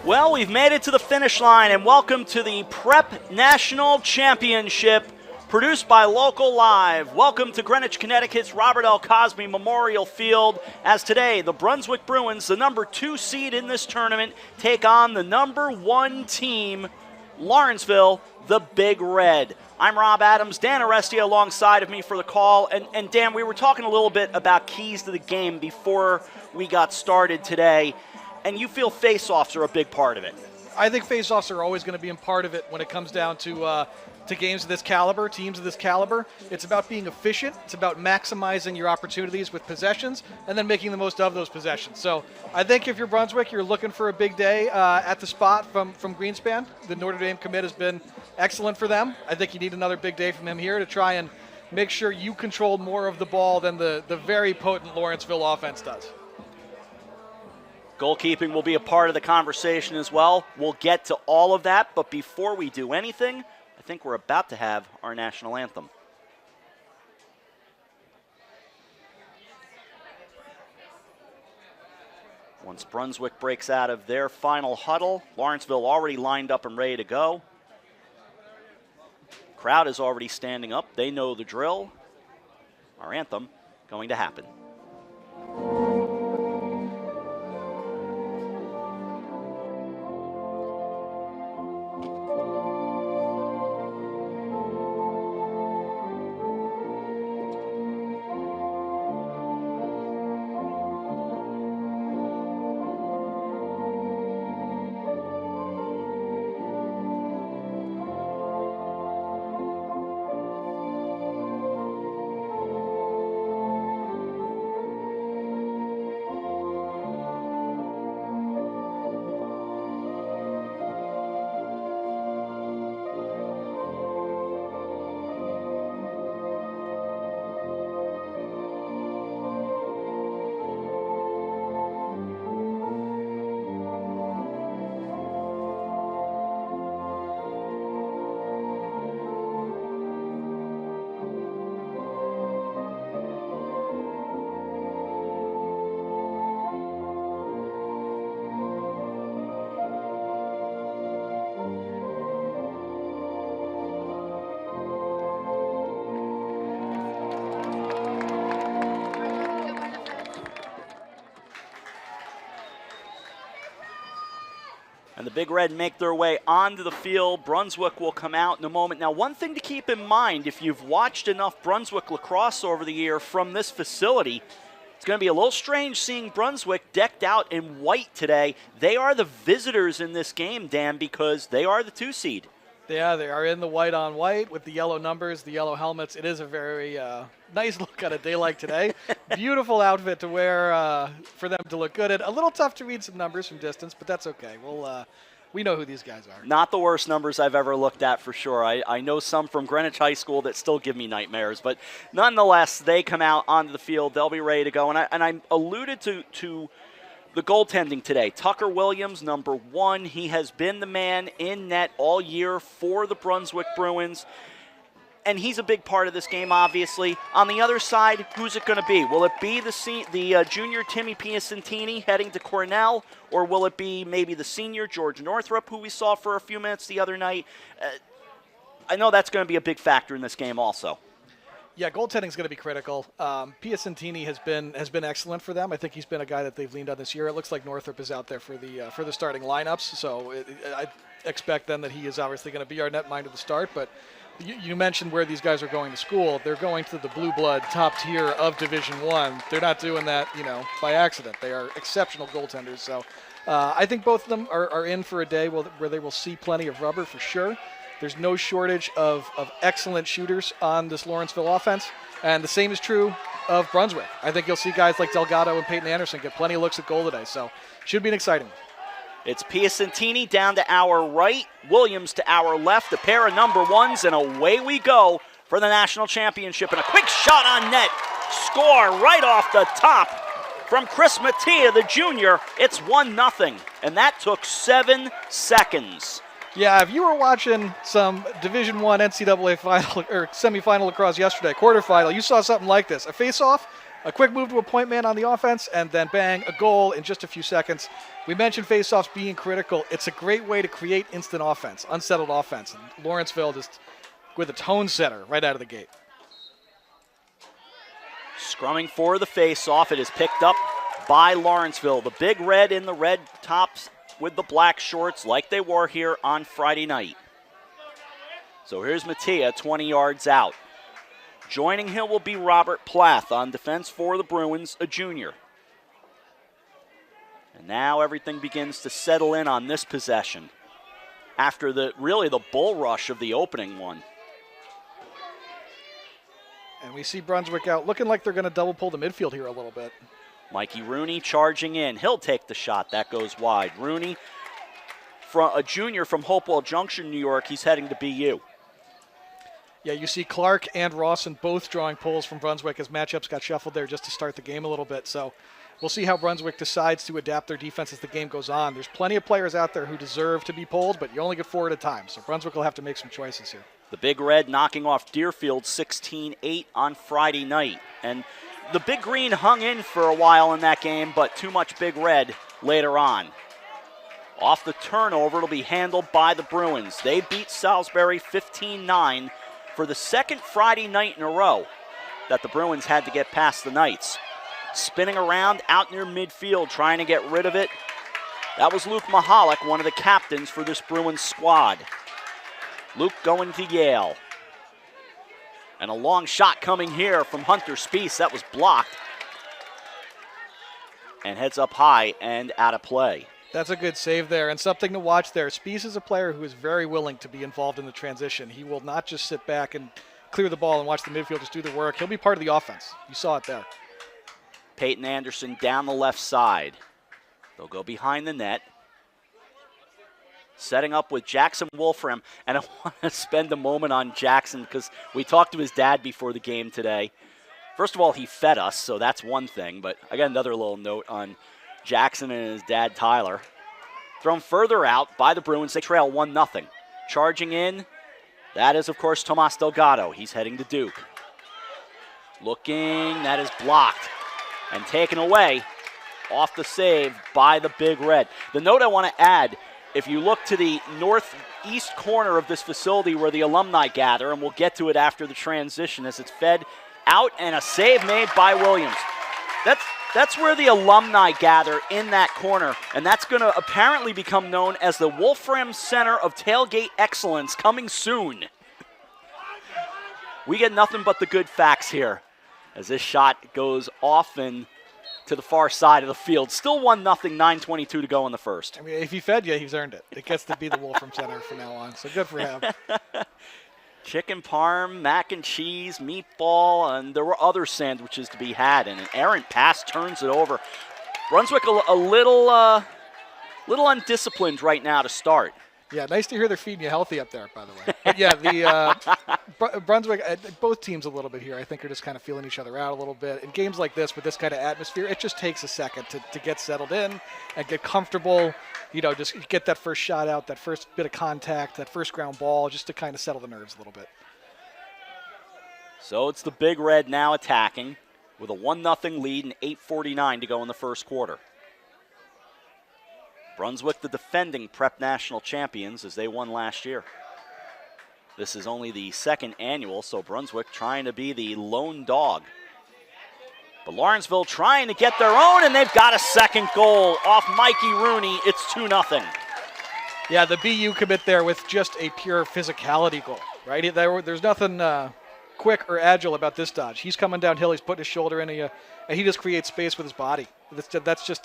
Well, we've made it to the finish line, and welcome to the Prep National Championship, produced by Local Live. Welcome to Greenwich, Connecticut's Robert L. Cosby Memorial Field, as today the Brunswick Bruins, the number 2 seed in this tournament, take on the number 1 team, Lawrenceville, the Big Red. I'm Rob Adams, Dan Arestia alongside of me for the call. And Dan, we were talking a little bit about keys to the game before we got started today. And you feel face-offs are a big part of it. I think face-offs are always going to be a part of it when it comes down to games of this caliber, teams of this caliber. It's about being efficient. It's about maximizing your opportunities with possessions and then making the most of those possessions. So I think if you're Brunswick, you're looking for a big day at the spot from Greenspan. The Notre Dame commit has been excellent for them. I think you need another big day from him here to try and make sure you control more of the ball than the very potent Lawrenceville offense does. Goalkeeping will be a part of the conversation as well. We'll get to all of that, but before we do anything, I think we're about to have our national anthem. Once Brunswick breaks out of their final huddle, Lawrenceville already lined up and ready to go. Crowd is already standing up. They know the drill. Our anthem going to happen. And the Big Red make their way onto the field. Brunswick will come out in a moment. Now, one thing to keep in mind, if you've watched enough Brunswick lacrosse over the year from this facility, it's going to be a little strange seeing Brunswick decked out in white today. They are the visitors in this game, Dan, because they are the 2 seed. Yeah, they are in the white on white with the yellow numbers, the yellow helmets. It is a very nice look on a day like today. Beautiful outfit to wear for them to look good at. A little tough to read some numbers from distance, but that's okay. We know who these guys are. Not the worst numbers I've ever looked at for sure. I know some from Greenwich High School that still give me nightmares, but nonetheless, they come out onto the field. They'll be ready to go. And I alluded to the goaltending today. Tucker Williams, number 1. He has been the man in net all year for the Brunswick Bruins. And he's a big part of this game, obviously. On the other side, who's it going to be? Will it be the junior Timmy Piacentini heading to Cornell? Or will it be maybe the senior George Northrup, who we saw for a few minutes the other night? I know that's going to be a big factor in this game also. Yeah, goaltending is going to be critical. Piacentini has been excellent for them. I think he's been a guy that they've leaned on this year. It looks like Northrup is out there for the starting lineups, so I expect then that he is obviously going to be our netminder to start. But you mentioned where these guys are going to school. They're going to the blue blood top tier of Division I. They're not doing that, by accident. They are exceptional goaltenders. So I think both of them are in for a day where they will see plenty of rubber for sure. There's no shortage of excellent shooters on this Lawrenceville offense, and the same is true of Brunswick. I think you'll see guys like Delgado and Peyton Anderson get plenty of looks at goal today, so should be an exciting one. It's Piacentini down to our right, Williams to our left, a pair of number 1s, and away we go for the national championship. And a quick shot on net, score right off the top from Chris Mattia, the junior. It's 1-0, and that took 7 seconds. Yeah, if you were watching some Division I NCAA final or semifinal lacrosse yesterday, quarterfinal, you saw something like this. A face-off, A quick move to a point man on the offense, and then bang, a goal in just a few seconds. We mentioned faceoffs being critical. It's a great way to create instant offense, unsettled offense. And Lawrenceville just with a tone setter right out of the gate. Scrumming for the faceoff. It is picked up by Lawrenceville. The Big Red in the red tops with the black shorts like they were here on Friday night. So here's Mattia, 20 yards out. Joining him will be Robert Plath on defense for the Bruins, a junior. And now everything begins to settle in on this possession after the bull rush of the opening one. And we see Brunswick out looking like they're going to double pull the midfield here a little bit. Mikey Rooney charging in. He'll take the shot. That goes wide. Rooney, a junior from Hopewell Junction, New York, he's heading to BU. Yeah, you see Clark and Rawson both drawing pulls from Brunswick as matchups got shuffled there just to start the game a little bit. So we'll see how Brunswick decides to adapt their defense as the game goes on. There's plenty of players out there who deserve to be pulled, but you only get 4 at a time. So Brunswick will have to make some choices here. The Big Red knocking off Deerfield 16-8 on Friday night. And the Big Green hung in for a while in that game, but too much Big Red later on. Off the turnover, it'll be handled by the Bruins. They beat Salisbury 15-9 for the second Friday night in a row that the Bruins had to get past the Knights. Spinning around out near midfield, trying to get rid of it. That was Luke Mahalik, one of the captains for this Bruins squad. Luke going to Yale. And a long shot coming here from Hunter Spiess. That was blocked. And heads up high and out of play. That's a good save there, and something to watch there. Spiess is a player who is very willing to be involved in the transition. He will not just sit back and clear the ball and watch the midfield just do the work. He'll be part of the offense. You saw it there. Peyton Anderson down the left side. They'll go behind the net. Setting up with Jackson Wolfram, and I want to spend a moment on Jackson because we talked to his dad before the game today. First of all, he fed us, so that's one thing, but I got another little note on Jackson and his dad, Tyler. Thrown further out by the Bruins. They trail 1-0. Charging in, that is, of course, Tomas Delgado. He's heading to Duke. Looking, that is blocked and taken away off the save by the Big Red. The note I want to add, if you look to the northeast corner of this facility where the alumni gather, and we'll get to it after the transition as it's fed out, and a save made by Williams. That's where the alumni gather in that corner, and that's going to apparently become known as the Wolfram Center of Tailgate Excellence coming soon. We get nothing but the good facts here as this shot goes off and to the far side of the field. Still 1-0, 9:22 to go in the first. I mean, if he fed you, he's earned it. It gets to be the Wolfram Center from now on, so good for him. Chicken parm, mac and cheese, meatball, and there were other sandwiches to be had, and an errant pass turns it over. Brunswick a little undisciplined right now to start. Yeah, nice to hear they're feeding you healthy up there, by the way. But yeah, the Brunswick, both teams a little bit here, I think are just kind of feeling each other out a little bit. In games like this, with this kind of atmosphere, it just takes a second to get settled in and get comfortable. You know, just get that first shot out, that first bit of contact, that first ground ball, just to kind of settle the nerves a little bit. So it's the Big Red now attacking with a 1-0 lead and 8:49 to go in the first quarter. Brunswick, the defending Prep National champions, as they won last year. This is only the second annual, so Brunswick trying to be the lone dog. But Lawrenceville trying to get their own, and they've got a second goal off Mikey Rooney. It's 2-0. Yeah, the BU commit there with just a pure physicality goal, right? There's nothing quick or agile about this dodge. He's coming downhill, he's putting his shoulder in, and he just creates space with his body. That's just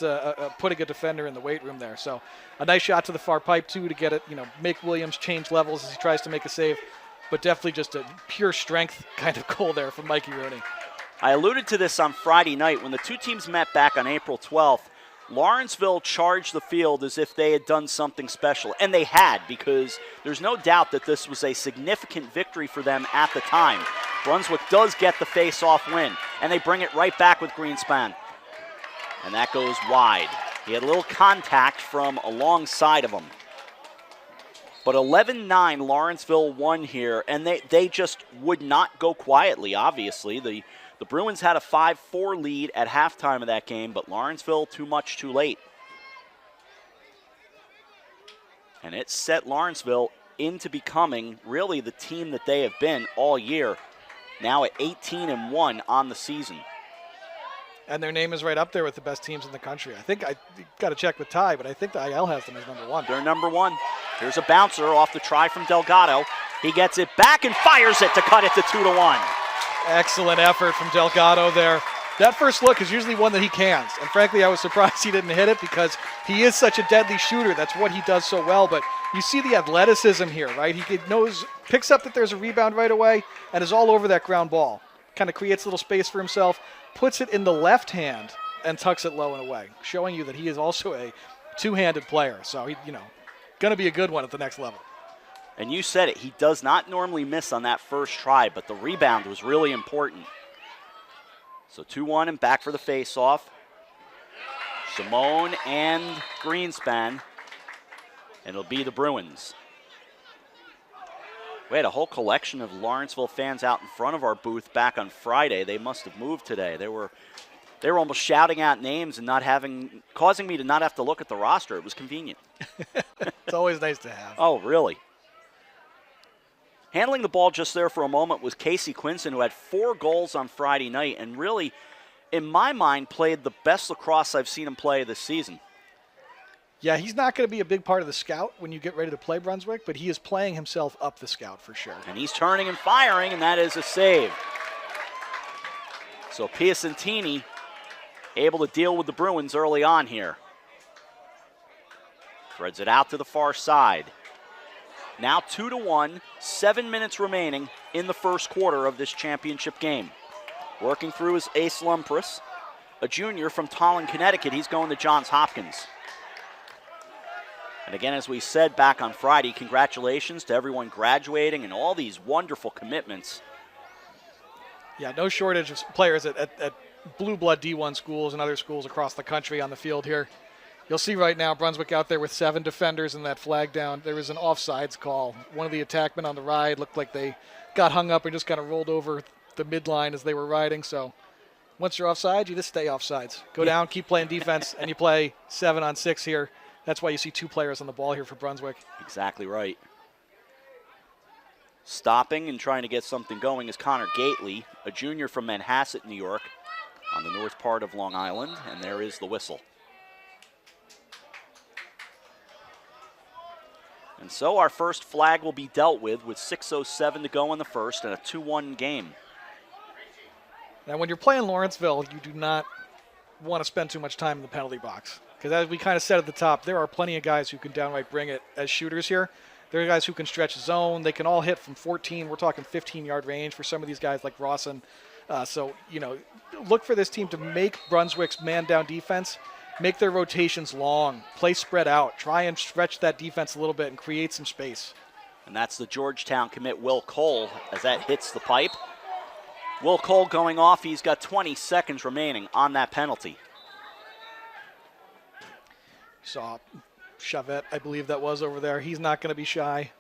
putting a defender in the weight room there. So a nice shot to the far pipe, too, to get it, make Williams change levels as he tries to make a save. But definitely just a pure strength kind of goal there from Mikey Rooney. I alluded to this on Friday night when the two teams met back on April 12th. Lawrenceville charged the field as if they had done something special, and they had, because there's no doubt that this was a significant victory for them at the time. Brunswick does get the face-off win, and they bring it right back with Greenspan. And that goes wide. He had a little contact from alongside of him. But 11-9, Lawrenceville won here, and they just would not go quietly, obviously. The The Bruins had a 5-4 lead at halftime of that game, but Lawrenceville too much too late. And it set Lawrenceville into becoming really the team that they have been all year, now at 18-1 on the season. And their name is right up there with the best teams in the country. I think I got to check with Ty, but I think the IL has them as number 1. They're number 1. Here's a bouncer off the try from Delgado. He gets it back and fires it to cut it to 2-1. Excellent effort from Delgado there. That first look is usually one that he cans. And frankly, I was surprised he didn't hit it because he is such a deadly shooter. That's what he does so well. But you see the athleticism here, right? He picks up that there's a rebound right away and is all over that ground ball. Kind of creates a little space for himself, puts it in the left hand and tucks it low and away, showing you that he is also a two-handed player. So, going to be a good one at the next level. And you said it, he does not normally miss on that first try, but the rebound was really important. So 2-1 and back for the face-off. Simone and Greenspan, and it'll be the Bruins. We had a whole collection of Lawrenceville fans out in front of our booth back on Friday. They must have moved today. They were almost shouting out names and causing me to not have to look at the roster. It was convenient. It's always nice to have. Oh, really? Handling the ball just there for a moment was Casey Quinson, who had 4 goals on Friday night and really, in my mind, played the best lacrosse I've seen him play this season. Yeah, he's not going to be a big part of the scout when you get ready to play Brunswick, but he is playing himself up the scout for sure. And he's turning and firing, and that is a save. So Piacentini able to deal with the Bruins early on here. Threads it out to the far side. Now 2-1, 7 minutes remaining in the first quarter of this championship game. Working through his ace Lumpris, a junior from Tallinn, Connecticut. He's going to Johns Hopkins. And again, as we said back on Friday, congratulations to everyone graduating and all these wonderful commitments. Yeah, no shortage of players at blue blood D1 schools and other schools across the country on the field here. You'll see right now Brunswick out there with 7 defenders and that flag down. There was an offsides call. One of the attackmen on the ride looked like they got hung up and just kind of rolled over the midline as they were riding. So once you're offside, you just stay offsides. Go down, keep playing defense, and you play 7-on-6 here. That's why you see 2 players on the ball here for Brunswick. Exactly right. Stopping and trying to get something going is Connor Gately, a junior from Manhasset, New York, on the north part of Long Island, and there is the whistle. And so our first flag will be dealt with 6:07 to go in the first and a 2-1 game. Now, when you're playing Lawrenceville, you do not want to spend too much time in the penalty box. Because as we kind of said at the top, there are plenty of guys who can downright bring it as shooters here. There are guys who can stretch zone. They can all hit from 14. We're talking 15-yard range for some of these guys like Rawson. So, look for this team to make Brunswick's man-down defense, make their rotations long, play spread out, try and stretch that defense a little bit and create some space. And that's the Georgetown commit, Will Cole, as that hits the pipe. Will Cole going off. He's got 20 seconds remaining on that penalty. Saw Chavette, I believe that was over there. He's not going to be shy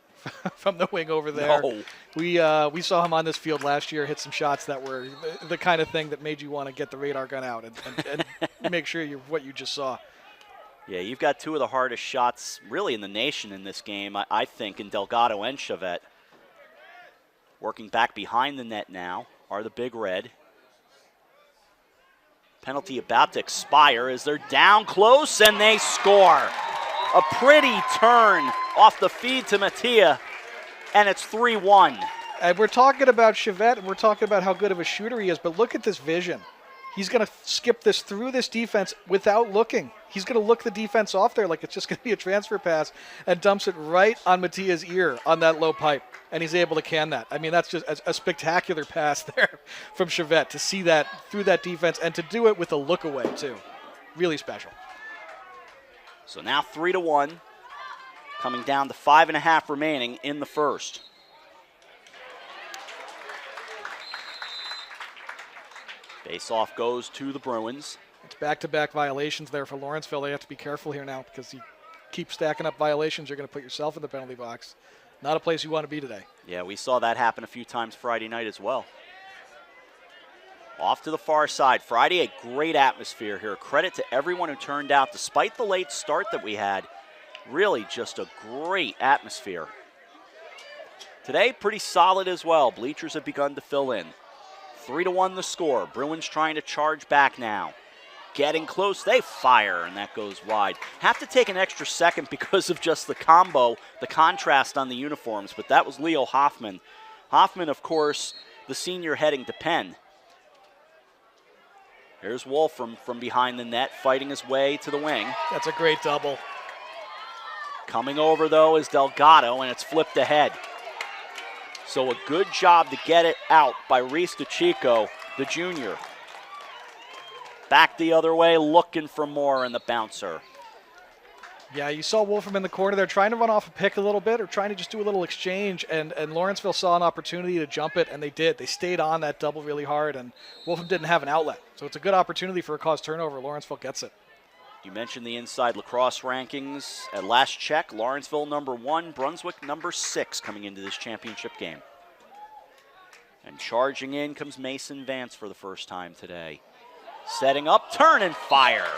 from the wing over there. No. We saw him on this field last year, hit some shots that were the kind of thing that made you want to get the radar gun out and make sure what you just saw. Yeah, you've got 2 of the hardest shots really in the nation in this game, I think, in Delgado and Chavette. Working back behind the net now are the Big Red. Penalty about to expire as they're down close and they score. A pretty turn off the feed to Mattia, and it's 3-1. And we're talking about Chavette, and we're talking about how good of a shooter he is, but look at this vision. He's going to skip this through this defense without looking. He's going to look the defense off there like it's just going to be a transfer pass and dumps it right on Mattia's ear on that low pipe, and he's able to can that. I mean, that's just a spectacular pass there from Chavette to see that through that defense and to do it with a look away, too. Really special. So now 3-1, coming down to 5.5 remaining in the first. Face-off goes to the Bruins. It's back-to-back violations there for Lawrenceville. They have to be careful here now because you keep stacking up violations, you're going to put yourself in the penalty box. Not a place you want to be today. Yeah, we saw that happen a few times Friday night as well. Off to the far side. Friday, a great atmosphere here. Credit to everyone who turned out despite the late start that we had. Really just a great atmosphere. Today, pretty solid as well. Bleachers have begun to fill in. 3-1 the score. Bruins trying to charge back now. Getting close, they fire, and that goes wide. Have to take an extra second because of just the combo, the contrast on the uniforms, but that was Leo Hoffman. Hoffman, of course, the senior heading to Penn. Here's Wolfram from behind the net, fighting his way to the wing. That's a great double. Coming over, though, is Delgado, and it's flipped ahead. So a good job to get it out by Reese DeChico, the junior. Back the other way, looking for more in the bouncer. Yeah, you saw Wolfram in the corner there trying to run off a pick a little bit or trying to just do a little exchange, and Lawrenceville saw an opportunity to jump it, and they did. They stayed on that double really hard, and Wolfram didn't have an outlet. So it's a good opportunity for a cause turnover. Lawrenceville gets it. You mentioned the inside lacrosse rankings. At last check, Lawrenceville number 1, Brunswick number 6 coming into this championship game. And charging in comes Mason Vance for the first time today. Setting up, turn and fire.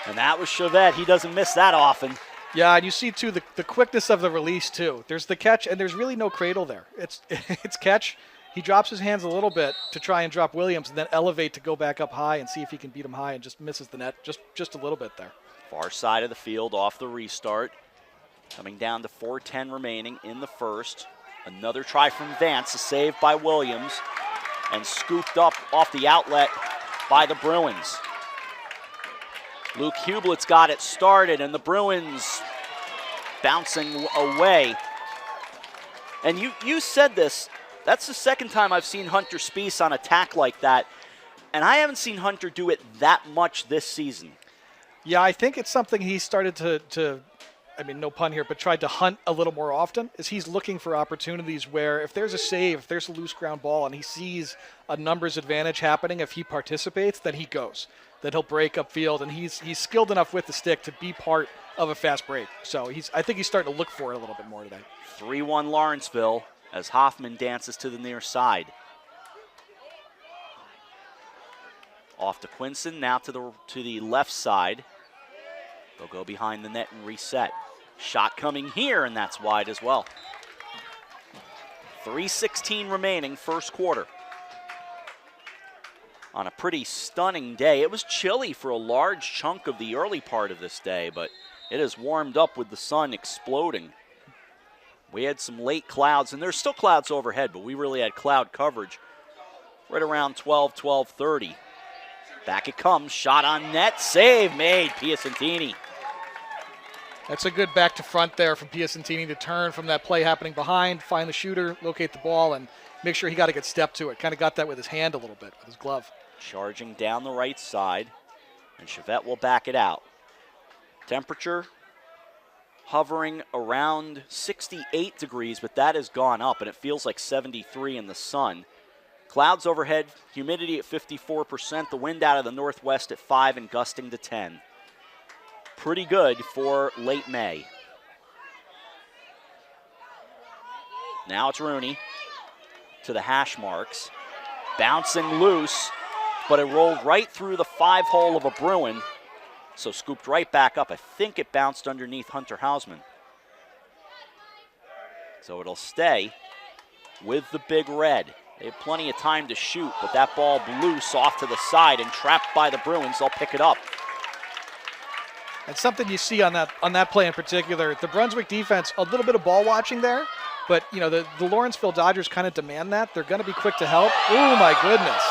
And that was Chavette. He doesn't miss that often. Yeah, and you see, too, the quickness of the release, too. There's the catch, and there's really no cradle there. It's catch. He drops his hands a little bit to try and drop Williams and then elevate to go back up high and see if he can beat him high and just misses the net just a little bit there. Far side of the field off the restart. Coming down to 4:10 remaining in the first. Another try from Vance, a save by Williams, and scooped up off the outlet by the Bruins. Luke Hublett's got it started, and the Bruins bouncing away. And you said this, that's the second time I've seen Hunter Spiess on attack like that, and I haven't seen Hunter do it that much this season. Yeah, I think it's something he started to I mean, no pun here, but tried to hunt a little more often, is he's looking for opportunities where if there's a save, if there's a loose ground ball, and he sees a numbers advantage happening, if he participates, then he goes. Then he'll break upfield, and he's skilled enough with the stick to be part of a fast break. So I think he's starting to look for it a little bit more today. 3-1 Lawrenceville as Hoffman dances to the near side. Off to Quinson, now to the left side. They'll go behind the net and reset. Shot coming here, and that's wide as well. 3:16 remaining, first quarter. On a pretty stunning day. It was chilly for a large chunk of the early part of this day, but it has warmed up with the sun exploding. We had some late clouds, and there's still clouds overhead, but we really had cloud coverage right around 12:30. Back it comes, shot on net, save made, Piacentini. That's a good back to front there from Piacentini to turn from that play happening behind, find the shooter, locate the ball, and make sure he got a good step to it. Kind of got that with his hand a little bit, with his glove. Charging down the right side, and Chavette will back it out. Temperature hovering around 68 degrees, but that has gone up, and it feels like 73 in the sun. Clouds overhead, humidity at 54%, the wind out of the northwest at 5 and gusting to 10. Pretty good for late May. Now it's Rooney to the hash marks. Bouncing loose, but it rolled right through the 5-hole of a Bruin, so scooped right back up. I think it bounced underneath Hunter Hausman. So it'll stay with the Big Red. They have plenty of time to shoot, but that ball loose off to the side and trapped by the Bruins. They'll pick it up. And something you see on that play in particular, the Brunswick defense, a little bit of ball watching there, but you know the Lawrenceville Dodgers kind of demand that. They're going to be quick to help. Oh my goodness.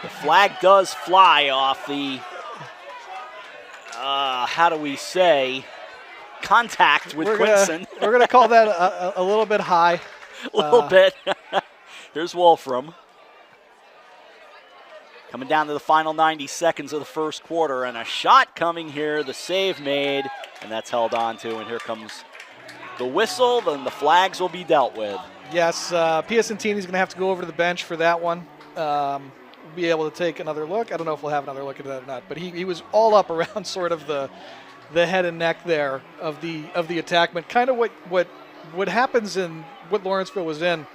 The flag does fly off the, how do we say, contact with Quinson. We're going to call that a little bit high. A little bit. Here's Wolfram. Coming down to the final 90 seconds of the first quarter, and a shot coming here, the save made, and that's held on to, and here comes the whistle, then the flags will be dealt with. Yes, Piacentini's going to have to go over to the bench for that one. Be able to take another look. I don't know if we'll have another look at that or not, but he was all up around sort of the head and neck there of the attackman. Kind of what happens in what Lawrenceville was in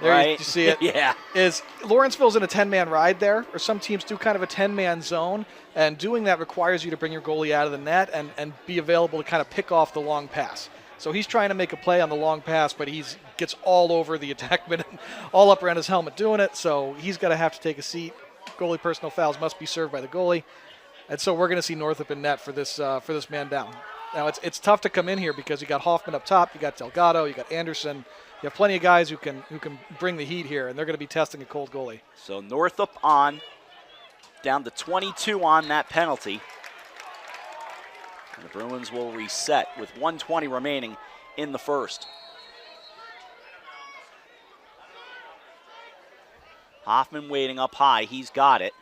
There right? you see it. Yeah. Is Lawrenceville's in a 10-man ride there, or some teams do kind of a 10-man zone, and doing that requires you to bring your goalie out of the net and be available to kind of pick off the long pass. So he's trying to make a play on the long pass, but he gets all over the attackman, all up around his helmet doing it, so he's going to have to take a seat. Goalie personal fouls must be served by the goalie. And so we're going to see Northup in net for this man down. Now, it's tough to come in here because you got Hoffman up top, you got Delgado, you got Anderson. You have plenty of guys who can bring the heat here, and they're going to be testing a cold goalie. So Northup on, down to 22 on that penalty. And the Bruins will reset with 1:20 remaining in the first. Hoffman waiting up high. He's got it.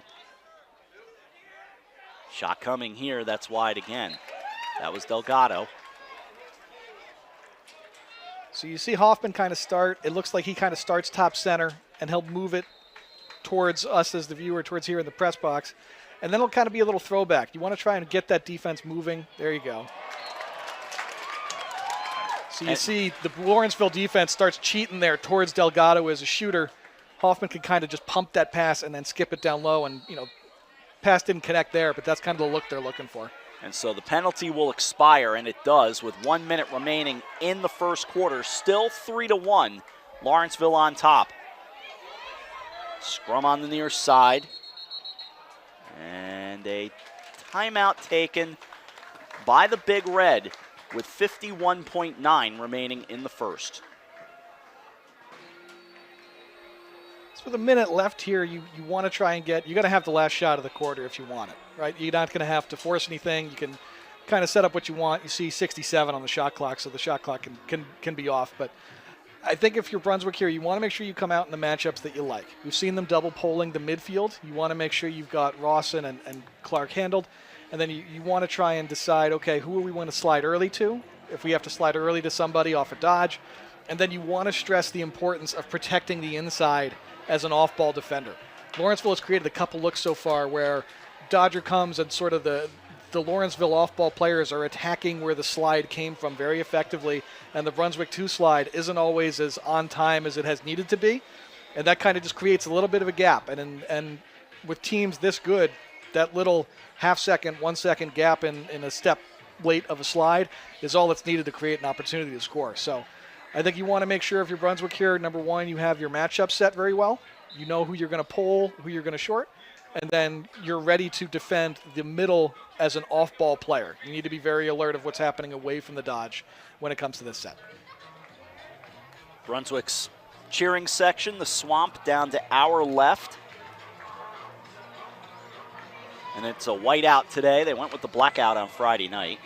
Shot coming here. That's wide again. That was Delgado. So you see Hoffman kind of start. It looks like he kind of starts top center, and he'll move it towards us as the viewer, towards here in the press box. And then it'll kind of be a little throwback. You want to try and get that defense moving. There you go. So you see the Lawrenceville defense starts cheating there towards Delgado as a shooter. Hoffman can kind of just pump that pass and then skip it down low, and, pass didn't connect there, but that's kind of the look they're looking for. And so the penalty will expire, and it does, with 1 minute remaining in the first quarter. Still 3-1, Lawrenceville on top. Scrum on the near side. And a timeout taken by the Big Red with 51.9 remaining in the first. With a minute left here, you want to try and you're going to have the last shot of the quarter if you want it, right? You're not going to have to force anything. You can kind of set up what you want. You see 67 on the shot clock, so the shot clock can be off. But I think if you're Brunswick here, you want to make sure you come out in the matchups that you like. We've seen them double polling the midfield. You want to make sure you've got Rawson and Clark handled. And then you want to try and decide, okay, who we want to slide early to, if we have to slide early to somebody off a dodge. And then you want to stress the importance of protecting the inside as an off-ball defender. Lawrenceville has created a couple looks so far where Dodger comes and sort of the Lawrenceville off-ball players are attacking where the slide came from very effectively, and the Brunswick 2 slide isn't always as on time as it has needed to be, and that kind of just creates a little bit of a gap. And with teams this good, that little half-second, 1 second gap in a step late of a slide is all that's needed to create an opportunity to score. So I think you want to make sure if you're Brunswick here, number one, you have your matchup set very well. You know who you're going to pull, who you're going to short, and then you're ready to defend the middle as an off-ball player. You need to be very alert of what's happening away from the dodge when it comes to this set. Brunswick's cheering section, the Swamp, down to our left. And it's a whiteout today. They went with the blackout on Friday night.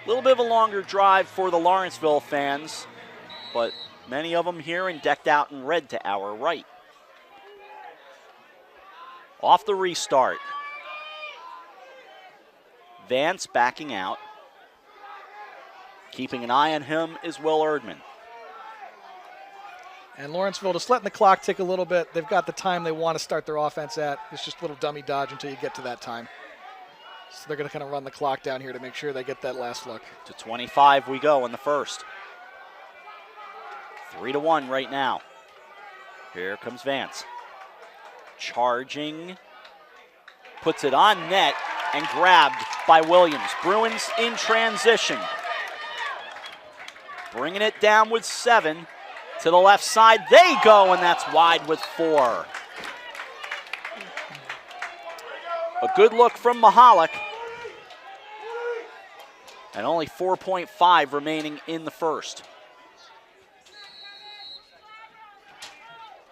A little bit of a longer drive for the Lawrenceville fans, but many of them here and decked out in red to our right. Off the restart. Vance backing out. Keeping an eye on him is Will Erdman. And Lawrenceville just letting the clock tick a little bit. They've got the time they want to start their offense at. It's just a little dummy dodge until you get to that time. So they're going to kind of run the clock down here to make sure they get that last look. To 25 we go in the first. 3-1 right now. Here comes Vance. Charging. Puts it on net and grabbed by Williams. Bruins in transition. Bringing it down with 7. To the left side they go, and that's wide with 4. A good look from Mahalik. And only 4.5 remaining in the first.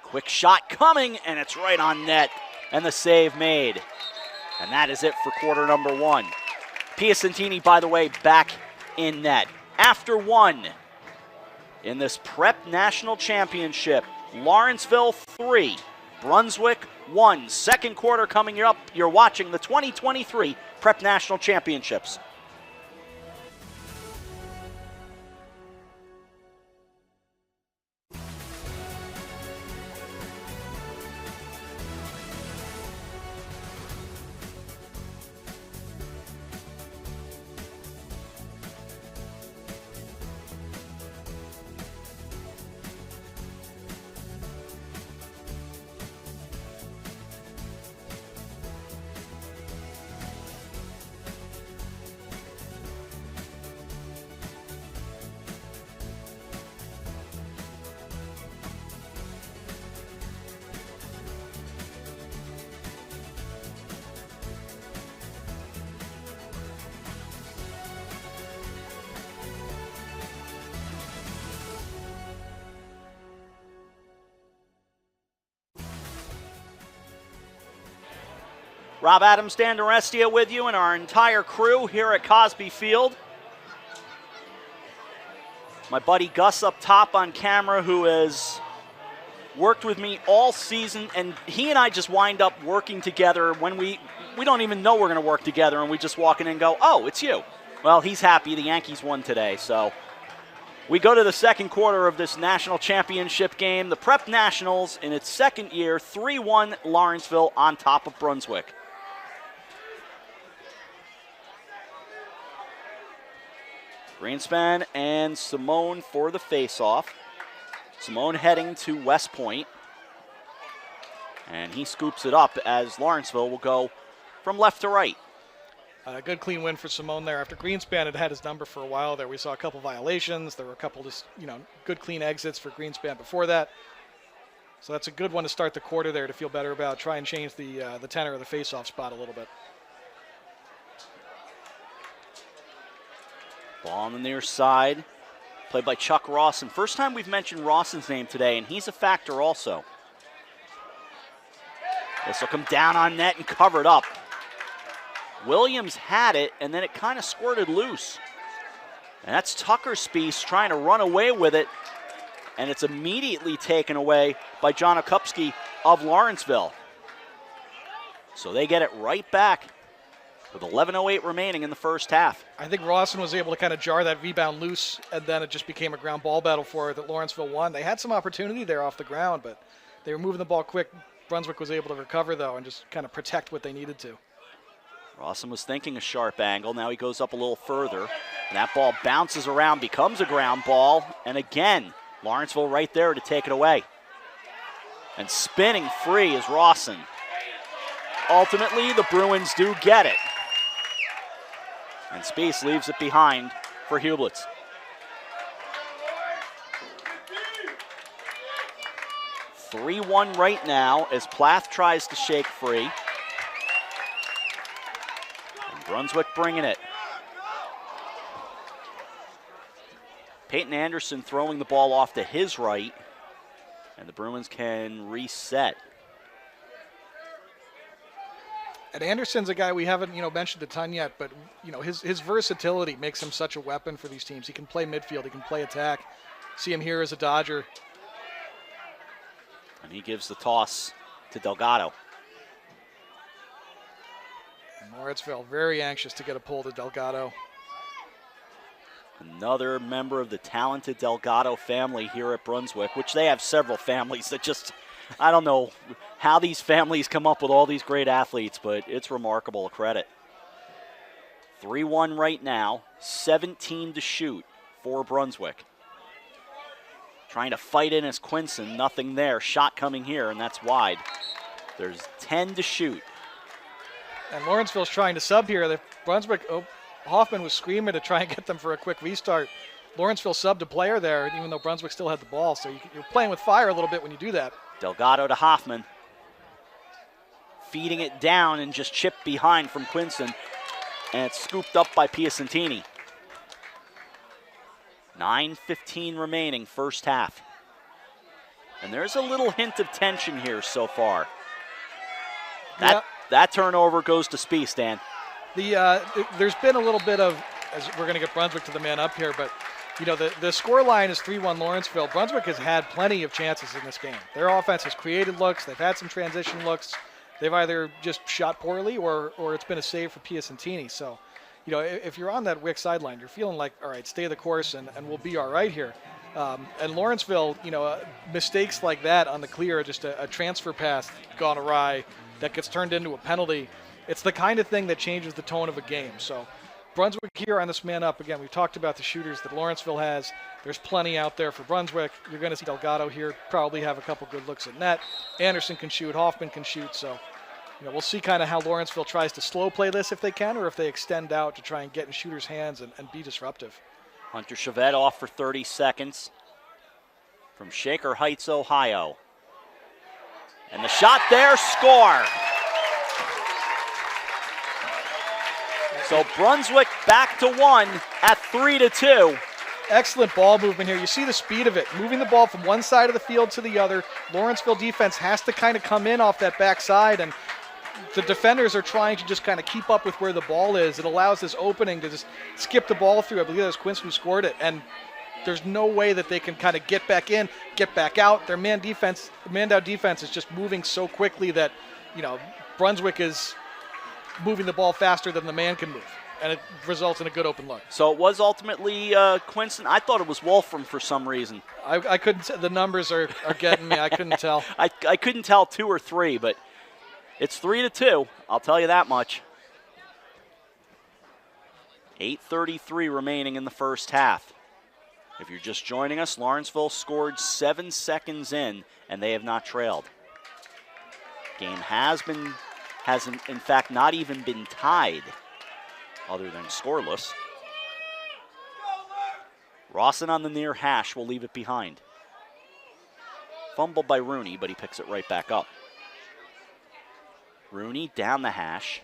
Quick shot coming, and it's right on net. And the save made. And that is it for quarter number 1. Piacentini, by the way, back in net. After 1 in this Prep National Championship, Lawrenceville 3, Brunswick 1. Second quarter coming up. You're watching the 2023 Prep National Championships. Rob Adams, Dan Dorestia with you and our entire crew here at Cosby Field. My buddy Gus up top on camera, who has worked with me all season, and he and I just wind up working together when we don't even know we're going to work together, and we just walk in and go, oh, it's you. Well, he's happy. The Yankees won today, so we go to the second quarter of this national championship game. The Prep Nationals in its second year, 3-1 Lawrenceville on top of Brunswick. Greenspan and Simone for the face-off. Simone heading to West Point. And he scoops it up as Lawrenceville will go from left to right. A good clean win for Simone there. After Greenspan had his number for a while there, we saw a couple violations. There were a couple just, good clean exits for Greenspan before that. So that's a good one to start the quarter there to feel better about. Try and change the tenor of the face-off spot a little bit. Ball on the near side, played by Chuck Rawson. First time we've mentioned Rawson's name today, and he's a factor also. This will come down on net and covered up. Williams had it, and then it kind of squirted loose. And that's Tucker Spees trying to run away with it, and it's immediately taken away by John Okupski of Lawrenceville. So they get it right back with 11:08 remaining in the first half. I think Rawson was able to kind of jar that rebound loose, and then it just became a ground ball battle for that Lawrenceville won. They had some opportunity there off the ground, but they were moving the ball quick. Brunswick was able to recover, though, and just kind of protect what they needed to. Rawson was thinking a sharp angle. Now he goes up a little further. And that ball bounces around, becomes a ground ball. And again, Lawrenceville right there to take it away. And spinning free is Rawson. Ultimately, the Bruins do get it. And Spees leaves it behind for Hublitz. (3-1) right now as Plath tries to shake free. And Brunswick bringing it. Peyton Anderson throwing the ball off to his right. And the Bruins can reset. And Anderson's a guy we haven't, mentioned a ton yet, but, his versatility makes him such a weapon for these teams. He can play midfield, he can play attack. See him here as a Dodger. And he gives the toss to Delgado. And Lawrenceville very anxious to get a pull to Delgado. Another member of the talented Delgado family here at Brunswick, which they have several families that just, I don't know how these families come up with all these great athletes, but it's remarkable, a credit. 3-1 right now, 17 to shoot for Brunswick. Trying to fight in as Quinson, nothing there. Shot coming here, and that's wide. There's 10 to shoot. And Lawrenceville's trying to sub here. The Brunswick, Hoffman was screaming to try and get them for a quick restart. Lawrenceville subbed a player there, even though Brunswick still had the ball. So you're playing with fire a little bit when you do that. Delgado to Hoffman. Feeding it down and just chipped behind from Quinson. And it's scooped up by Piacentini. 9:15 remaining, first half. And there's a little hint of tension here so far. That turnover goes to Spees, Dan. There's been a little bit of, as we're going to get Brunswick to the man up here, but the score line is 3-1 Lawrenceville. Brunswick has had plenty of chances in this game. Their offense has created looks. They've had some transition looks. They've either just shot poorly or it's been a save for Piacentini. So, if you're on that Wick sideline, you're feeling like, all right, stay the course and we'll be all right here. And Lawrenceville, mistakes like that on the clear, just a transfer pass gone awry that gets turned into a penalty. It's the kind of thing that changes the tone of a game. So Brunswick here on this man up. Again, we've talked about the shooters that Lawrenceville has. There's plenty out there for Brunswick. You're going to see Delgado here probably have a couple good looks at net. Anderson can shoot. Hoffman can shoot. So, we'll see kind of how Lawrenceville tries to slow play this if they can, or if they extend out to try and get in shooters' hands and be disruptive. Hunter Chavette off for 30 seconds from Shaker Heights, Ohio. And the shot there, score. So Brunswick back to one at 3-2. Excellent ball movement here. You see the speed of it, moving the ball from one side of the field to the other. Lawrenceville defense has to kind of come in off that backside, and the defenders are trying to just kind of keep up with where the ball is. It allows this opening to just skip the ball through. I believe that was Quince who scored it, and there's no way that they can kind of get back in, get back out. Their man down defense is just moving so quickly that, Brunswick is moving the ball faster than the man can move, and it results in a good open look. So it was ultimately Quince. I thought it was Wolfram for some reason. I couldn't. The numbers are getting me. I couldn't tell. I couldn't tell 2 or 3, but it's 3-2. I'll tell you that much. 8:33 remaining in the first half. If you're just joining us, Lawrenceville scored 7 seconds in, and they have not trailed. Game has in fact not even been tied, other than scoreless. Rawson on the near hash will leave it behind. Fumbled by Rooney, but he picks it right back up. Rooney down the hash.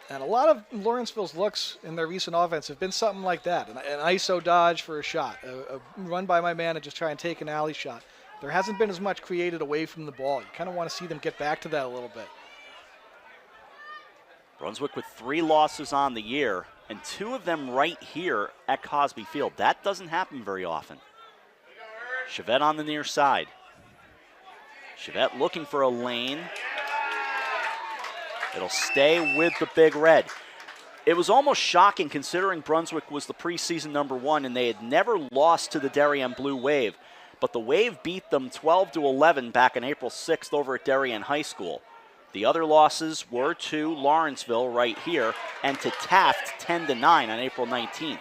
And a lot of Lawrenceville's looks in their recent offense have been something like that. An ISO dodge for a shot, a run by my man and just try and take an alley shot. There hasn't been as much created away from the ball. You kind of want to see them get back to that a little bit. Brunswick with 3 losses on the year, and 2 of them right here at Cosby Field. That doesn't happen very often. Chevette on the near side. Chevette looking for a lane. It'll stay with the Big Red. It was almost shocking considering Brunswick was the preseason #1 and they had never lost to the Darien Blue Wave. But the Wave beat them 12-11 back on April 6th over at Darien High School. The other losses were to Lawrenceville right here and to Taft 10-9 on April 19th.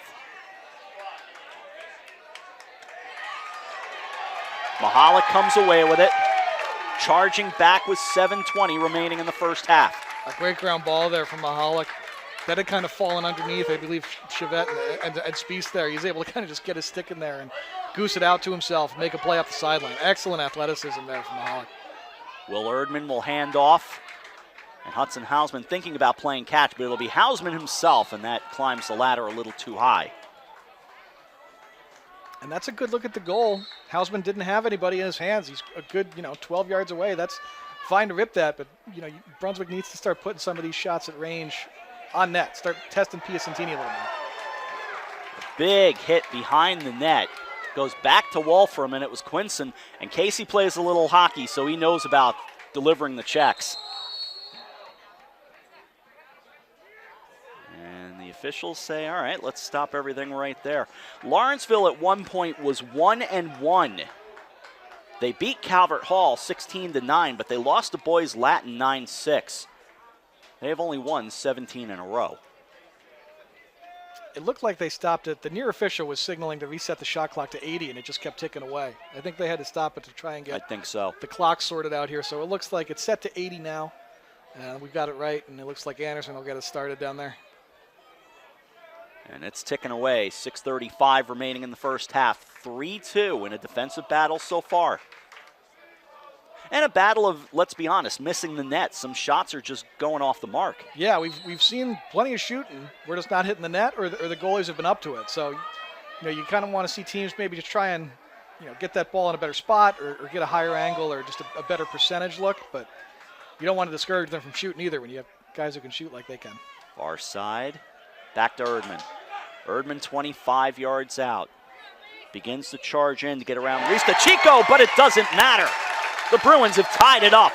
Mahalik comes away with it, charging back with 7:20 remaining in the first half. A great ground ball there from Mahalik. That had kind of fallen underneath, I believe, Chevette and Spiess there. He's able to kind of just get his stick in there and goose it out to himself, make a play off the sideline. Excellent athleticism there from Mahalik. Will Erdman will hand off. And Hudson Hausman thinking about playing catch, but it'll be Hausman himself, and that climbs the ladder a little too high. And that's a good look at the goal. Hausman didn't have anybody in his hands. He's a good, 12 yards away. That's fine to rip that, but, Brunswick needs to start putting some of these shots at range on net. Start testing Piacentini a little more. Big hit behind the net. Goes back to Wolfram, and it was Quinson. And Casey plays a little hockey, so he knows about delivering the checks. And the officials say, all right, let's stop everything right there. Lawrenceville at one point was 1-1. They beat Calvert Hall 16-9, but they lost to Boys Latin 9-6. They have only won 17 in a row. It looked like they stopped it. The near official was signaling to reset the shot clock to 80, and it just kept ticking away. I think they had to stop it to try and get the clock sorted out here. So it looks like it's set to 80 now. We got it right, and it looks like Anderson will get it started down there. And it's ticking away. 6:35 remaining in the first half. 3-2 in a defensive battle so far. And a battle of, let's be honest, missing the net. Some shots are just going off the mark. Yeah, we've seen plenty of shooting. We're just not hitting the net, or the goalies have been up to it. So, you kind of want to see teams maybe just try and, get that ball in a better spot or get a higher angle or just a better percentage look. But you don't want to discourage them from shooting either when you have guys who can shoot like they can. Far side, back to Erdman. Erdman 25 yards out. Begins to charge in to get around Reese Chico, but it doesn't matter. The Bruins have tied it up.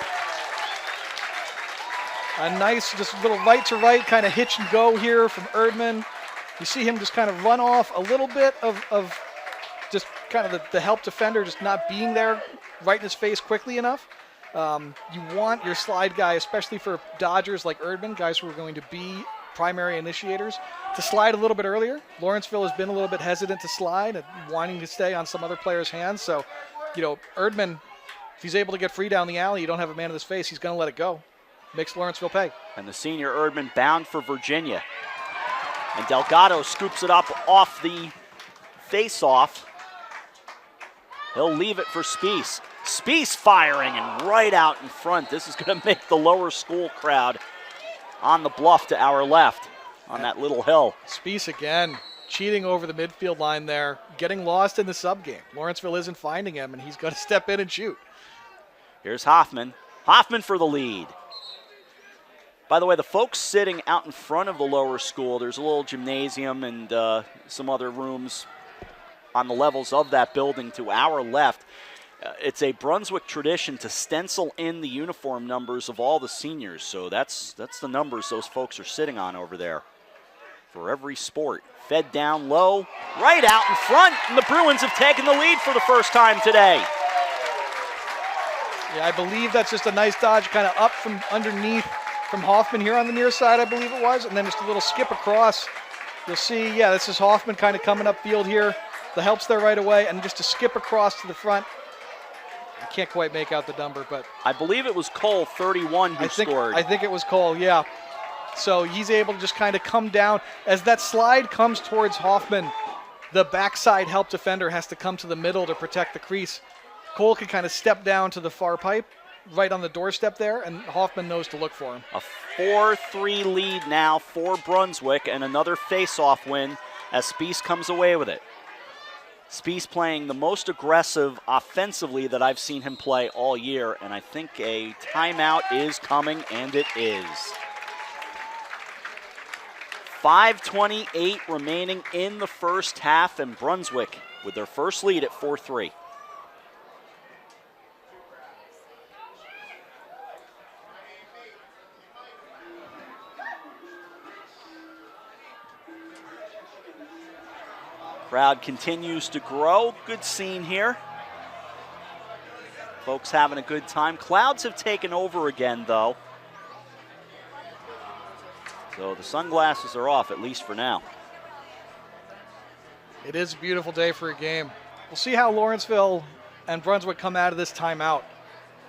A nice, just little right to right kind of hitch and go here from Erdman. You see him just kind of run off a little bit of just kind of the help defender just not being there right in his face quickly enough. You want your slide guy, especially for Dodgers like Erdman, guys who are going to be primary initiators, to slide a little bit earlier. Lawrenceville has been a little bit hesitant to slide and wanting to stay on some other player's hands. So, Erdman, if he's able to get free down the alley, you don't have a man in his face, he's going to let it go. Makes Lawrenceville pay. And the senior Erdman bound for Virginia. And Delgado scoops it up off the face-off. He'll leave it for Spiess. Spiess firing and right out in front. This is going to make the lower school crowd on the bluff to our left on that little hill. Spiess again, cheating over the midfield line there, getting lost in the sub game. Lawrenceville isn't finding him, and he's got to step in and shoot. Here's Hoffman. Hoffman for the lead. By the way, the folks sitting out in front of the lower school, there's a little gymnasium and some other rooms on the levels of that building to our left. It's a Brunswick tradition to stencil in the uniform numbers of all the seniors. So that's the numbers those folks are sitting on over there for every sport. Fed down low, right out in front, and the Bruins have taken the lead for the first time today. Yeah, I believe that's just a nice dodge, kind of up from underneath from Hoffman here on the near side, I believe it was, and then just a little skip across. You'll see, yeah, this is Hoffman kind of coming upfield here. The help's there right away, and just a skip across to the front. I can't quite make out the number, but I believe it was Cole, 31, who scored. I think it was Cole, yeah. So he's able to just kind of come down. As that slide comes towards Hoffman, the backside help defender has to come to the middle to protect the crease. Cole can kind of step down to the far pipe, right on the doorstep there, and Hoffman knows to look for him. A 4-3 lead now for Brunswick, and another face-off win as Spies comes away with it. Spies playing the most aggressive offensively that I've seen him play all year, and I think a timeout is coming, and it is. 5:28 remaining in the first half, and Brunswick with their first lead at 4-3. Crowd continues to grow. Good scene here. Folks having a good time. Clouds have taken over again, though. So the sunglasses are off, at least for now. It is a beautiful day for a game. We'll see how Lawrenceville and Brunswick come out of this timeout.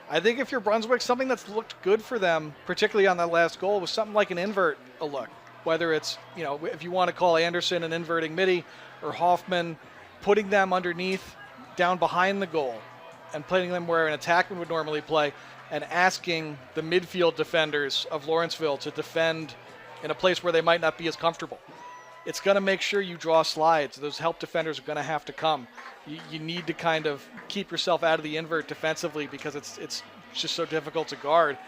I think if you're Brunswick, something that's looked good for them, particularly on that last goal, was something like an invert a look. Whether it's, you know, if you want to call Anderson an inverting midi, or Hoffman putting them underneath, down behind the goal, and putting them where an attackman would normally play, and asking the midfield defenders of Lawrenceville to defend in a place where they might not be as comfortable. It's going to make sure you draw slides. Those help defenders are going to have to come. You need to kind of keep yourself out of the invert defensively because it's just so difficult to guard.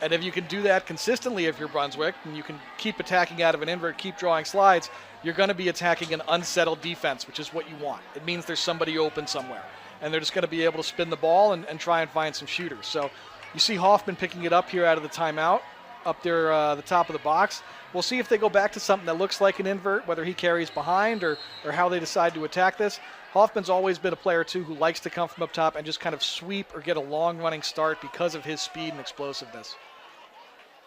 And if you can do that consistently if you're Brunswick, and you can keep attacking out of an invert, keep drawing slides, you're going to be attacking an unsettled defense, which is what you want. It means there's somebody open somewhere. And they're just going to be able to spin the ball and try and find some shooters. So you see Hoffman picking it up here out of the timeout, up there the top of the box. We'll see if they go back to something that looks like an invert, whether he carries behind or how they decide to attack this. Hoffman's always been a player, too, who likes to come from up top and just kind of sweep or get a long running start because of his speed and explosiveness.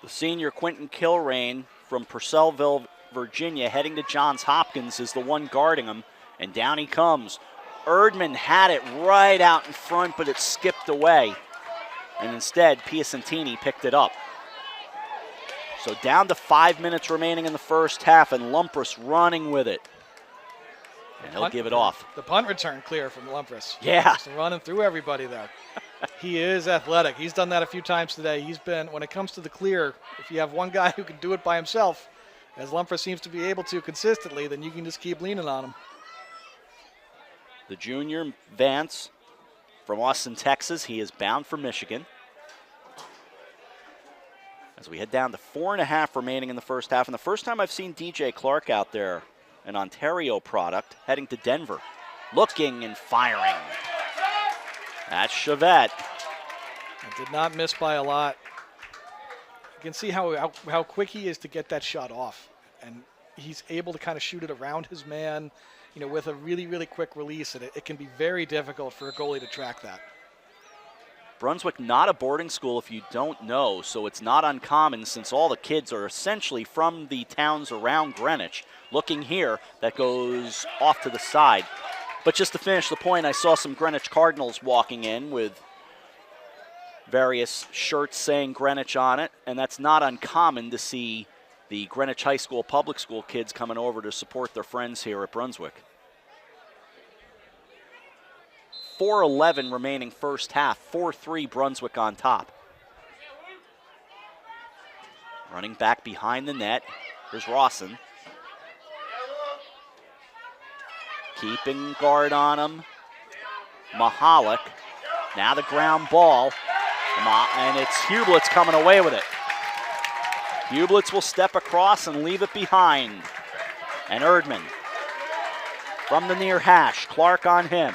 The senior Quentin Kilrain from Purcellville, Virginia, heading to Johns Hopkins, is the one guarding him, and down he comes. Erdman had it right out in front, but it skipped away, and instead Piacentini picked it up. So down to 5 minutes remaining in the first half, and Lumpras running with it. And he'll give it off. The punt return clear from Lumpras. Yeah. Just running through everybody there. He is athletic. He's done that a few times today. He's been, when it comes to the clear, if you have one guy who can do it by himself, as Lumpras seems to be able to consistently, then you can just keep leaning on him. The junior Vance from Austin, Texas. He is bound for Michigan. As we head down to 4.5 remaining in the first half. And the first time I've seen DJ Clark out there, an Ontario product, heading to Denver. Looking and firing. That's Chavette. Did not miss by a lot. You can see how quick he is to get that shot off. And he's able to kind of shoot it around his man, you know, with a really, really quick release. And it can be very difficult for a goalie to track that. Brunswick, not a boarding school if you don't know, so it's not uncommon since all the kids are essentially from the towns around Greenwich. Looking here, that goes off to the side. But just to finish the point, I saw some Greenwich Cardinals walking in with various shirts saying Greenwich on it, and that's not uncommon to see the Greenwich High School public school kids coming over to support their friends here at Brunswick. 4:11 remaining first half, 4-3 Brunswick on top. Running back behind the net, here's Rawson. Keeping guard on him, Mahalik. Now the ground ball. And it's Hublitz coming away with it. Hublitz will step across and leave it behind. And Erdman from the near hash. Clark on him.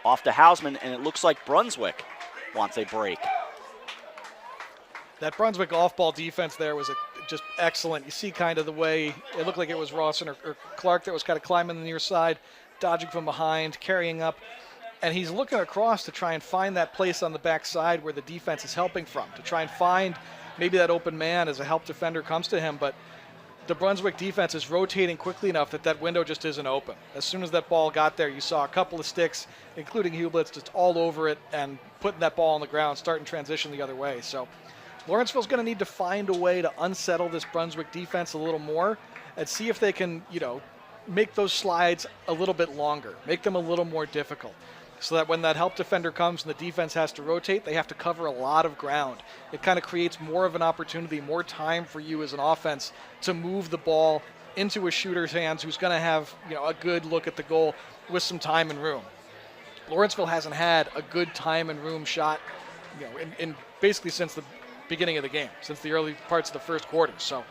Off to Hausman, and it looks like Brunswick wants a break. That Brunswick off-ball defense there was just excellent. You see kind of the way it looked like it was Rawson or Clark that was kind of climbing the near side, dodging from behind, carrying up. And he's looking across to try and find that place on the backside where the defense is helping from, to try and find maybe that open man as a help defender comes to him. But the Brunswick defense is rotating quickly enough that window just isn't open. As soon as that ball got there, you saw a couple of sticks, including Hublitz, just all over it and putting that ball on the ground, starting transition the other way. So Lawrenceville's going to need to find a way to unsettle this Brunswick defense a little more and see if they can, make those slides a little bit longer, make them a little more difficult, so that when that help defender comes and the defense has to rotate, they have to cover a lot of ground. It kind of creates more of an opportunity, more time for you as an offense to move the ball into a shooter's hands who's going to have a good look at the goal with some time and room. Lawrenceville hasn't had a good time and room shot in basically since the beginning of the game, since the early parts of the first quarter. So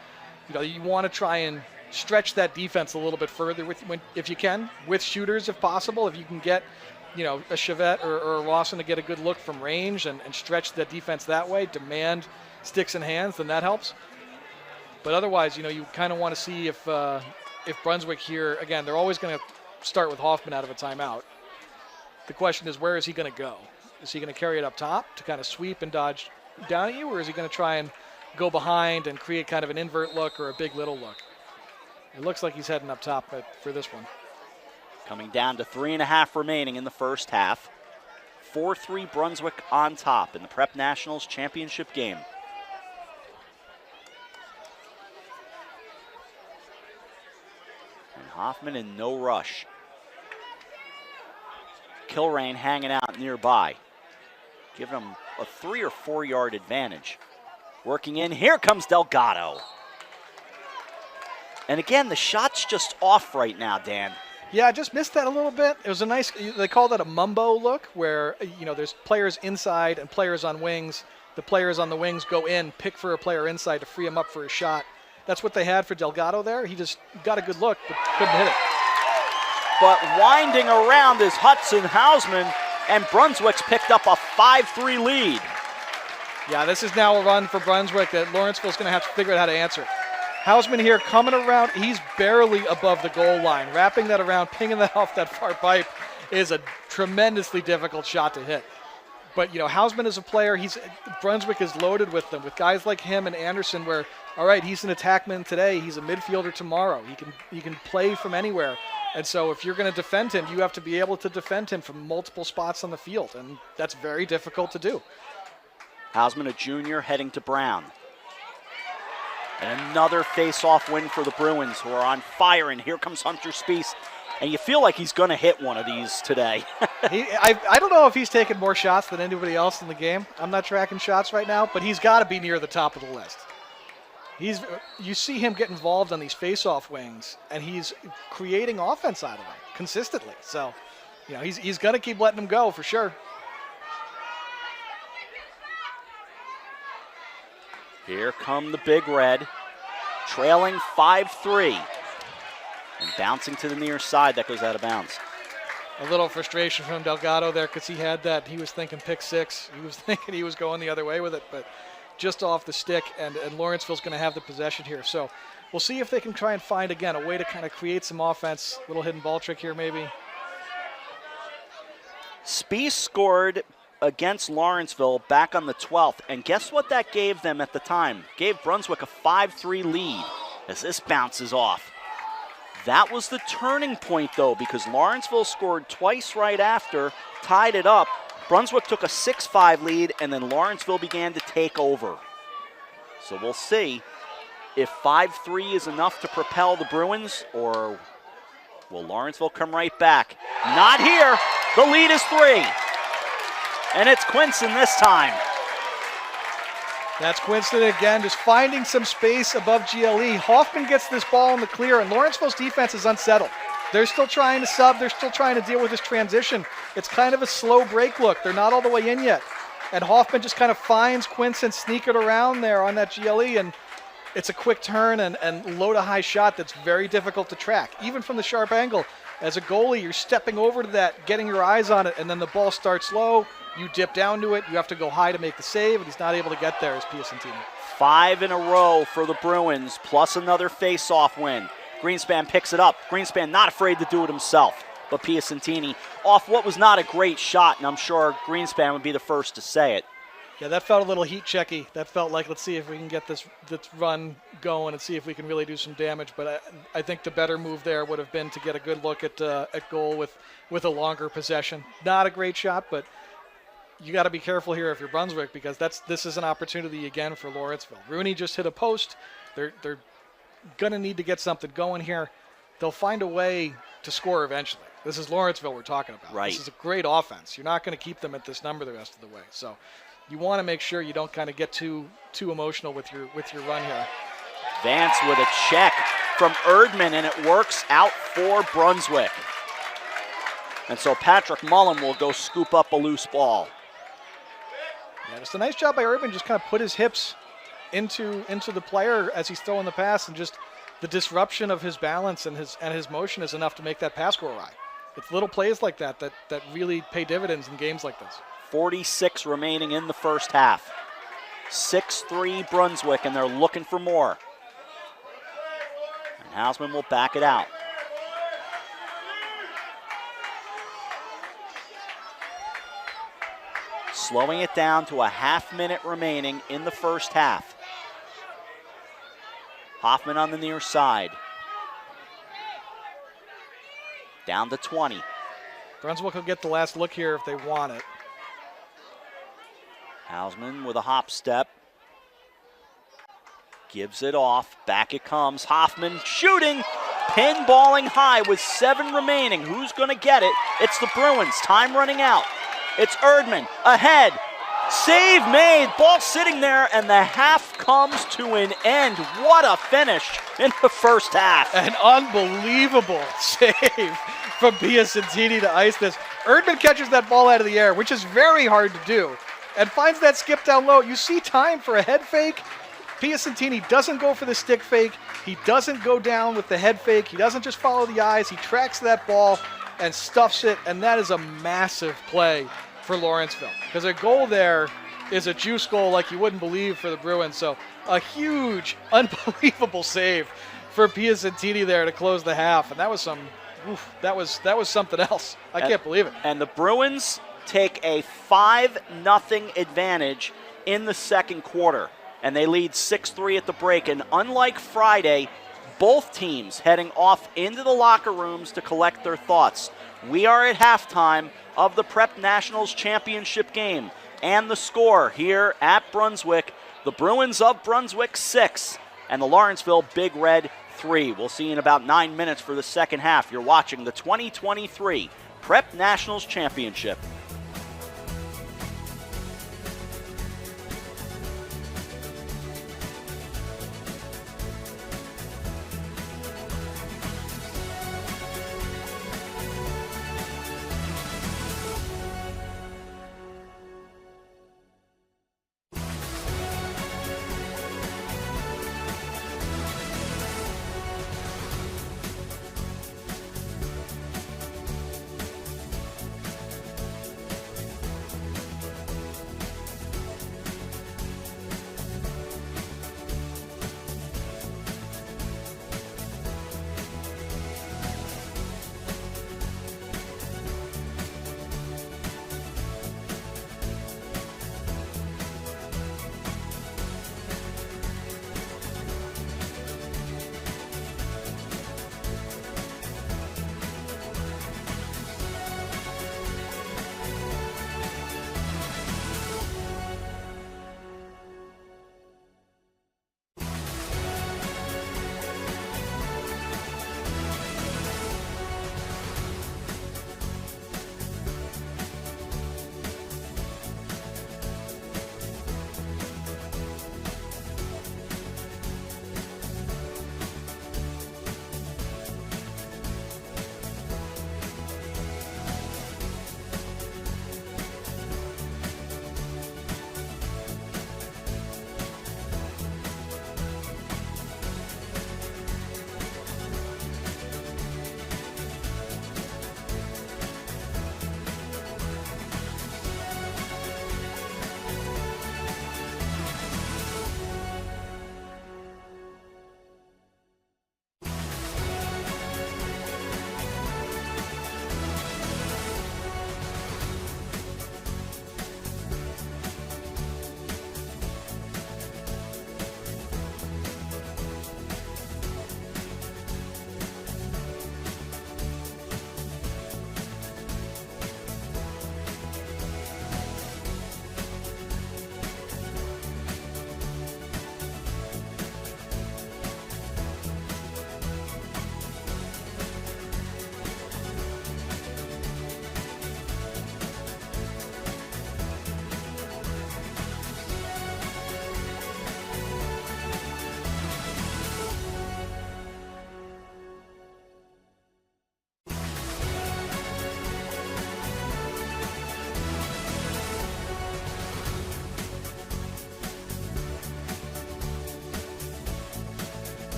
you want to try and stretch that defense a little bit further if you can, with shooters if possible. If you can get a Chevette or a Rawson to get a good look from range and stretch that defense that way, demand sticks and hands, then that helps. But otherwise, you kind of want to see if Brunswick here, again, they're always going to start with Hoffman out of a timeout. The question is, where is he going to go? Is he going to carry it up top to kind of sweep and dodge down at you, or is he going to try and go behind and create kind of an invert look or a big little look? It looks like he's heading up top for this one. Coming down to 3.5 remaining in the first half. 4-3 Brunswick on top in the Prep Nationals championship game. And Hoffman in no rush. Kilrain hanging out nearby, giving him a 3 or 4 yard advantage. Working in, here comes Delgado. And again, the shot's just off right now, Dan. Yeah, I just missed that a little bit. It was a nice, they call that a mumbo look, where, there's players inside and players on wings. The players on the wings go in, pick for a player inside to free him up for a shot. That's what they had for Delgado there. He just got a good look, but couldn't hit it. But winding around is Hudson Hausman, and Brunswick's picked up a 5-3 lead. Yeah, this is now a run for Brunswick that Lawrenceville's going to have to figure out how to answer. Hausman here coming around. He's barely above the goal line. Wrapping that around, pinging that off that far pipe is a tremendously difficult shot to hit. But, Hausman is a player. Brunswick is loaded with them, with guys like him and Anderson where, all right, he's an attackman today. He's a midfielder tomorrow. He can play from anywhere. And so if you're going to defend him, you have to be able to defend him from multiple spots on the field. And that's very difficult to do. Hausman, a junior, heading to Brown. And another face-off win for the Bruins, who are on fire. And here comes Hunter Spiess. And you feel like he's going to hit one of these today. I don't know if he's taken more shots than anybody else in the game. I'm not tracking shots right now, but he's got to be near the top of the list. You see him get involved on these face-off wings, and he's creating offense out of them consistently. So, he's going to keep letting them go for sure. Here come the Big Red, trailing 5-3. And bouncing to the near side, that goes out of bounds. A little frustration from Delgado there because he had that. He was thinking pick six. He was thinking he was going the other way with it, but just off the stick, and Lawrenceville's going to have the possession here. So we'll see if they can try and find, again, a way to kind of create some offense. Little hidden ball trick here maybe. Spiess scored against Lawrenceville back on the 12th, and guess what that gave them at the time? Gave Brunswick a 5-3 lead as this bounces off. That was the turning point, though, because Lawrenceville scored twice right after, tied it up. Brunswick took a 6-5 lead, and then Lawrenceville began to take over. So we'll see if 5-3 is enough to propel the Bruins, or will Lawrenceville come right back? Not here. The lead is 3. And it's Quinson this time. That's Quinston again, just finding some space above GLE. Hoffman gets this ball in the clear, and Lawrenceville's defense is unsettled. They're still trying to sub. They're still trying to deal with this transition. It's kind of a slow break look. They're not all the way in yet. And Hoffman just kind of finds Quinson sneaking around there on that GLE, and it's a quick turn and low to high shot that's very difficult to track, even from the sharp angle. As a goalie, you're stepping over to that, getting your eyes on it, and then the ball starts low. You dip down to it. You have to go high to make the save, and he's not able to get there as Piacentini. 5 in a row for the Bruins, plus another face-off win. Greenspan picks it up. Greenspan not afraid to do it himself, but Piacentini off what was not a great shot, and I'm sure Greenspan would be the first to say it. Yeah, that felt a little heat checky. That felt like, let's see if we can get this run going and see if we can really do some damage. But I think the better move there would have been to get a good look at goal with a longer possession. Not a great shot, but you got to be careful here if you're Brunswick, because this is an opportunity again for Lawrenceville. Rooney just hit a post. They're going to need to get something going here. They'll find a way to score eventually. This is Lawrenceville we're talking about. Right. This is a great offense. You're not going to keep them at this number the rest of the way. So you want to make sure you don't kind of get too emotional with your run here. Vance with a check from Erdman, and it works out for Brunswick. And so Patrick Mullen will go scoop up a loose ball. Yeah, it's a nice job by Erdman, just kind of put his hips into the player as he's throwing the pass, and just the disruption of his balance and his motion is enough to make that pass go awry. It's little plays like that really pay dividends in games like this. 46 remaining in the first half. 6-3 Brunswick, and they're looking for more. And Hausman will back it out. Slowing it down to a half-minute remaining in the first half. Hoffman on the near side. Down to 20. Brunswick will get the last look here if they want it. Hausman with a hop step. Gives it off. Back it comes. Hoffman shooting. Pinballing high with 7 remaining. Who's going to get it? It's the Bruins. Time running out. It's Erdman ahead. Save made. Ball sitting there, and the half comes to an end. What a finish in the first half. An unbelievable save from Piacentini to ice this. Erdman catches that ball out of the air, which is very hard to do, and finds that skip down low. You see time for a head fake. Piacentini doesn't go for the stick fake. He doesn't go down with the head fake. He doesn't just follow the eyes. He tracks that ball and stuffs it, and that is a massive play for Lawrenceville, because a goal there is a juice goal like you wouldn't believe for the Bruins. So a huge, unbelievable save for Piacentini there to close the half, and that was that was something else. I can't believe it. And the Bruins take a 5-0 advantage in the second quarter, and they lead 6-3 at the break. And unlike Friday, both teams heading off into the locker rooms to collect their thoughts. We are at halftime of the Prep Nationals Championship game, and the score here at Brunswick, the Bruins of Brunswick 6 and the Lawrenceville Big Red 3. We'll see you in about 9 minutes for the second half. You're watching the 2023 Prep Nationals Championship.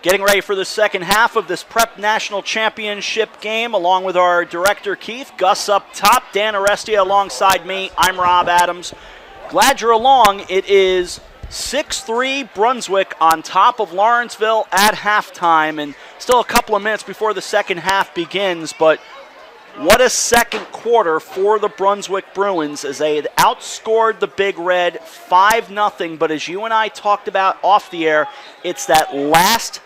Getting ready for the second half of this Prep National Championship game, along with our director, Keith. Gus up top, Dan Arestia alongside me. I'm Rob Adams. Glad you're along. It is 6-3 Brunswick on top of Lawrenceville at halftime, and still a couple of minutes before the second half begins, but what a second quarter for the Brunswick Bruins as they had outscored the Big Red 5-0, but as you and I talked about off the air, it's that last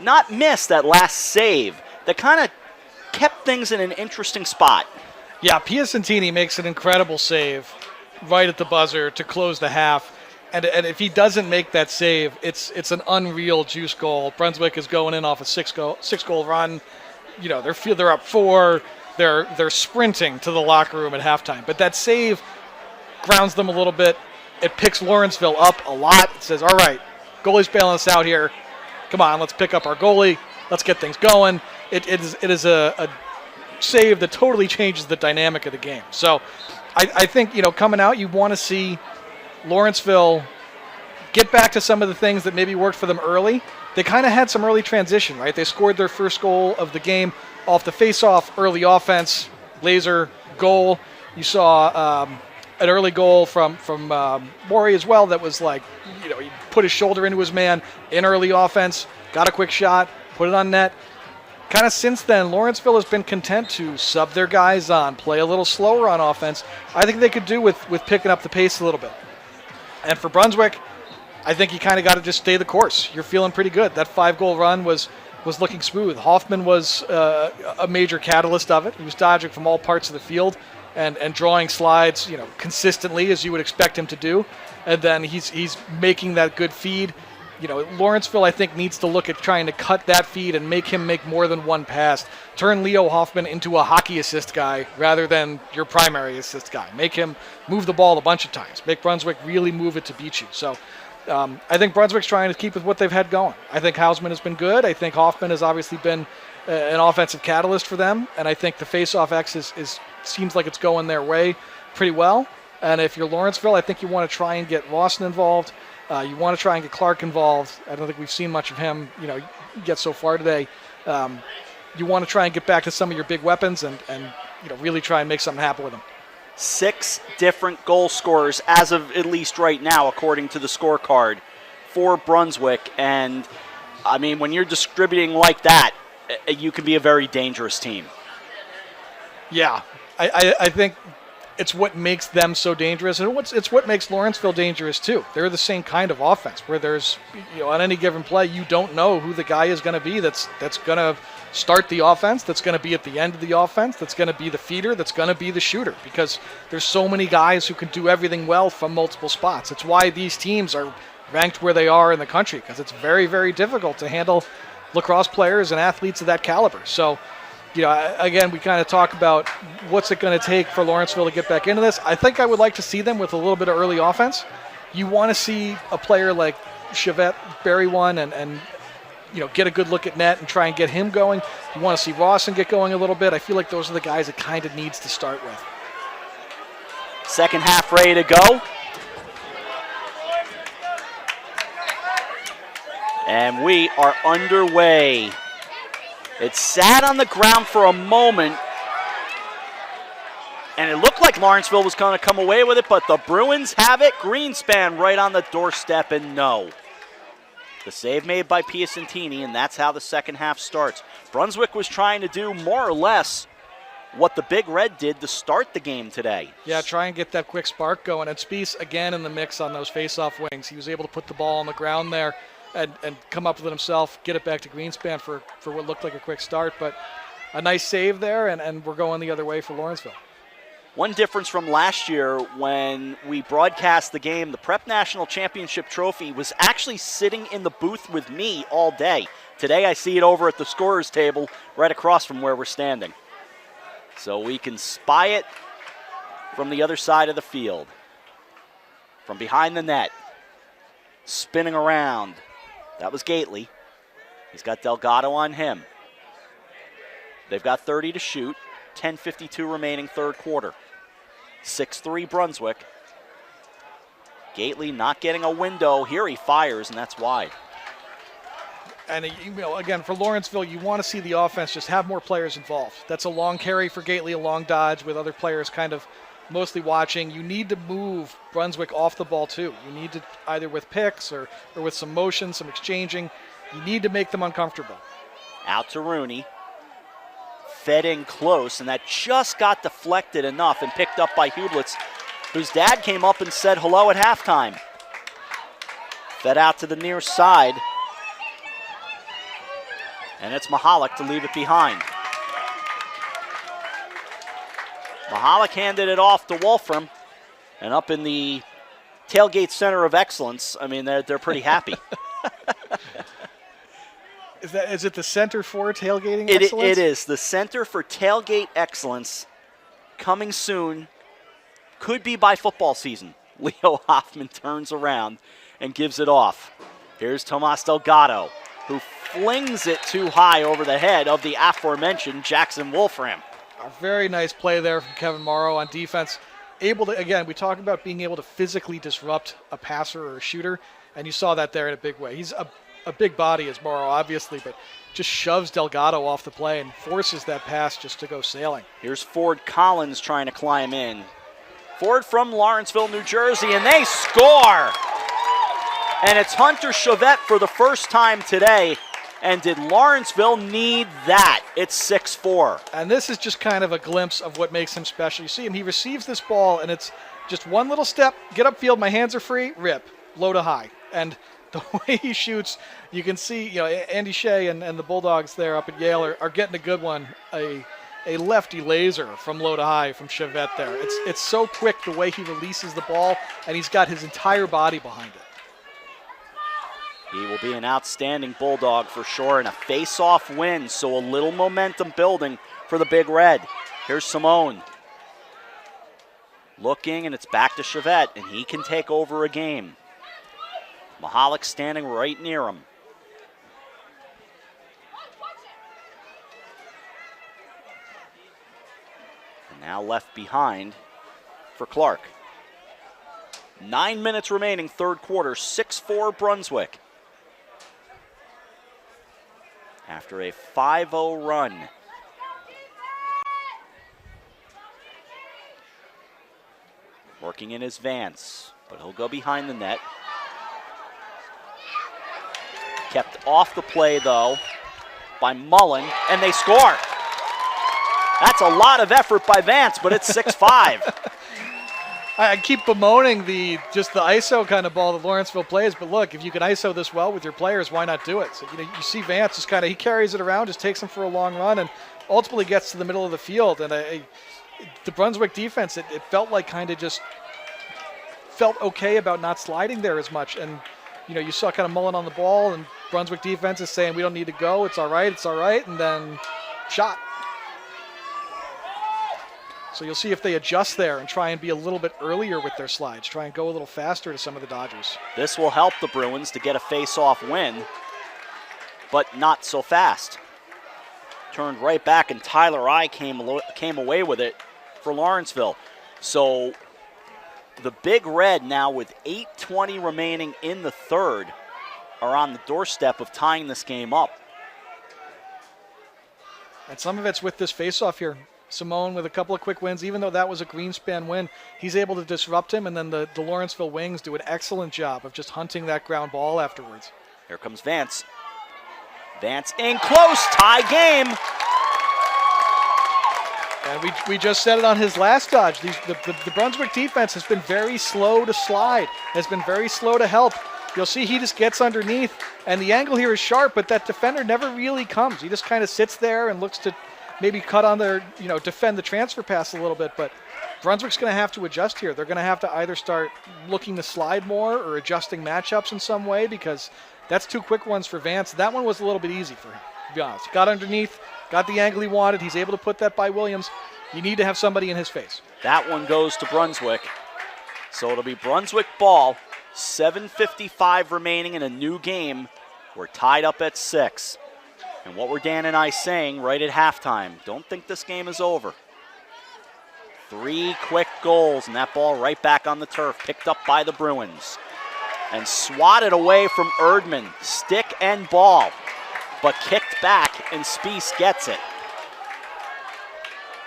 that last save that kind of kept things in an interesting spot. Yeah, Piacentini makes an incredible save right at the buzzer to close the half. And if he doesn't make that save, it's an unreal juice goal. Brunswick is going in off a six goal run. You know, they're up 4. They're sprinting to the locker room at halftime. But that save grounds them a little bit. It picks Lawrenceville up a lot. It says, all right, goalie's bailing us out here. Come on, let's pick up our goalie. Let's get things going. It is a save that totally changes the dynamic of the game. So I think, coming out, you want to see Lawrenceville get back to some of the things that maybe worked for them early. They kind of had some early transition, right? They scored their first goal of the game off the face-off, early offense, laser, goal. You saw an early goal from Maury as well that was like, he put his shoulder into his man in early offense, got a quick shot, put it on net. Kind of since then, Lawrenceville has been content to sub their guys on, play a little slower on offense. I think they could do with picking up the pace a little bit. And for Brunswick, I think you kind of got to just stay the course. You're feeling pretty good. That 5-goal run was looking smooth. Hoffman was a major catalyst of it. He was dodging from all parts of the field and drawing slides, consistently as you would expect him to do. And then he's making that good feed. Lawrenceville, I think, needs to look at trying to cut that feed and make him make more than one pass. Turn Leo Hoffman into a hockey assist guy rather than your primary assist guy. Make him move the ball a bunch of times. Make Brunswick really move it to beat you. So I think Brunswick's trying to keep with what they've had going. I think Hausman has been good. I think Hoffman has obviously been an offensive catalyst for them. And I think the face-off X seems like it's going their way pretty well. And if you're Lawrenceville, I think you want to try and get Rawson involved. You want to try and get Clark involved. I don't think we've seen much of him, get so far today. You want to try and get back to some of your big weapons and really try and make something happen with them. 6 different goal scorers as of at least right now, according to the scorecard for Brunswick. And, I mean, when you're distributing like that, you can be a very dangerous team. Yeah, I think it's what makes them so dangerous, and it's what makes Lawrenceville dangerous too. They're the same kind of offense where there's, on any given play, you don't know who the guy is going to be that's going to start the offense, that's going to be at the end of the offense, that's going to be the feeder, that's going to be the shooter, because there's so many guys who can do everything well from multiple spots. It's why these teams are ranked where they are in the country, because it's very, very difficult to handle lacrosse players and athletes of that caliber. So, again, we kind of talk about what's it going to take for Lawrenceville to get back into this. I think I would like to see them with a little bit of early offense. You want to see a player like Chevette bury one and get a good look at net and try and get him going. You want to see Rawson get going a little bit. I feel like those are the guys it kind of needs to start with. Second half ready to go. And we are underway. It sat on the ground for a moment, and it looked like Lawrenceville was going to come away with it, but the Bruins have it. Greenspan right on the doorstep, and no. The save made by Piacentini, and that's how the second half starts. Brunswick was trying to do more or less what the Big Red did to start the game today. Yeah, try and get that quick spark going. And Spies, again, in the mix on those face-off wings. He was able to put the ball on the ground there and come up with it himself, get it back to Greenspan for what looked like a quick start. But a nice save there, and we're going the other way for Lawrenceville. One difference from last year when we broadcast the game, the Prep National Championship trophy was actually sitting in the booth with me all day. Today I see it over at the scorer's table right across from where we're standing. So we can spy it from the other side of the field. From behind the net. Spinning around. That was Gately. He's got Delgado on him. They've got 30 to shoot. 10:52 remaining third quarter. 6-3 Brunswick. Gately not getting a window. Here he fires, and that's wide. And, again, for Lawrenceville, you want to see the offense just have more players involved. That's a long carry for Gately, a long dodge with other players kind of mostly watching. You need to move Brunswick off the ball, too. You need to, either with picks or with some motion, some exchanging, you need to make them uncomfortable. Out to Rooney. Fed in close, and that just got deflected enough and picked up by Hublitz, whose dad came up and said hello at halftime. Fed out to the near side. And it's Mahalik to leave it behind. Mahalik handed it off to Wolfram. And up in the tailgate center of excellence, I mean, they're pretty happy. Is it the Center for Tailgating Excellence? It is. The Center for Tailgate Excellence, coming soon. Could be by football season. Leo Hoffman turns around and gives it off. Here's Tomas Delgado, who flings it too high over the head of the aforementioned Jackson Wolfram. A very nice play there from Kevin Morrow on defense. Able to, again, we talk about being able to physically disrupt a passer or a shooter, and you saw that there in a big way. He's a big body as Morrow, obviously, but just shoves Delgado off the play and forces that pass just to go sailing. Here's Ford Collins trying to climb in. Ford from Lawrenceville, New Jersey, and they score! And it's Hunter Chavette for the first time today. And did Lawrenceville need that? It's 6-4. And this is just kind of a glimpse of what makes him special. You see him, he receives this ball, and it's just one little step, get upfield, my hands are free, rip, low to high. And the way he shoots, you can see, Andy Shea and the Bulldogs there up at Yale are getting a good one, a lefty laser from low to high from Chavette there. It's so quick the way he releases the ball, and he's got his entire body behind it. He will be an outstanding Bulldog for sure, and a face-off win, so a little momentum building for the Big Red. Here's Simone. Looking, and it's back to Chavette, and he can take over a game. Mahalik standing right near him. And now left behind for Clark. 9 minutes remaining, third quarter, 6-4 Brunswick. After a 5-0 run. Working in his Vance, but he'll go behind the net. Kept off the play, though, by Mullen, and they score. That's a lot of effort by Vance, but it's 6-5. I keep bemoaning the ISO kind of ball that Lawrenceville plays, but look, if you can ISO this well with your players, why not do it? So you see Vance just he carries it around, just takes him for a long run, and ultimately gets to the middle of the field. And the Brunswick defense, it felt like kind of just felt okay about not sliding there as much. And you saw kind of Mullen on the ball, and Brunswick defense is saying we don't need to go, it's all right, and then shot. So you'll see if they adjust there and try and be a little bit earlier with their slides, try and go a little faster to some of the Dodgers. This will help the Bruins to get a face-off win, but not so fast. Turned right back, and Tyler I came away with it for Lawrenceville. So the Big Red now with 8:20 remaining in the third are on the doorstep of tying this game up. And some of it's with this face-off here. Simone with a couple of quick wins, even though that was a Greenspan win, he's able to disrupt him, and then the Lawrenceville Wings do an excellent job of just hunting that ground ball afterwards. Here comes Vance. Vance in close, tie game. And we just said it on his last dodge. The Brunswick defense has been very slow to slide, has been very slow to help. You'll see he just gets underneath, and the angle here is sharp, but that defender never really comes. He just kind of sits there and looks to maybe cut on their, defend the transfer pass a little bit, but Brunswick's going to have to adjust here. They're going to have to either start looking to slide more or adjusting matchups in some way, because that's two quick ones for Vance. That one was a little bit easy for him, to be honest. Got underneath, got the angle he wanted. He's able to put that by Williams. You need to have somebody in his face. That one goes to Brunswick. So it'll be Brunswick ball. 7:55 remaining in a new game. We're tied up at 6. And what were Dan and I saying right at halftime? Don't think this game is over. 3 quick goals, and that ball right back on the turf, picked up by the Bruins. And swatted away from Erdman, stick and ball. but kicked back, and Spies gets it.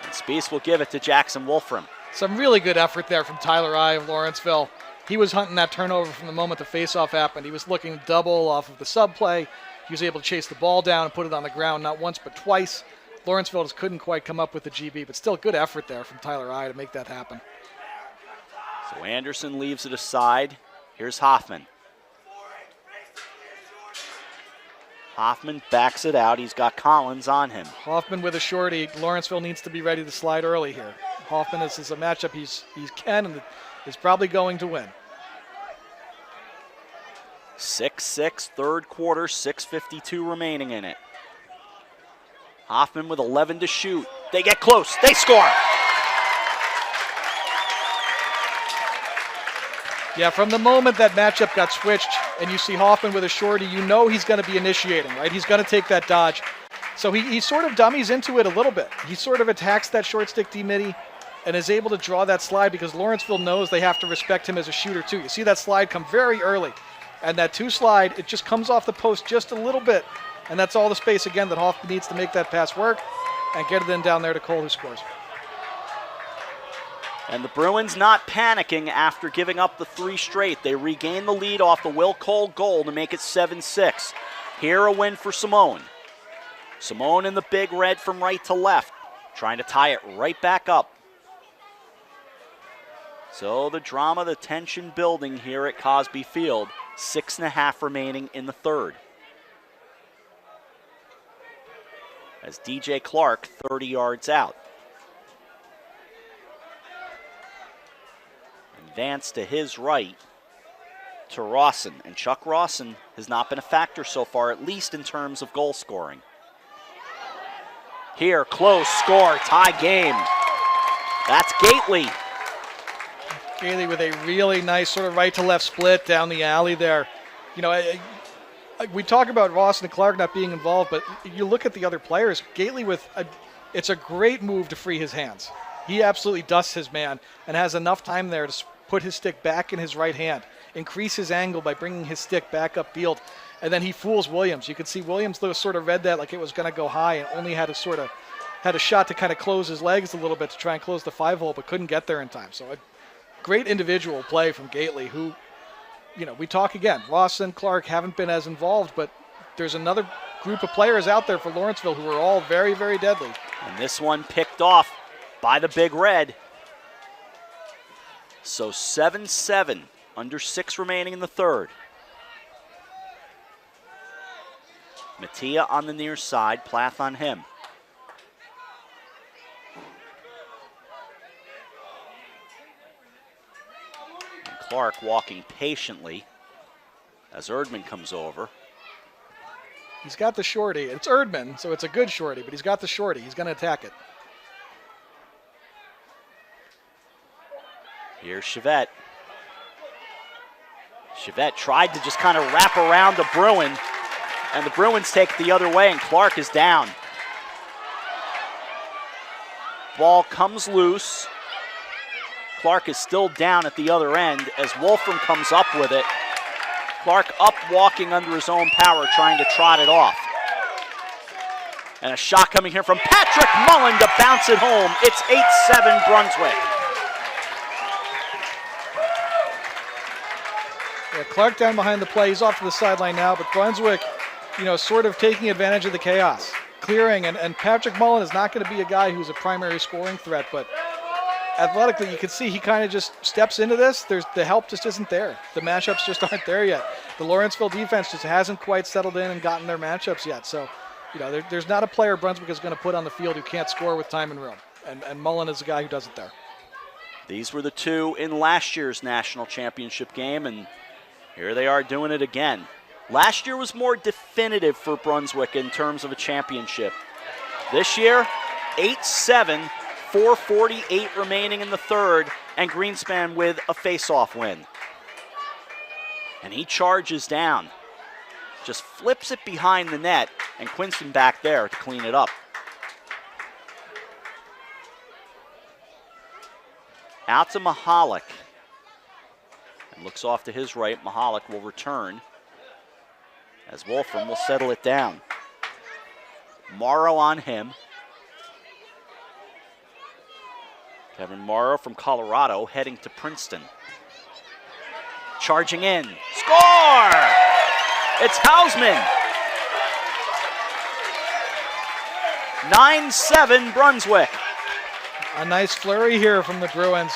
And Spies will give it to Jackson Wolfram. Some really good effort there from Tyler I of Lawrenceville. He was hunting that turnover from the moment the faceoff happened. He was looking double off of the sub play. He was able to chase the ball down and put it on the ground not once but twice. Lawrenceville just couldn't quite come up with the GB, but still good effort there from Tyler I to make that happen. So Anderson leaves it aside. Here's Hoffman. Hoffman backs it out. He's got Collins on him. Hoffman with a shorty. Lawrenceville needs to be ready to slide early here. Hoffman, this is a matchup he can and is probably going to win. 6-6, third quarter, 6:52 remaining in it. Hoffman with 11 to shoot. They get close. They score. Yeah, from the moment that matchup got switched and you see Hoffman with a shorty, you know he's going to be initiating, right? He's going to take that dodge. So he sort of dummies into it a little bit. He sort of attacks that short stick D-midi and is able to draw that slide because Lawrenceville knows they have to respect him as a shooter too. You see that slide come very early. And that two slide, it just comes off the post just a little bit. And that's all the space, again, that Hoffman needs to make that pass work and get it in down there to Cole, who scores. And the Bruins not panicking after giving up the 3 straight. They regain the lead off the Will Cole goal to make it 7-6. Here a win for Simone. Simone in the big red from right to left, trying to tie it right back up. So the drama, the tension building here at Cosby Field. 6.5 remaining in the third. As DJ Clark 30 yards out. Advance to his right to Rawson. And Chuck Rawson has not been a factor so far, at least in terms of goal scoring. Here, close, score, tie game. That's Gately. Gately with a really nice sort of right to left split down the alley there. You know, we talk about Rawson and Clark not being involved, but you look at the other players. Gately it's a great move to free his hands. He absolutely dusts his man and has enough time there to put his stick back in his right hand, increase his angle by bringing his stick back upfield, and then he fools Williams. You can see Williams sort of read that like it was going to go high and only had a shot to kind of close his legs a little bit to try and close the 5-hole, but couldn't get there in time. So a great individual play from Gately, who, you know, we talk again, Ross and Clark haven't been as involved, but there's another group of players out there for Lawrenceville who are all very, very deadly. And this one picked off by the Big Red. So 7-7, under 6 remaining in the third. Mattia on the near side, Plath on him. And Clark walking patiently as Erdman comes over. He's got the shorty. It's Erdman, so it's a good shorty, but he's got the shorty. He's going to attack it. Here's Chevette. Chevette tried to just kind of wrap around the Bruin, and the Bruins take it the other way, and Clark is down. Ball comes loose. Clark is still down at the other end as Wolfram comes up with it. Clark up walking under his own power, trying to trot it off. And a shot coming here from Patrick Mullen to bounce it home. It's 8-7 Brunswick. Yeah, Clark down behind the play. He's off to the sideline now, but Brunswick, you know, sort of taking advantage of the chaos, clearing, and Patrick Mullen is not going to be a guy who's a primary scoring threat, but athletically, you can see he kind of just steps into this. The help just isn't there. The matchups just aren't there yet. The Lawrenceville defense just hasn't quite settled in and gotten their matchups yet. So, you know, there's not a player Brunswick is going to put on the field who can't score with time and room, and Mullen is a guy who does it there. These were the two in last year's national championship game, and here they are doing it again. Last year was more definitive for Brunswick in terms of a championship. This year, 8-7, 4:48 remaining in the third, and Greenspan with a face-off win. And he charges down, just flips it behind the net, and Quinston back there to clean it up. Out to Mahalik. And looks off to his right. Mahalik will return as Wolfram will settle it down. Morrow on him. Kevin Morrow from Colorado heading to Princeton. Charging in. Score! It's Hausman. 9-7 Brunswick. A nice flurry here from the Bruins.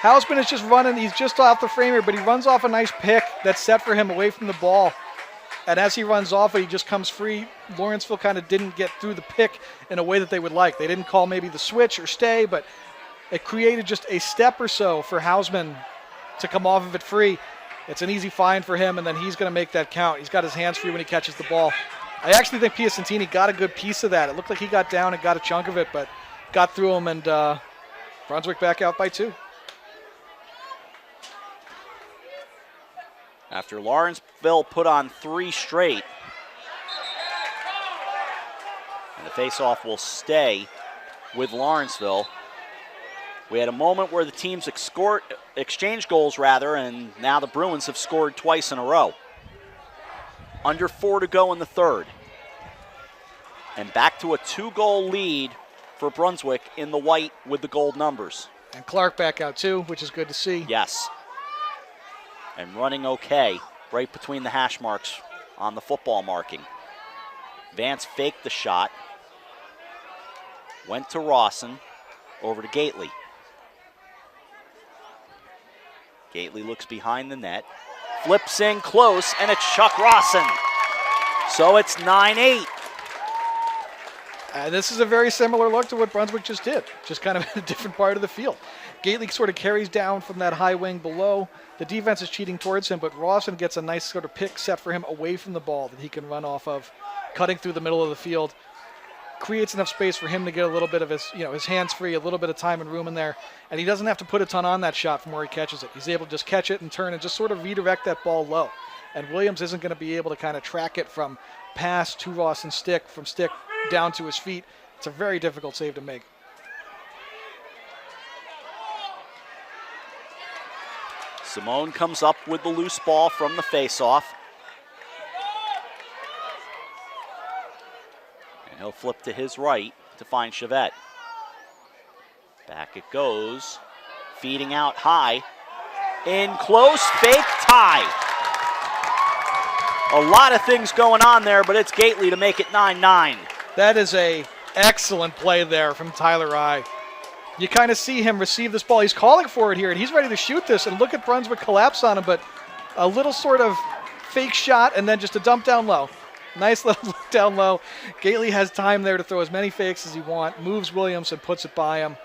Hausman is just running. He's just off the frame here, but he runs off a nice pick that's set for him away from the ball. And as he runs off, he just comes free. Lawrenceville kind of didn't get through the pick in a way that they would like. They didn't call maybe the switch or stay, but it created just a step or so for Hausman to come off of it free. It's an easy find for him, and then he's going to make that count. He's got his hands free when he catches the ball. I actually think Piacentini got a good piece of that. It looked like he got down and got a chunk of it, but got through him, and Brunswick back out by 2. After Lawrenceville put on 3 straight. And the faceoff will stay with Lawrenceville. We had a moment where the teams exchanged goals, and now the Bruins have scored twice in a row. Under 4 to go in the third. And back to a 2-goal lead for Brunswick in the white with the gold numbers. And Clark back out too, which is good to see. Yes. And running okay right between the hash marks on the football marking. Vance faked the shot. Went to Rawson, over to Gately. Gately looks behind the net. Flips in close, and it's Chuck Rawson. So it's 9-8. This is a very similar look to what Brunswick just did, just kind of in a different part of the field. Gately sort of carries down from that high wing below. The defense is cheating towards him, but Rawson gets a nice sort of pick set for him away from the ball that he can run off of, cutting through the middle of the field. Creates enough space for him to get a little bit of his hands free, a little bit of time and room in there, and he doesn't have to put a ton on that shot from where he catches it. He's able to just catch it and turn and just sort of redirect that ball low. And Williams isn't going to be able to kind of track it from pass to Rawson stick, from stick down to his feet. It's a very difficult save to make. Simone comes up with the loose ball from the faceoff. And he'll flip to his right to find Chevette. Back it goes. Feeding out high. In close, fake tie. A lot of things going on there, but it's Gately to make it 9-9. That is a excellent play there from Tyler Rye. You kind of see him receive this ball. He's calling for it here, and he's ready to shoot this. And look at Brunswick collapse on him, but a little sort of fake shot and then just a dump down low. Nice little look down low. Gately has time there to throw as many fakes as he wants, moves Williams and puts it by him.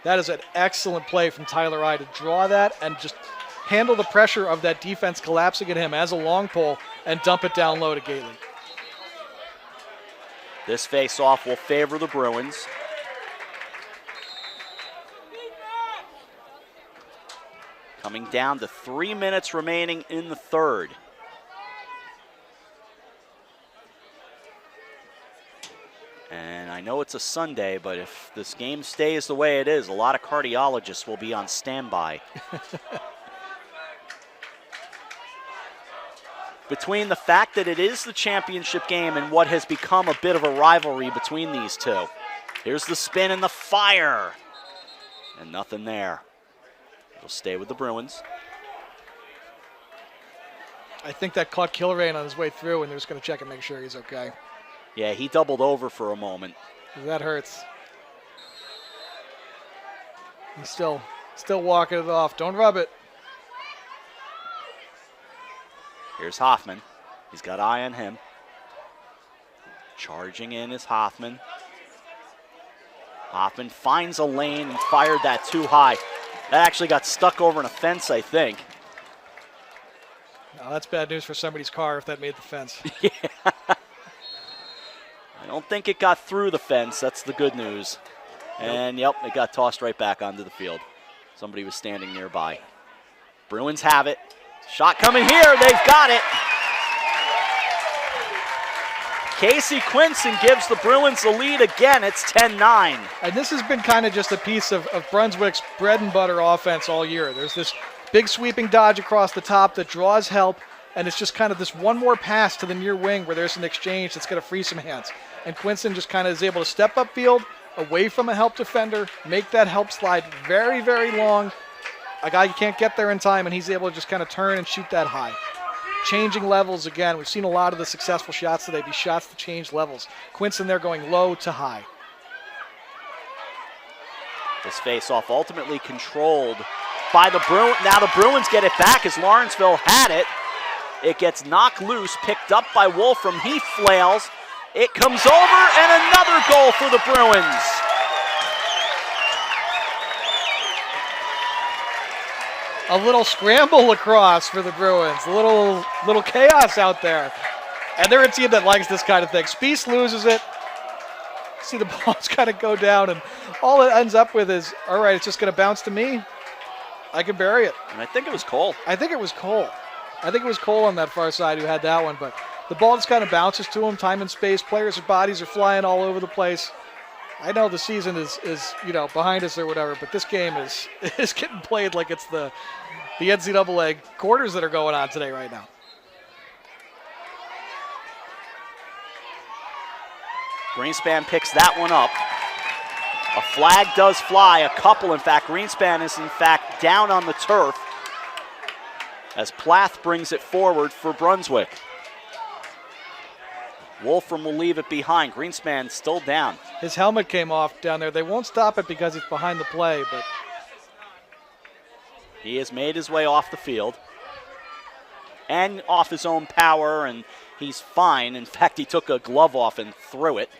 That is an excellent play from Tyler Rye to draw that and just handle the pressure of that defense collapsing at him as a long pole and dump it down low to Gately. This face-off will favor the Bruins. Coming down to 3 minutes remaining in the third. And I know it's a Sunday, but if this game stays the way it is, a lot of cardiologists will be on standby. Between the fact that it is the championship game and what has become a bit of a rivalry between these two. Here's the spin and the fire. And nothing there. It'll stay with the Bruins. I think that caught Kilrain on his way through, and they're just going to check and make sure he's okay. Yeah, he doubled over for a moment. That hurts. He's still walking it off. Don't rub it. Here's Hoffman. He's got eye on him. Charging in is Hoffman. Hoffman finds a lane and fired that too high. That actually got stuck over in a fence, I think. No, that's bad news for somebody's car if that made the fence. Yeah. I don't think it got through the fence. That's the good news. And, yep, it got tossed right back onto the field. Somebody was standing nearby. Bruins have it. Shot coming here. They've got it. Casey Quinson gives the Bruins the lead again. It's 10-9. And this has been kind of just a piece of Brunswick's bread and butter offense all year. There's this big sweeping dodge across the top that draws help, and it's just kind of this one more pass to the near wing where there's an exchange that's going to free some hands. And Quinson just kind of is able to step upfield, away from a help defender, make that help slide very, very long. A guy can't get there in time, and he's able to just kind of turn and shoot that high. Changing levels again. We've seen a lot of the successful shots today be shots to change levels. Quinson there going low to high. This face-off ultimately controlled by the Bruins. Now the Bruins get it back as Lawrenceville had it. It gets knocked loose, picked up by Wolfram. He flails. It comes over, and another goal for the Bruins. A little scramble across for the Bruins. A little chaos out there. And they're a team that likes this kind of thing. Spieth loses it. See the ball's kind of go down, and all it ends up with is, all right, it's just going to bounce to me. I can bury it. And I think it was Cole. I think it was Cole on that far side who had that one, but the ball just kind of bounces to him, time and space. Players' bodies are flying all over the place. I know the season is behind us or whatever, but this game is getting played like it's the NCAA quarters that are going on today right now. Greenspan picks that one up. A flag does fly, a couple in fact. Greenspan is in fact down on the turf as Plath brings it forward for Brunswick. Wolfram will leave it behind. Greenspan still down. His helmet came off down there. They won't stop it because it's behind the play, but he has made his way off the field and off his own power, and he's fine. In fact, he took a glove off and threw it.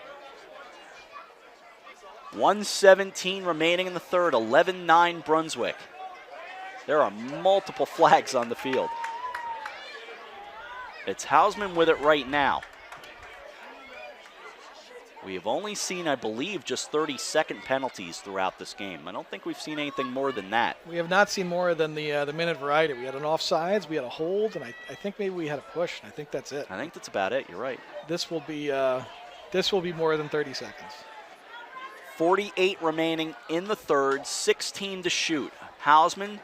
1:17 remaining in the third, 11-9 Brunswick. There are multiple flags on the field. It's Hausman with it right now. We have only seen, I believe, just 30-second penalties throughout this game. I don't think we've seen anything more than that. We have not seen more than the minute variety. We had an offsides, we had a hold, and I think maybe we had a push. I think that's it. I think that's about it. You're right. This will be more than 30 seconds. 48 remaining in the third, 16 to shoot. Hausman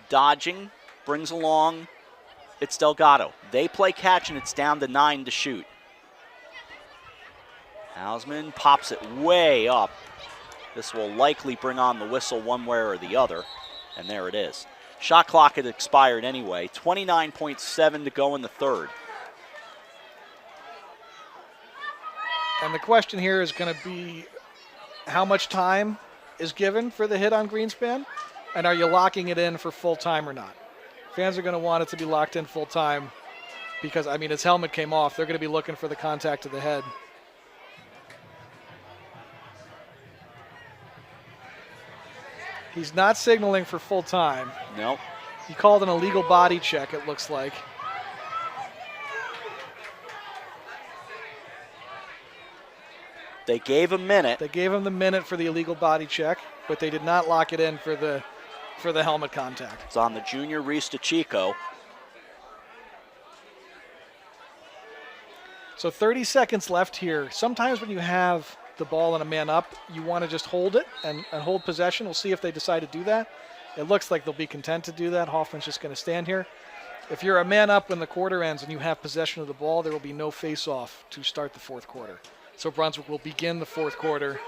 dodging, brings along, it's Delgado. They play catch, and it's down to 9 to shoot. Hausman pops it way up. This will likely bring on the whistle one way or the other, and there it is. Shot clock had expired anyway. 29.7 to go in the third. And the question here is going to be how much time is given for the hit on Greenspan, and are you locking it in for full time or not? Fans are going to want it to be locked in full time because, I mean, his helmet came off. They're going to be looking for the contact to the head. He's not signaling for full time. Nope. He called an illegal body check, it looks like. They gave a minute. They gave him the minute for the illegal body check, but they did not lock it in for the helmet contact. It's on the junior Reese DeChico. So 30 seconds left here. Sometimes when you have the ball and a man up, you want to just hold it and hold possession. We'll see if they decide to do that. It looks like they'll be content to do that. Hoffman's just going to stand here. If you're a man up when the quarter ends and you have possession of the ball, there will be no face-off to start the fourth quarter. So Brunswick will begin the fourth quarter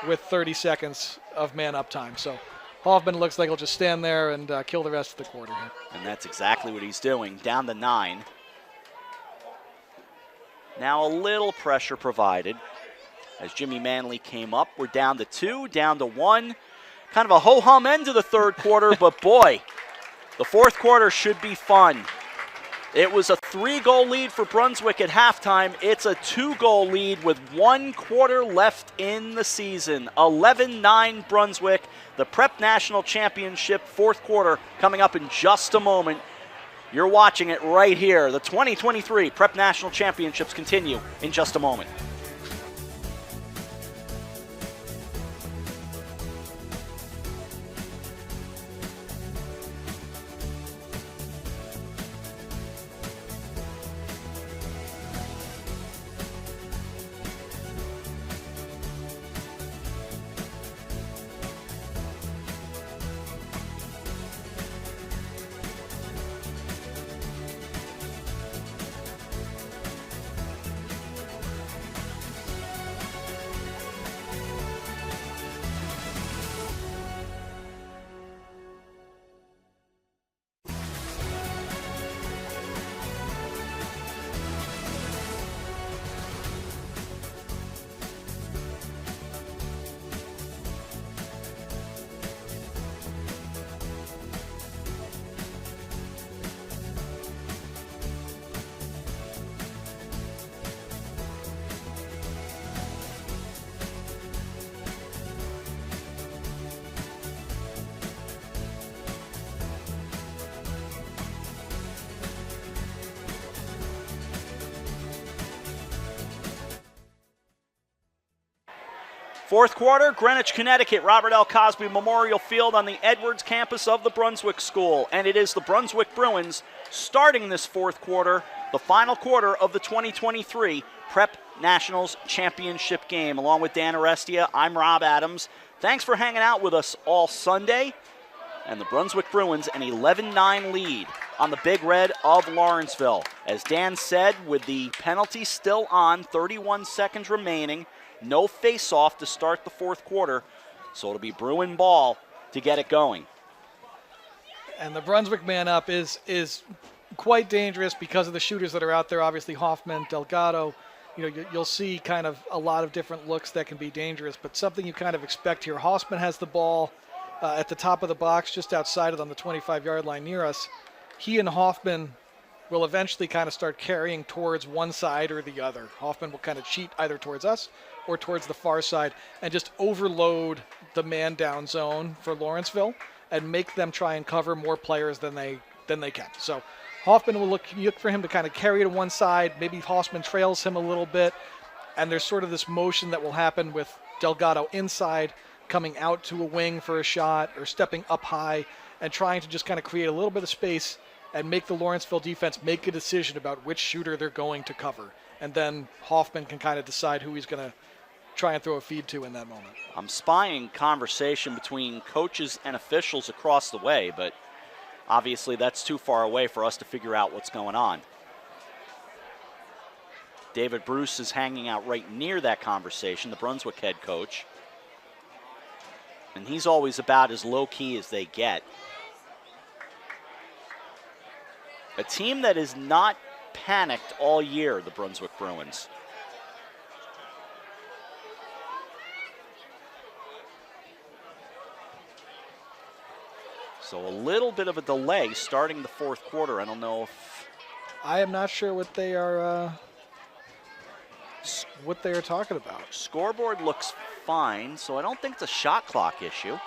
with 30 seconds of man-up time. So Hoffman looks like he'll just stand there and kill the rest of the quarter. And that's exactly what he's doing, down to 9. Now a little pressure provided. As Jimmy Manley came up, we're down to 2, down to 1. Kind of a ho-hum end to the third quarter, but boy, the fourth quarter should be fun. It was a 3-goal lead for Brunswick at halftime. It's a 2-goal lead with 1 quarter left in the season. 11-9 Brunswick, the Prep National Championship fourth quarter coming up in just a moment. You're watching it right here. The 2023 Prep National Championships continue in just a moment. Fourth quarter, Greenwich, Connecticut, Robert L. Cosby Memorial Field on the Edwards campus of the Brunswick School. And it is the Brunswick Bruins starting this fourth quarter, the final quarter of the 2023 Prep Nationals Championship game. Along with Dan Arestia, I'm Rob Adams. Thanks for hanging out with us all Sunday. And the Brunswick Bruins an 11-9 lead on the Big Red of Lawrenceville. As Dan said, with the penalty still on, 31 seconds remaining, no face-off to start the fourth quarter, so it'll be Bruin ball to get it going. And the Brunswick man up is quite dangerous because of the shooters that are out there. Obviously, Hoffman, Delgado. You'll see kind of a lot of different looks that can be dangerous, but something you kind of expect here. Hoffman has the ball at the top of the box, just outside it on the 25-yard line near us. He and Hoffman will eventually kind of start carrying towards one side or the other. Hoffman will kind of cheat either towards us or towards the far side and just overload the man down zone for Lawrenceville and make them try and cover more players than they can. So Hoffman will look for him to kind of carry to one side. Maybe Hoffman trails him a little bit, and there's sort of this motion that will happen with Delgado inside, coming out to a wing for a shot or stepping up high and trying to just kind of create a little bit of space and make the Lawrenceville defense make a decision about which shooter they're going to cover. And then Hoffman can kind of decide who he's going to try and throw a feed to in that moment. I'm spying conversation between coaches and officials across the way, but obviously that's too far away for us to figure out what's going on. David Bruce is hanging out right near that conversation, the Brunswick head coach. And he's always about as low-key as they get. A team that is not panicked all year, the Brunswick Bruins. So a little bit of a delay starting the fourth quarter. I don't know if... I am not sure what they are talking about. Scoreboard looks fine, so I don't think it's a shot clock issue.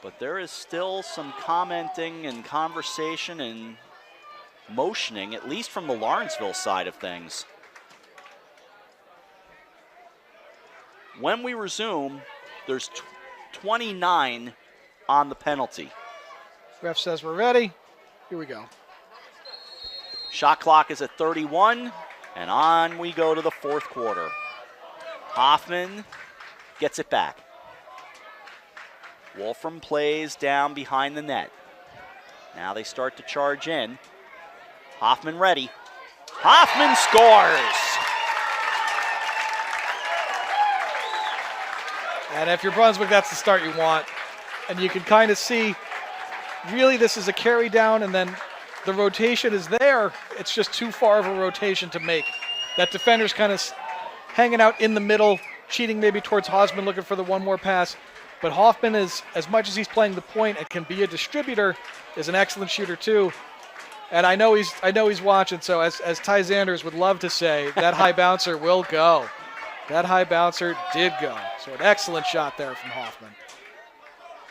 But there is still some commenting and conversation and motioning, at least from the Lawrenceville side of things. When we resume, there's 29 on the penalty. Ref says we're ready. Here we go. Shot clock is at 31, and on we go to the fourth quarter. Hoffman gets it back. Wolfram plays down behind the net. Now they start to charge in. Hoffman ready. Hoffman scores! And if you're Brunswick, that's the start you want. And you can kind of see, really this is a carry down, and then the rotation is there. It's just too far of a rotation to make. That defender's kind of hanging out in the middle, cheating maybe towards Hosman, looking for the one more pass. But Hoffman is, as much as he's playing the point and can be a distributor, is an excellent shooter too. And I know he's watching, so as Ty Zanders would love to say, that high bouncer will go. That high bouncer did go. So an excellent shot there from Hoffman.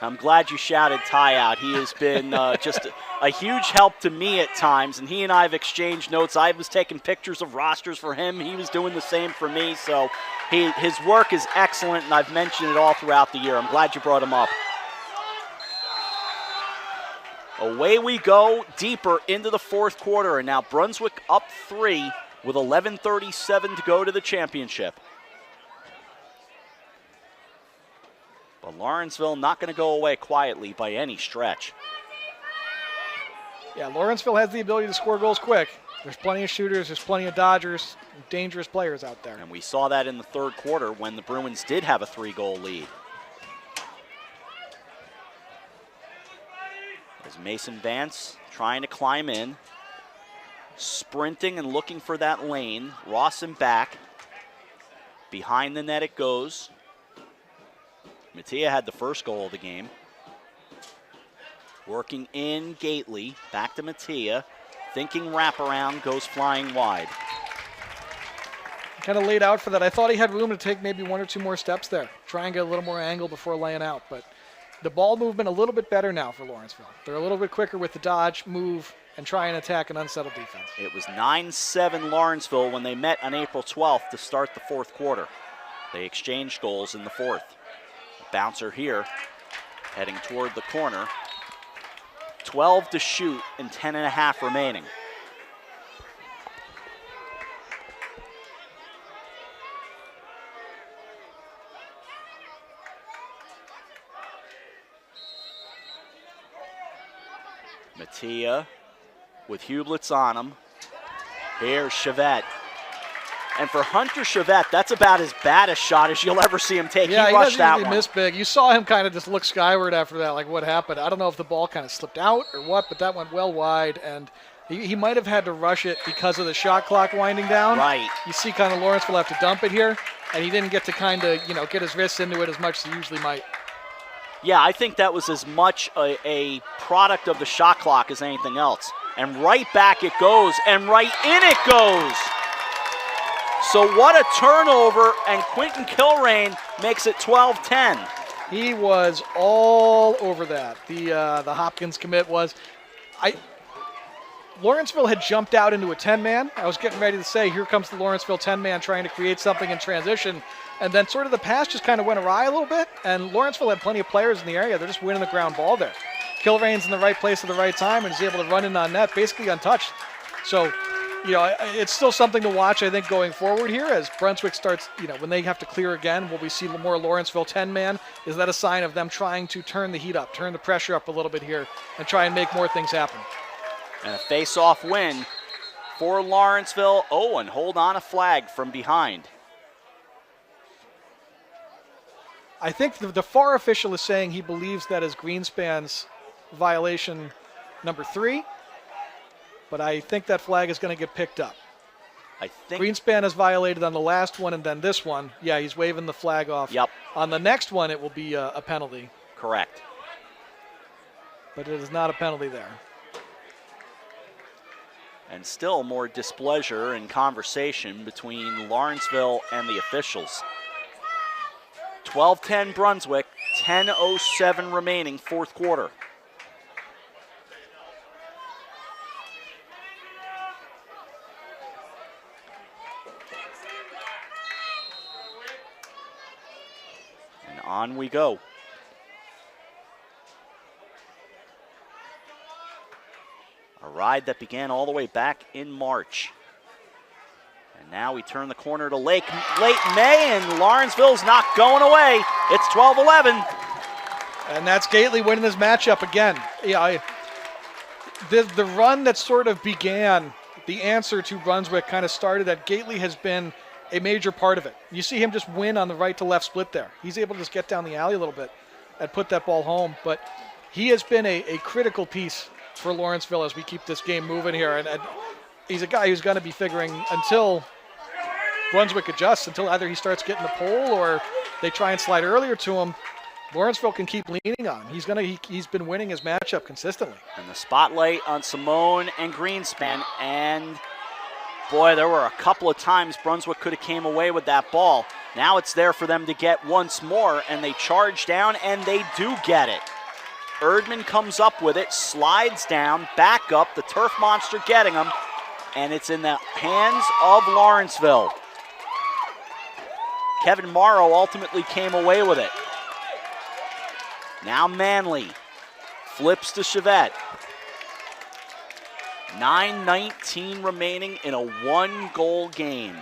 I'm glad you shouted Ty out. He has been just a huge help to me at times, and he and I have exchanged notes. I was taking pictures of rosters for him. He was doing the same for me, so his work is excellent, and I've mentioned it all throughout the year. I'm glad you brought him up. Away we go deeper into the fourth quarter, and now Brunswick up 3 with 11:37 to go to the championship. But Lawrenceville not going to go away quietly by any stretch. Yeah, Lawrenceville has the ability to score goals quick. There's plenty of shooters, there's plenty of dodgers, dangerous players out there. And we saw that in the third quarter when the Bruins did have a 3-goal lead. As Mason Vance trying to climb in, sprinting and looking for that lane. Rawson back. Behind the net it goes. Mattia had the first goal of the game. Working in Gately, back to Mattia. Thinking wraparound, goes flying wide. Kind of laid out for that. I thought he had room to take maybe one or two more steps there. Try and get a little more angle before laying out, but the ball movement a little bit better now for Lawrenceville. They're a little bit quicker with the dodge, move, and try and attack an unsettled defense. It was 9-7 Lawrenceville when they met on April 12th to start the fourth quarter. They exchanged goals in the fourth. A bouncer here, heading toward the corner. 12 to shoot and 10.5 remaining. Mattia with Hublitz on him. Here's Chevette. And for Hunter Chevette, that's about as bad a shot as you'll ever see him take. Yeah, he rushed that usually one. miss big. You saw him kind of just look skyward after that, like what happened. I don't know if the ball kind of slipped out or what, but that went well wide, and he might have had to rush it because of the shot clock winding down. Right. You see kind of Lawrenceville have to dump it here, and he didn't get to kind of, get his wrists into it as much as he usually might. Yeah, I think that was as much a product of the shot clock as anything else. And right back it goes, and right in it goes. So what a turnover, and Quentin Kilrain makes it 12-10. He was all over that. The Hopkins commit was. Lawrenceville had jumped out into a 10-man. I was getting ready to say, here comes the Lawrenceville 10-man trying to create something in transition. And then sort of the pass just kind of went awry a little bit, and Lawrenceville had plenty of players in the area. They're just winning the ground ball there. Kilrain's in the right place at the right time and is able to run in on net, basically untouched. So, it's still something to watch, I think, going forward here as Brunswick starts, when they have to clear again, will we see more Lawrenceville 10-man? Is that a sign of them trying to turn the heat up, turn the pressure up a little bit here, and try and make more things happen? And a face-off win for Lawrenceville. Oh, and hold on, a flag from behind. I think the FAR official is saying he believes that is Greenspan's violation number 3, but I think that flag is going to get picked up. I think Greenspan has violated on the last one and then this one. Yeah, he's waving the flag off. Yep. On the next one, it will be a penalty. Correct. But it is not a penalty there. And still more displeasure and conversation between Lawrenceville and the officials. 12-10 Brunswick, 10:07 remaining, fourth quarter. And on we go. A ride that began all the way back in March. And now we turn the corner to late May, and Lawrenceville's not going away. It's 12-11. And that's Gately winning this matchup again. Yeah, the run that sort of began, the answer to Brunswick kind of started that Gately has been a major part of it. You see him just win on the right to left split there. He's able to just get down the alley a little bit and put that ball home. But he has been a critical piece for Lawrenceville as we keep this game moving here. And he's a guy who's going to be figuring until Brunswick adjusts, until either he starts getting the pole or they try and slide earlier to him. Lawrenceville can keep leaning on him. He's been winning his matchup consistently. And the spotlight on Simone and Greenspan. And boy, there were a couple of times Brunswick could have came away with that ball. Now it's there for them to get once more, and they charge down, and they do get it. Erdman comes up with it, slides down, back up, the turf monster getting him, and it's in the hands of Lawrenceville. Kevin Morrow ultimately came away with it. Now Manley flips to Chevette. 9:19 remaining in a one-goal game.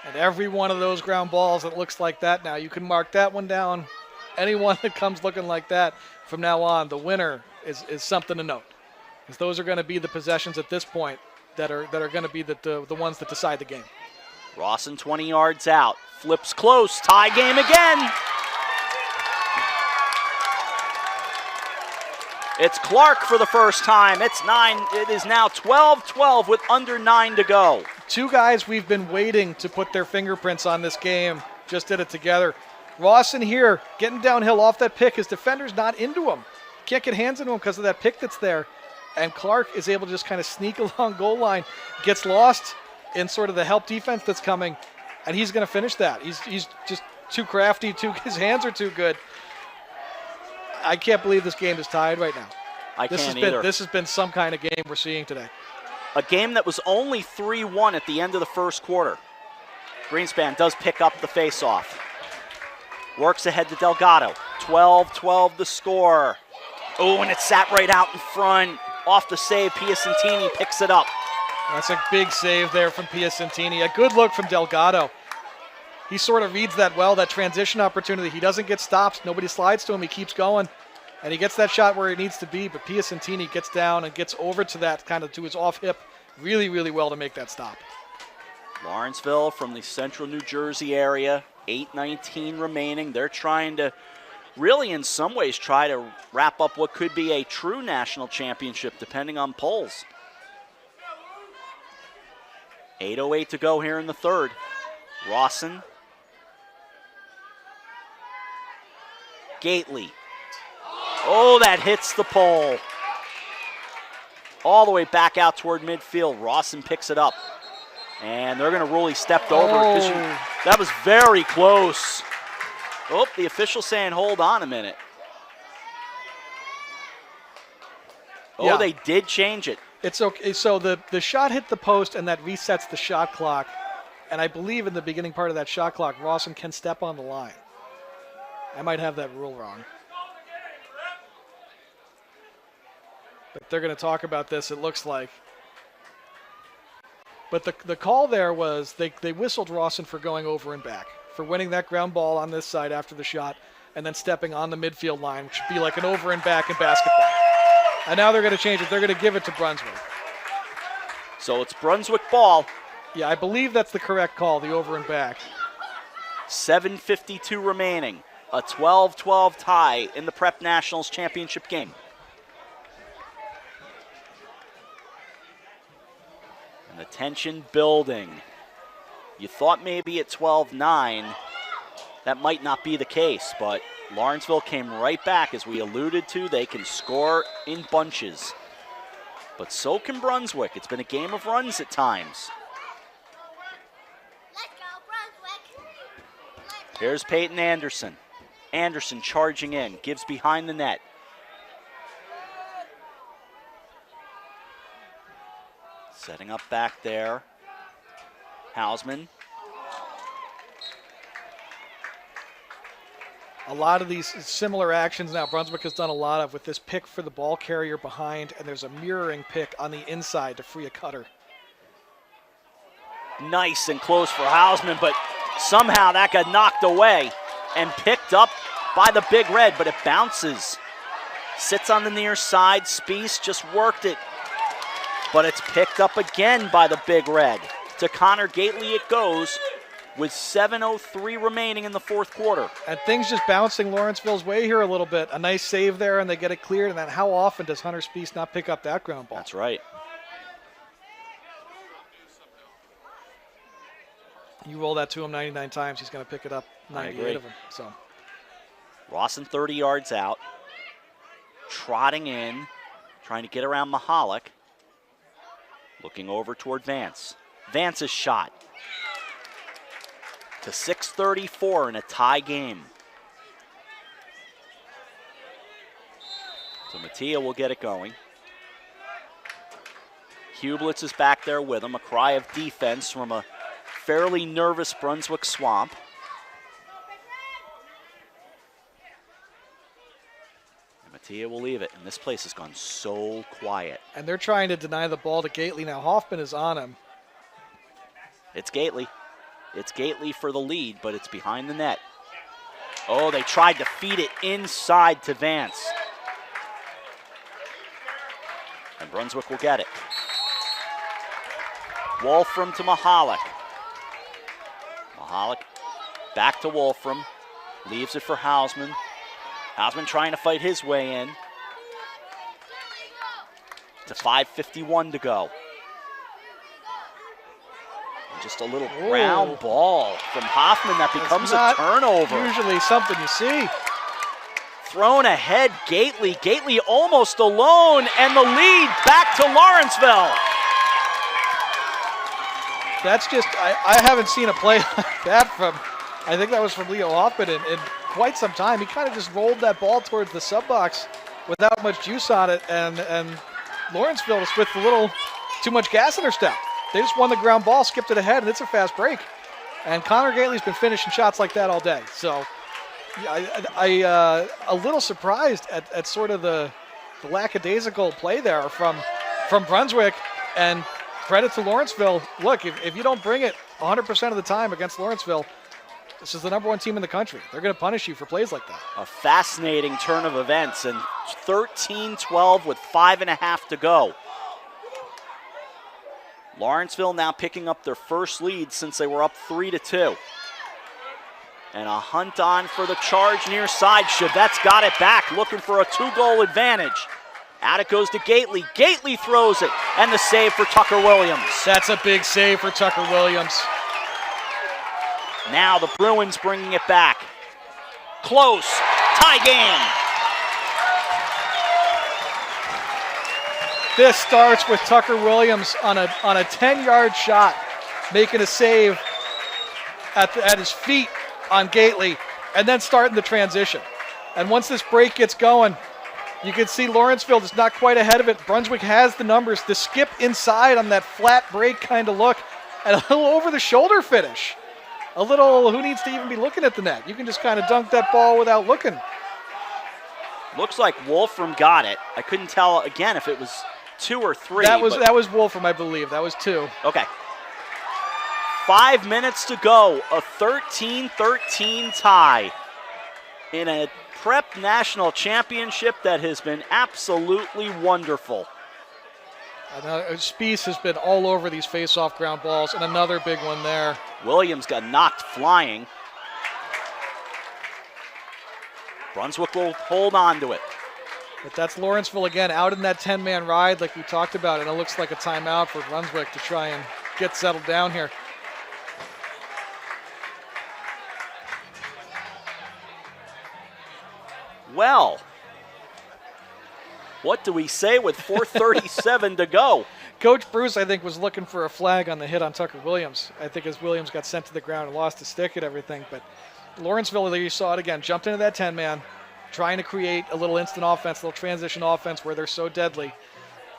And every one of those ground balls that looks like that now, you can mark that one down. Anyone that comes looking like that from now on, the winner is something to note. Because those are going to be the possessions at this point that are going to be the ones that decide the game. Rawson 20 yards out. Flips close. Tie game again. It's Clark for the first time. It is now 12-12 with under 9 to go. Two guys we've been waiting to put their fingerprints on this game just did it together. Rawson here, getting downhill off that pick. His defender's not into him. Can't get hands into him because of that pick that's there. And Clark is able to just kind of sneak along goal line, gets lost in sort of the help defense that's coming, and he's going to finish that. He's just too crafty, his hands are too good. I can't believe this game is tied right now. I can't either. This has been some kind of game we're seeing today. A game that was only 3-1 at the end of the first quarter. Greenspan does pick up the faceoff. Works ahead to Delgado. 12-12 the score. Oh, and it sat right out in front. Off the save, Piacentini picks it up. That's a big save there from Piacentini. A good look from Delgado. He sort of reads that well, that transition opportunity. He doesn't get stops. Nobody slides to him. He keeps going. And he gets that shot where it needs to be. But Piacentini gets down and gets over to that, kind of to his off hip, really, really well to make that stop. Lawrenceville from the central New Jersey area. 8:19 remaining. They're trying to really, in some ways, try to wrap up what could be a true national championship, depending on polls. 8:08 to go here in the third. Rawson. Gately. Oh, that hits the pole. All the way back out toward midfield. Rawson picks it up. And they're going to rule he stepped over. That was very close. Oh, the official saying hold on a minute. Oh, yeah. They did change it. It's okay. So the shot hit the post, and that resets the shot clock. And I believe in the beginning part of that shot clock, Rawson can step on the line. I might have that rule wrong. But they're going to talk about this, it looks like. But the call there was they whistled Rawson for going over and back, for winning that ground ball on this side after the shot, and then stepping on the midfield line, which would be like an over and back in basketball. And now they're going to change it. They're going to give it to Brunswick. So it's Brunswick ball. Yeah, I believe that's the correct call, the over and back. 7:52 remaining. A 12-12 tie in the Prep Nationals championship game. And the tension building. You thought maybe at 12-9 that might not be the case, but Lawrenceville came right back. As we alluded to, they can score in bunches. But so can Brunswick. It's been a game of runs at times. Let's go, Brunswick. Here's Peyton Anderson. Anderson charging in, gives behind the net. Setting up back there. Hausman. A lot of these similar actions now Brunswick has done a lot of with this pick for the ball carrier behind, and there's a mirroring pick on the inside to free a cutter. Nice and close for Hausman, but somehow that got knocked away and picked up by the Big Red, but it bounces. Sits on the near side. Spies just worked it, but it's picked up again by the Big Red. To Connor Gately it goes with 7:03 remaining in the fourth quarter. And things just bouncing Lawrenceville's way here a little bit. A nice save there, and they get it cleared. And then how often does Hunter Spies not pick up that ground ball? That's right. You roll that to him 99 times, he's going to pick it up 98 of them. So Rawson 30 yards out. Trotting in, trying to get around Mahalik. Looking over toward Vance. Vance's shot. To 6:34 in a tie game. So Mattia will get it going. Hublitz is back there with him. A cry of defense from a fairly nervous Brunswick Swamp. And Mattia will leave it, and this place has gone so quiet. And they're trying to deny the ball to Gately. Now Hoffman is on him. It's Gately. It's Gately for the lead, but it's behind the net. Oh, they tried to feed it inside to Vance. And Brunswick will get it. Wolfram to Mahalik. Mahalik back to Wolfram. Leaves it for Hausman. Hausman trying to fight his way in. To 5:51 to go. Just a little ground ball from Hoffman that becomes a turnover. Usually something you see. Thrown ahead, Gately. Gately almost alone, and the lead back to Lawrenceville. That's just, I haven't seen a play like that from, I think that was from Leo Hoffman, and quite some time. He kind of just rolled that ball towards the sub box without much juice on it, and Lawrenceville was with a little too much gas in their step. They just won the ground ball, skipped it ahead, and it's a fast break. And Connor Gately's been finishing shots like that all day. So I a little surprised at sort of the lackadaisical play there from Brunswick, and credit to Lawrenceville. Look, if you don't bring it 100% of the time against Lawrenceville, this is the number 1 team in the country. They're going to punish you for plays like that. A fascinating turn of events, and 13-12 with 5.5 to go. Lawrenceville now picking up their first lead since they were up 3-2. And a hunt on for the charge near side. Chevette's got it back, looking for a 2-goal advantage. Out it goes to Gately. Gately throws it, and the save for Tucker Williams. That's a big save for Tucker Williams. Now the Bruins bringing it back. Close, tie game. This starts with Tucker Williams on a 10-yard shot, making a save at his feet on Gately, and then starting the transition. And once this break gets going, you can see Lawrenceville is not quite ahead of it. Brunswick has the numbers. The skip inside on that flat break kind of look, and a little over-the-shoulder finish. A little, who needs to even be looking at the net? You can just kind of dunk that ball without looking. Looks like Wolfram got it. I couldn't tell, again, if it was 2 or 3. That was Wolfram, I believe. That was 2. Okay. 5 minutes to go. A 13-13 tie in a prep national championship that has been absolutely wonderful. Spies has been all over these face-off ground balls, and another big one there. Williams got knocked flying. Brunswick will hold on to it. But that's Lawrenceville again, out in that 10-man ride like we talked about, and it looks like a timeout for Brunswick to try and get settled down here. Well, what do we say with 4:37 to go? Coach Bruce, I think, was looking for a flag on the hit on Tucker Williams. I think as Williams got sent to the ground and lost his stick and everything. But Lawrenceville, there you saw it again, jumped into that 10-man, trying to create a little instant offense, a little transition offense where they're so deadly.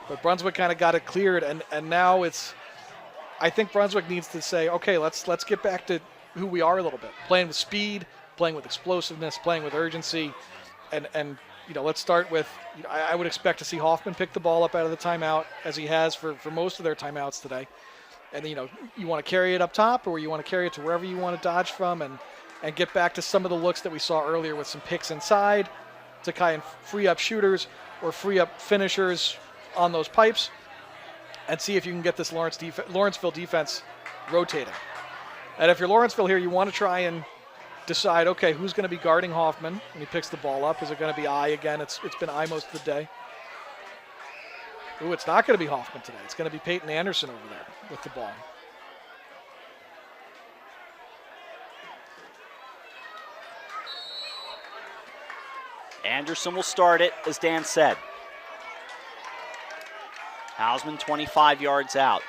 But Brunswick kind of got it cleared, and now it's, I think Brunswick needs to say, okay, let's get back to who we are a little bit. Playing with speed, playing with explosiveness, playing with urgency, and you know, let's start with, you know, I would expect to see Hoffman pick the ball up out of the timeout, as he has for most of their timeouts today. And, you know, you want to carry it up top, or you want to carry it to wherever you want to dodge from, and get back to some of the looks that we saw earlier with some picks inside to kind of free up shooters or free up finishers on those pipes, and see if you can get this Lawrenceville defense rotating. And if you're Lawrenceville here, you want to try and decide, okay, who's going to be guarding Hoffman when he picks the ball up? Is it going to be I again? It's been I most of the day. Ooh, it's not going to be Hoffman today. It's going to be Peyton Anderson over there with the ball. Anderson will start it, as Dan said. Hausman 25 yards out.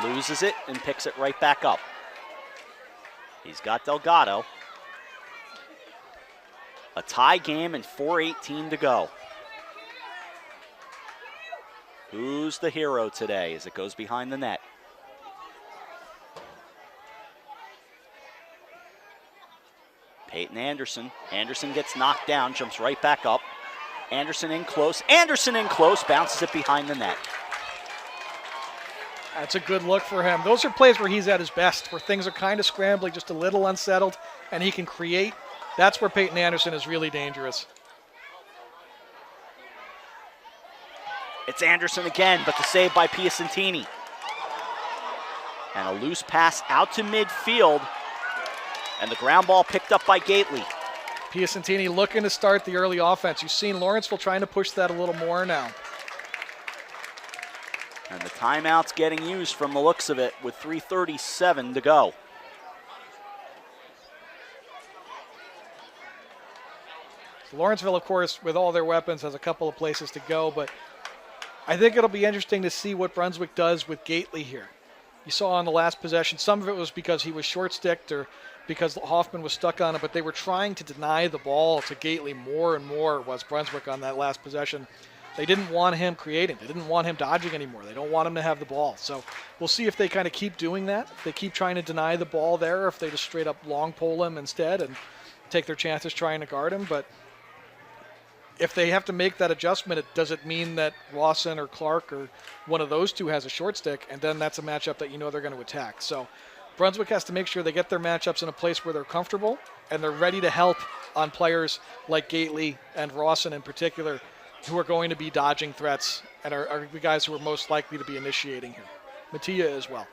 Loses it and picks it right back up. He's got Delgado. A tie game and 4:18 to go. Who's the hero today as it goes behind the net? Peyton Anderson. Anderson gets knocked down, jumps right back up. Anderson in close. Anderson in close, bounces it behind the net. That's a good look for him. Those are plays where he's at his best, where things are kind of scrambling, just a little unsettled, and he can create. That's where Peyton Anderson is really dangerous. It's Anderson again, but the save by Piacentini. And a loose pass out to midfield, and the ground ball picked up by Gately. Piacentini looking to start the early offense. You've seen Lawrenceville trying to push that a little more now. And the timeout's getting used from the looks of it with 3:37 to go. So Lawrenceville, of course, with all their weapons, has a couple of places to go, but I think it'll be interesting to see what Brunswick does with Gately here. You saw on the last possession, some of it was because he was short-sticked or because Hoffman was stuck on it, but they were trying to deny the ball to Gately more and more, was Brunswick on that last possession. They didn't want him creating. They didn't want him dodging anymore. They don't want him to have the ball. So we'll see if they kind of keep doing that. If they keep trying to deny the ball there, or if they just straight up long pole him instead and take their chances trying to guard him. But if they have to make that adjustment, does it mean that Rawson or Clark or one of those two has a short stick, and then that's a matchup that you know they're going to attack. So Brunswick has to make sure they get their matchups in a place where they're comfortable and they're ready to help on players like Gately and Rawson in particular, who are going to be dodging threats and are the guys who are most likely to be initiating here. Mattia as well.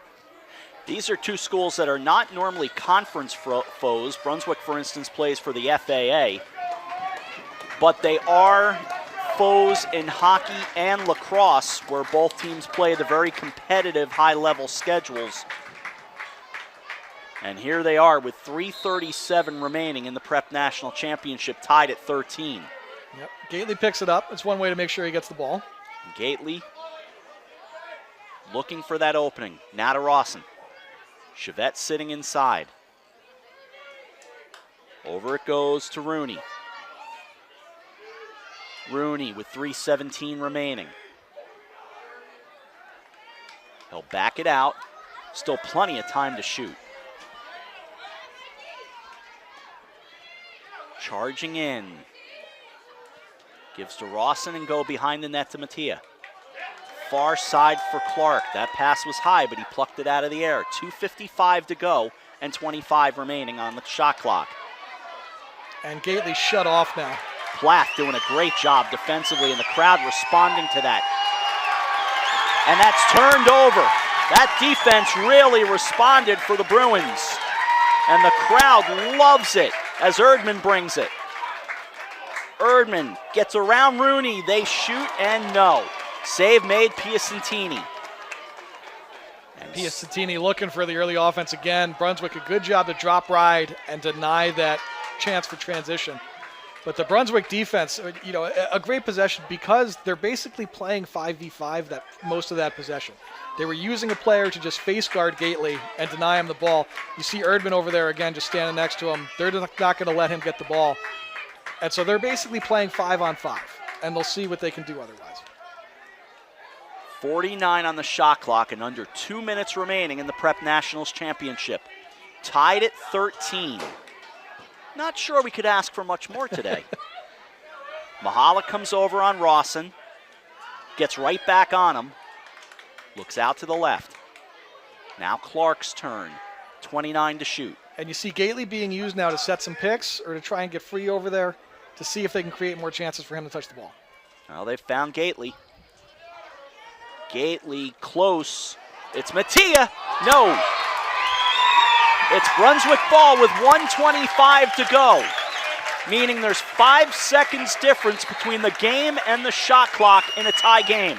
These are two schools that are not normally conference foes. Brunswick, for instance, plays for the FAA. But they are foes in hockey and lacrosse, where both teams play the very competitive high-level schedules. And here they are with 3:37 remaining in the Prep National Championship, tied at 13. Yep. Gately picks it up. It's one way to make sure he gets the ball. Gately looking for that opening. Now to Rawson. Chevette sitting inside. Over it goes to Rooney. Rooney with 3:17 remaining. He'll back it out. Still plenty of time to shoot. Charging in. Gives to Rawson and go behind the net to Mattia. Far side for Clark. That pass was high, but he plucked it out of the air. 2:55 to go and 25 remaining on the shot clock. And Gately shut off now. Plath doing a great job defensively, and the crowd responding to that. And that's turned over. That defense really responded for the Bruins. And the crowd loves it as Erdman brings it. Erdman gets around Rooney. They shoot and no. Save made Piacentini. Piacentini looking for the early offense again. Brunswick, a good job to drop ride and deny that chance for transition. But the Brunswick defense, you know, a great possession because they're basically playing 5v5 that most of that possession. They were using a player to just face guard Gately and deny him the ball. You see Erdman over there again just standing next to him. They're not going to let him get the ball. And so they're basically playing 5-on-5, and they'll see what they can do otherwise. 49 on the shot clock and under 2 minutes remaining in the Prep Nationals Championship. Tied at 13. Not sure we could ask for much more today. Mahala comes over on Rawson. Gets right back on him. Looks out to the left. Now Clark's turn. 29 to shoot. And you see Gately being used now to set some picks or to try and get free over there to see if they can create more chances for him to touch the ball. Well, they've found Gately. Gately close. It's Mattia. No. It's Brunswick ball with 1:25 to go, meaning there's 5 seconds difference between the game and the shot clock in a tie game.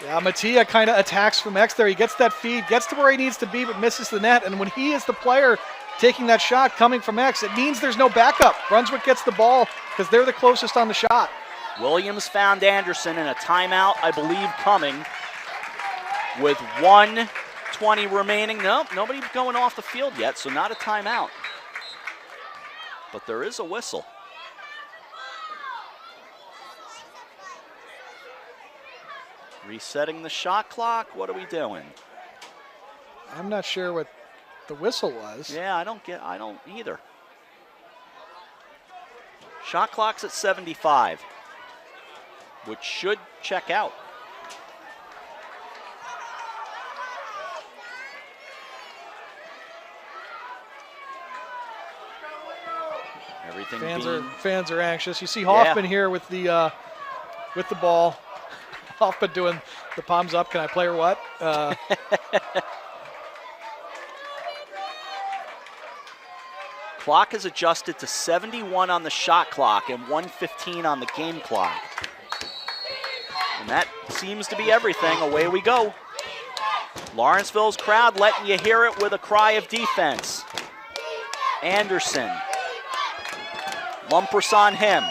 Yeah, Mattia kind of attacks from X there. He gets that feed, gets to where he needs to be, but misses the net. And when he is the player taking that shot coming from X, it means there's no backup. Brunswick gets the ball because they're the closest on the shot. Williams found Anderson in a timeout, I believe, coming with 1:20 remaining. Nope, nobody's going off the field yet, so not a timeout. But there is a whistle. Resetting the shot clock. What are we doing? I'm not sure what the whistle was. Yeah, I don't either. Shot clock's at 75, which should check out. Everything fans are anxious. You see Hoffman here with the ball. Hoffman doing the palms up. Can I play or what? Clock is adjusted to 71 on the shot clock and 1:15 on the game clock. And that seems to be everything. Away we go. Lawrenceville's crowd letting you hear it with a cry of defense. Anderson. Lumpers on him.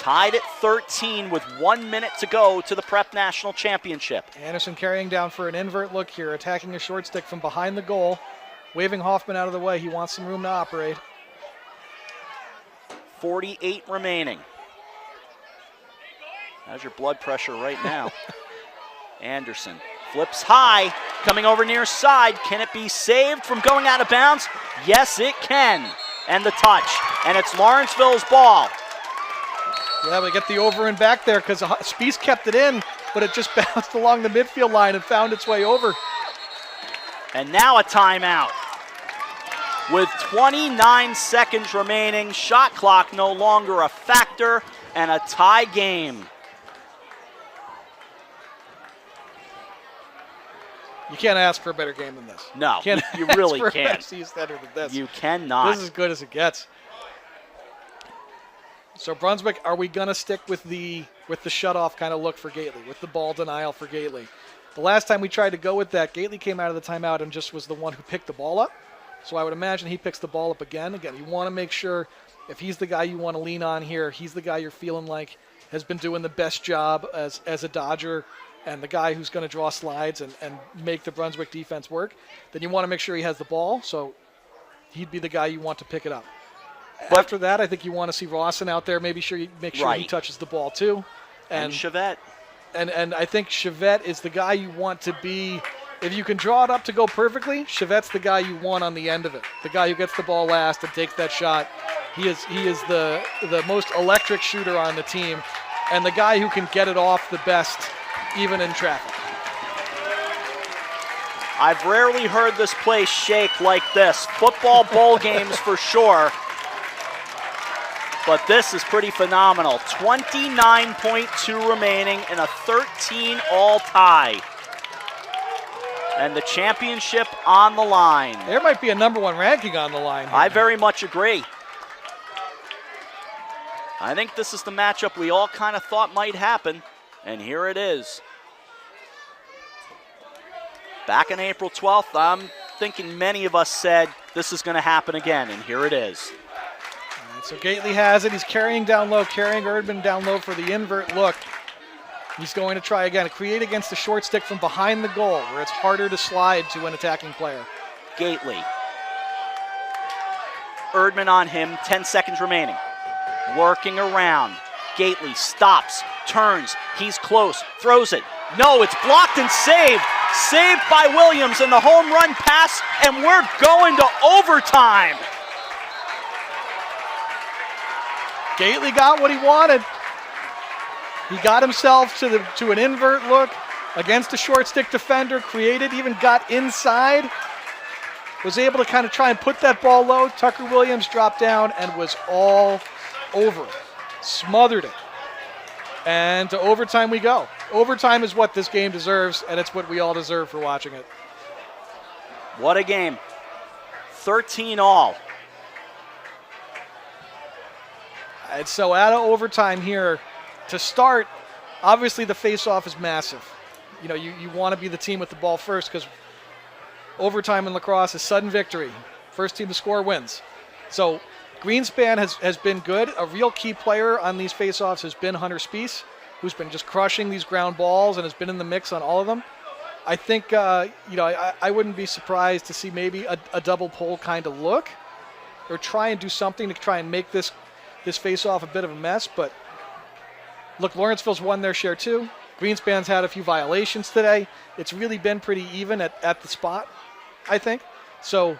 tied at 13 with 1 minute to go to the Prep National Championship. Anderson carrying down for an invert look here, attacking a short stick from behind the goal, waving Hoffman out of the way. He wants some room to operate. 48 remaining. How's your blood pressure right now? Anderson flips high, coming over near side. Can it be saved from going out of bounds? Yes, it can. And the touch. And it's Lawrenceville's ball. Yeah, we get the over and back there because Spies kept it in, but it just bounced along the midfield line and found its way over. And now a timeout. With 29 seconds remaining, shot clock no longer a factor, and a tie game. You can't ask for a better game than this. No, you ask really for can't. A better than this. You cannot. This is as good as it gets. So Brunswick, are we gonna stick with the shutoff kind of look for Gately, with the ball denial for Gately? The last time we tried to go with that, Gately came out of the timeout and just was the one who picked the ball up. So I would imagine he picks the ball up again. Again, you want to make sure if he's the guy you want to lean on here, he's the guy you're feeling like has been doing the best job as a Dodger and the guy who's going to draw slides and make the Brunswick defense work, then you want to make sure he has the ball. So he'd be the guy you want to pick it up. But after that, I think you want to see Rawson out there. Make sure he touches the ball too. And Chevette. And I think Chevette is the guy you want to be. If you can draw it up to go perfectly, Chevette's the guy you want on the end of it. The guy who gets the ball last and takes that shot. He is the most electric shooter on the team, and the guy who can get it off the best, even in traffic. I've rarely heard this place shake like this. Football bowl games for sure. But this is pretty phenomenal. 29.2 remaining in a 13-all tie. And the championship on the line. There might be a number one ranking on the line here. I very much agree. I think this is the matchup we all kind of thought might happen, and here it is. Back on April 12th, I'm thinking many of us said this is going to happen again, and here it is. All right, so Gately has it. He's carrying down low, carrying Erdman down low for the invert look. He's going to try again, create against the short stick from behind the goal, where it's harder to slide to an attacking player. Gately. Erdman on him, 10 seconds remaining. Working around. Gately stops, turns, he's close, throws it. No, it's blocked and saved. Saved by Williams and the home run pass, and we're going to overtime. Gately got what he wanted. He got himself to an invert look against a short stick defender, created, even got inside. Was able to kind of try and put that ball low. Tucker Williams dropped down and was all over it. Smothered it. And to overtime we go. Overtime is what this game deserves, and it's what we all deserve for watching it. What a game. 13-all. And so out of overtime here, to start, obviously the face-off is massive. You know, you want to be the team with the ball first because overtime in lacrosse is sudden victory. First team to score wins. So Greenspan has been good. A real key player on these face-offs has been Hunter Spies, who's been just crushing these ground balls and has been in the mix on all of them. I think, I wouldn't be surprised to see maybe a double pull kind of look or try and do something to try and make this face-off a bit of a mess. But look, Lawrenceville's won their share too. Greenspan's had a few violations today. It's really been pretty even at the spot, I think. So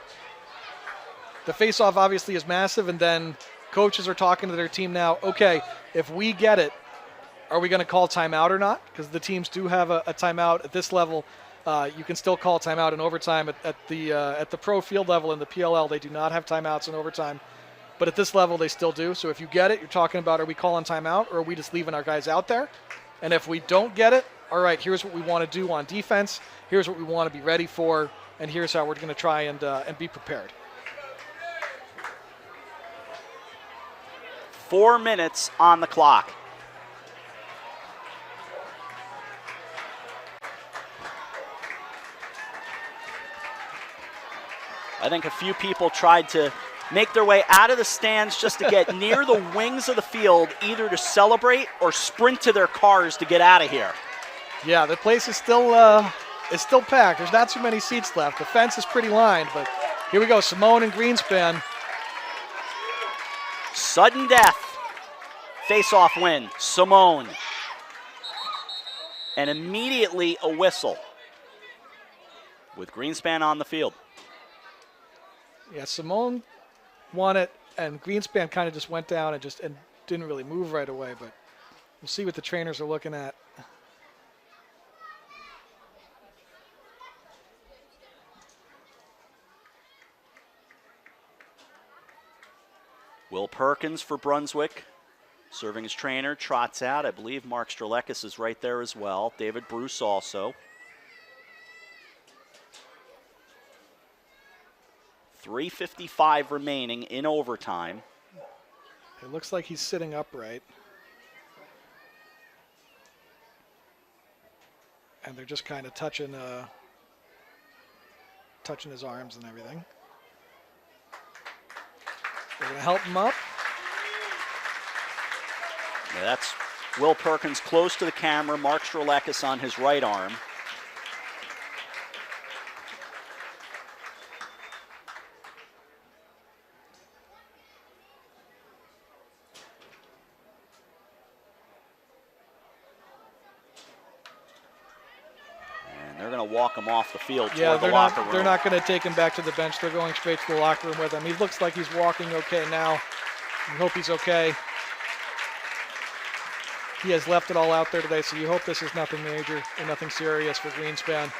the face-off obviously is massive, and then coaches are talking to their team now, okay, if we get it, are we going to call timeout or not? Because the teams do have a timeout at this level. You can still call timeout in overtime. At the pro field level in the PLL, they do not have timeouts in overtime. But at this level, they still do. So if you get it, you're talking about, are we calling timeout or are we just leaving our guys out there? And if we don't get it, all right, here's what we want to do on defense. Here's what we want to be ready for. And here's how we're going to try and be prepared. 4 minutes on the clock. I think a few people tried to make their way out of the stands just to get near the wings of the field, either to celebrate or sprint to their cars to get out of here. Yeah, the place is still packed. There's not too many seats left. The fence is pretty lined, but here we go. Simone and Greenspan. Sudden death. Face-off win. Simone. And immediately a whistle with Greenspan on the field. Yeah, Simone won it, and Greenspan kind of just went down and didn't really move right away, but we'll see what the trainers are looking at. Will Perkins for Brunswick, serving as trainer, trots out. I believe Mark Strelekis is right there as well. David Bruce also. 3:55 remaining in overtime. It looks like he's sitting upright. And they're just kind of touching his arms and everything. They're going to help him up. Yeah, that's Will Perkins close to the camera. Mark Strelekis on his right arm. Walk him off the field toward the locker room. They're not going to take him back to the bench. They're going straight to the locker room with him. He looks like he's walking okay now. We hope he's okay. He has left it all out there today, so you hope this is nothing major and nothing serious for Greenspan.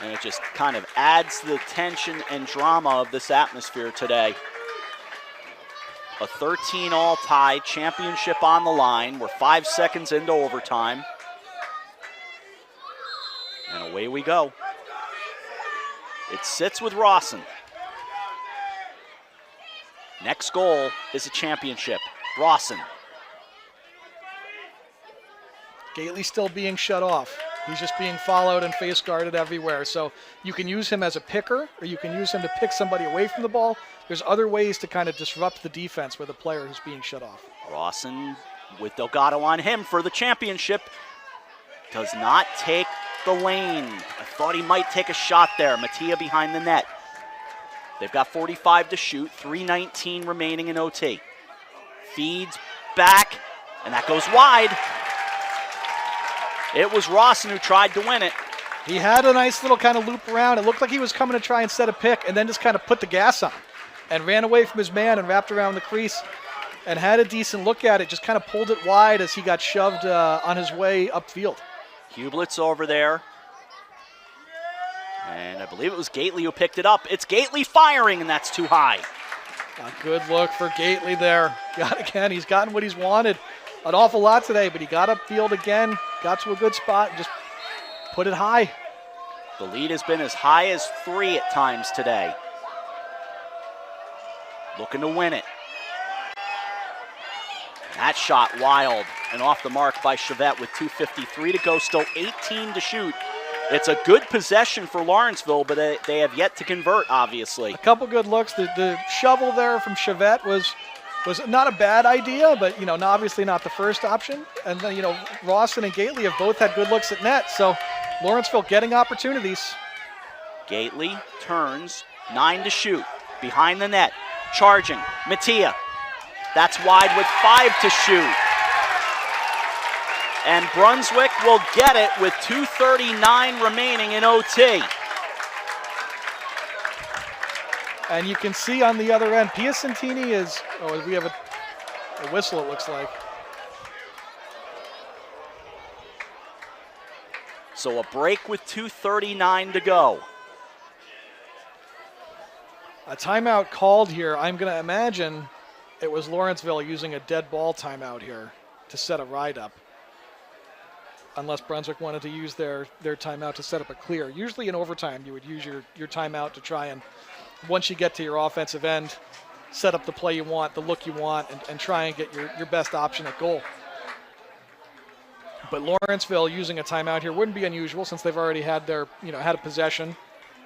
And it just kind of adds to the tension and drama of this atmosphere today. A 13-all tie, championship on the line. We're 5 seconds into overtime. And away we go. It sits with Rawson. Next goal is a championship. Rawson. Gately still being shut off. He's just being followed and face guarded everywhere. So you can use him as a picker, or you can use him to pick somebody away from the ball. There's other ways to kind of disrupt the defense with a player who's being shut off. Rawson with Delgado on him for the championship. Does not take the lane. I thought he might take a shot there. Mattia behind the net. They've got 45 to shoot, 3:19 remaining in OT. Feeds back, and that goes wide. It was Rawson who tried to win it. He had a nice little kind of loop around. It looked like he was coming to try and set a pick, and then just kind of put the gas on and ran away from his man and wrapped around the crease and had a decent look at it. Just kind of pulled it wide as he got shoved on his way upfield. Hublitz over there. And I believe it was Gately who picked it up. It's Gately firing, and that's too high. A good look for Gately there. Again, he's gotten what he's wanted an awful lot today, but he got upfield again, got to a good spot, and just put it high. The lead has been as high as 3 at times today. Looking to win it. That shot wild and off the mark by Chevette with 2:53 to go, still 18 to shoot. It's a good possession for Lawrenceville, but they have yet to convert, obviously. A couple good looks. The shovel there from Chevette was not a bad idea, but obviously not the first option. And then Rawson and Gately have both had good looks at net, so Lawrenceville getting opportunities. Gately turns, 9 to shoot, behind the net, charging, Mattia. That's wide with 5 to shoot. And Brunswick will get it with 2:39 remaining in OT. And you can see on the other end, Piacentini is, we have a whistle, it looks like. So a break with 2:39 to go. A timeout called here. I'm going to imagine it was Lawrenceville using a dead ball timeout here to set a ride up. Unless Brunswick wanted to use their timeout to set up a clear. Usually in overtime, you would use your timeout to try and, once you get to your offensive end, set up the play you want, the look you want, and try and get your best option at goal. But Lawrenceville using a timeout here wouldn't be unusual since they've already had their, had a possession.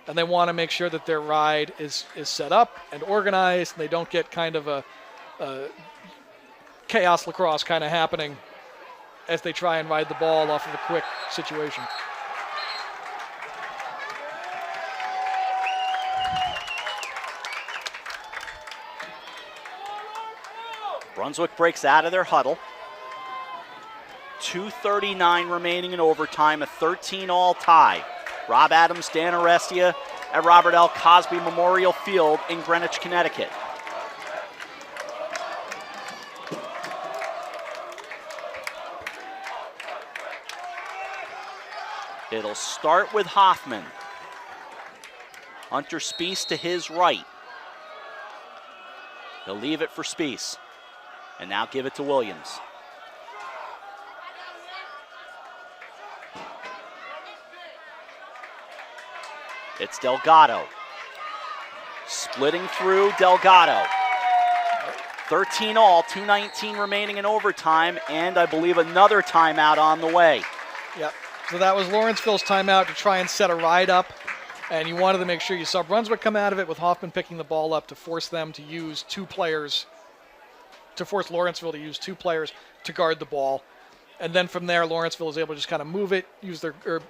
And they want to make sure that their ride is set up and organized, and they don't get kind of a chaos lacrosse kind of happening as they try and ride the ball off of a quick situation. Brunswick breaks out of their huddle. 2:39 remaining in overtime, a 13-all tie. Rob Adams, Dan Arestia at Robert L. Cosby Memorial Field in Greenwich, Connecticut. It'll start with Hoffman. Hunter Spiess to his right. He'll leave it for Spiess. And now give it to Williams. It's Delgado. Splitting through Delgado. 13-all, 2:19 remaining in overtime, and I believe another timeout on the way. Yep. So that was Lawrenceville's timeout to try and set a ride up. And you wanted to make sure you saw Brunswick come out of it with Hoffman picking the ball up to force them to use two players, to force Lawrenceville to use two players to guard the ball. And then from there, Lawrenceville is able to just kind of move it,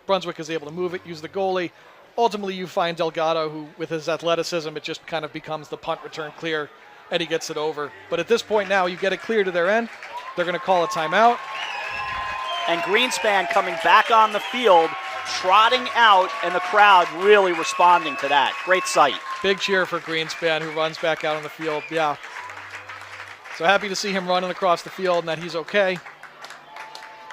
Brunswick is able to move it, use the goalie. Ultimately, you find Delgado, who with his athleticism, it just kind of becomes the punt return clear, and he gets it over. But at this point now, you get it clear to their end. They're going to call a timeout. And Greenspan coming back on the field, trotting out, and the crowd really responding to that. Great sight. Big cheer for Greenspan, who runs back out on the field. Yeah. So happy to see him running across the field and that he's okay.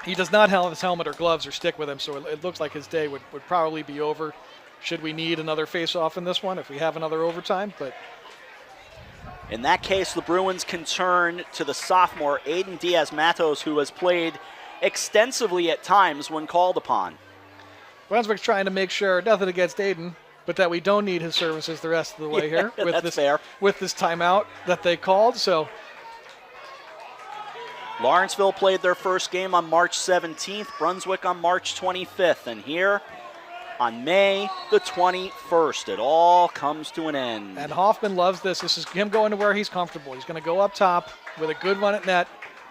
He does not have his helmet or gloves or stick with him, so it looks like his day would probably be over. Should we need another face-off in this one, if we have another overtime? But in that case, the Bruins can turn to the sophomore, Aiden Diaz-Matos, who has played extensively at times when called upon. Brunswick's trying to make sure, nothing against Aiden, but that we don't need his services the rest of the way here with that's fair. With this timeout that they called. So Lawrenceville played their first game on March 17th, Brunswick on March 25th, and here on May the 21st, it all comes to an end. And Hoffman loves this. This is him going to where he's comfortable. He's going to go up top with a good run at net.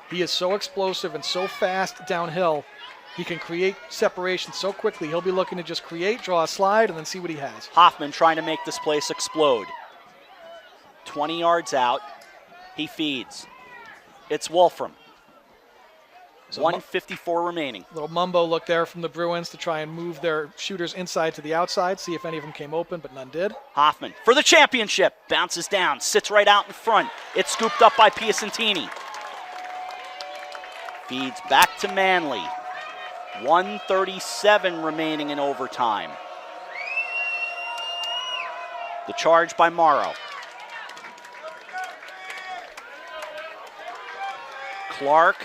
He is so explosive and so fast downhill. He can create separation so quickly. He'll be looking to just create, draw a slide, and then see what he has. Hoffman trying to make this place explode. 20 yards out. He feeds. It's Wolfram. So 1:54 remaining. Little mumbo look there from the Bruins to try and move their shooters inside to the outside, see if any of them came open, but none did. Hoffman for the championship. Bounces down, sits right out in front. It's scooped up by Piacentini. Feeds back to Manley. 1:37 remaining in overtime. The charge by Morrow. Clark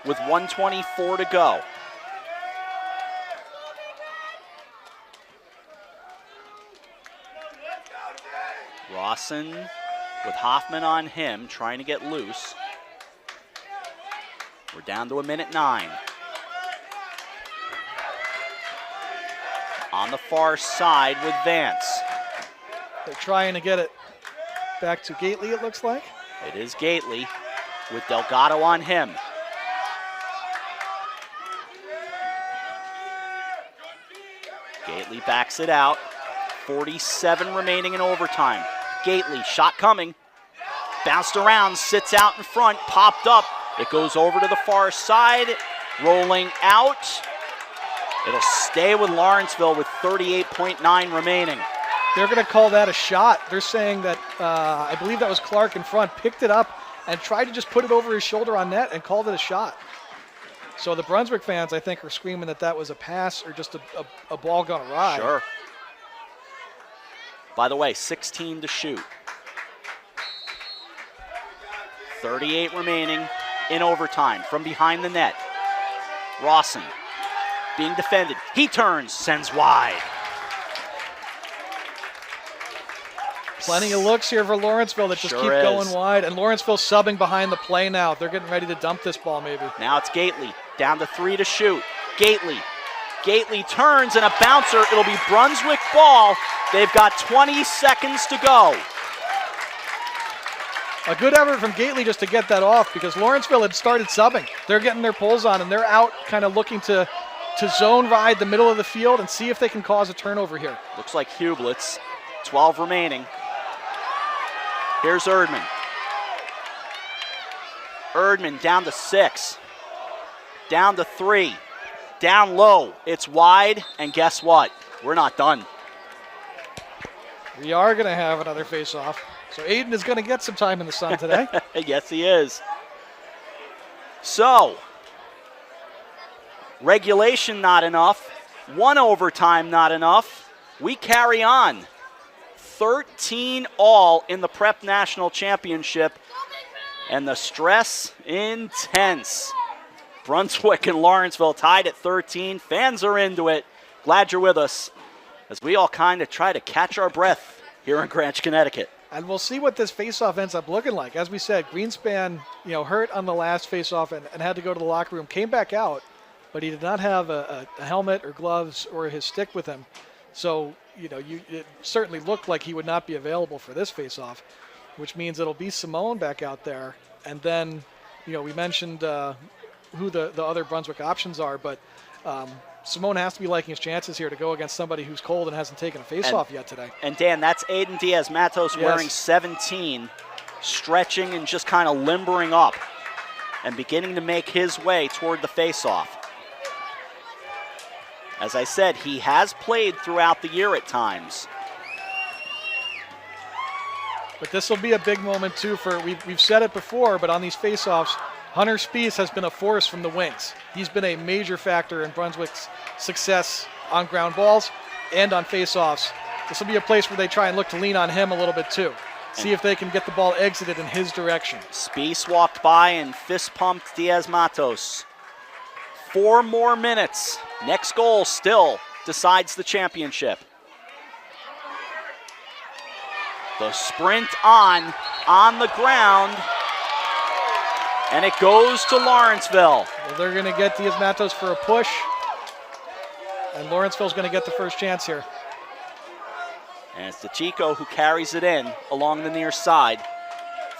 with 1:24 to go. Rawson with Hoffman on him, trying to get loose. We're down to 1:09. On the far side with Vance. They're trying to get it back to Gately, it looks like. It is Gately with Delgado on him. Gately backs it out. 47 remaining in overtime. Gately, shot coming. Bounced around, sits out in front, popped up. It goes over to the far side, rolling out. It'll stay with Lawrenceville with 38.9 remaining. They're going to call that a shot. They're saying that, I believe that was Clark in front, picked it up and tried to just put it over his shoulder on net and called it a shot. So the Brunswick fans, I think, are screaming that that was a pass or just a ball gone awry. Sure. By the way, 16 to shoot. 38 remaining in overtime from behind the net. Rawson being defended. He turns, sends wide. Plenty of looks here for Lawrenceville that just Sure keep going is. wide. And Lawrenceville subbing behind the play now. They're getting ready to dump this ball maybe. Now it's Gately, down to 3 to shoot. Gately turns and a bouncer. It'll be Brunswick ball. They've got 20 seconds to go. A good effort from Gately just to get that off because Lawrenceville had started subbing. They're getting their pulls on and they're out kind of looking to zone ride the middle of the field and see if they can cause a turnover here. Looks like Hublitz. 12 remaining. Here's Erdman. Erdman down to 6. Down to 3. Down low. It's wide, and guess what? We're not done. We are going to have another face-off. So Aiden is going to get some time in the sun today. Yes, he is. So, regulation not enough. 1 overtime not enough. We carry on. 13 all in the Prep National Championship. And the stress intense. Brunswick and Lawrenceville tied at 13. Fans are into it. Glad you're with us as we all kind of try to catch our breath here in Greenwich, Connecticut. And we'll see what this face-off ends up looking like. As we said, Greenspan, hurt on the last face-off and had to go to the locker room. Came back out, but he did not have a helmet or gloves or his stick with him. So, it certainly looked like he would not be available for this face-off, which means it'll be Simone back out there. And then, we mentioned who the other Brunswick options are, but Simone has to be liking his chances here to go against somebody who's cold and hasn't taken a face-off yet today. And Dan, that's Aiden Diaz-Matos wearing 17, stretching and just kind of limbering up and beginning to make his way toward the face-off. As I said, he has played throughout the year at times. But this will be a big moment, too, for we've said it before, but on these face-offs, Hunter Spies has been a force from the wings. He's been a major factor in Brunswick's success on ground balls and on face-offs. This will be a place where they try and look to lean on him a little bit, too. See if they can get the ball exited in his direction. Spies walked by and fist-pumped Diaz-Matos. 4 more minutes. Next goal still decides the championship. The sprint on the ground, and it goes to Lawrenceville. Well, they're going to get Diaz-Matos for a push, and Lawrenceville's going to get the first chance here. And it's the Chico who carries it in along the near side.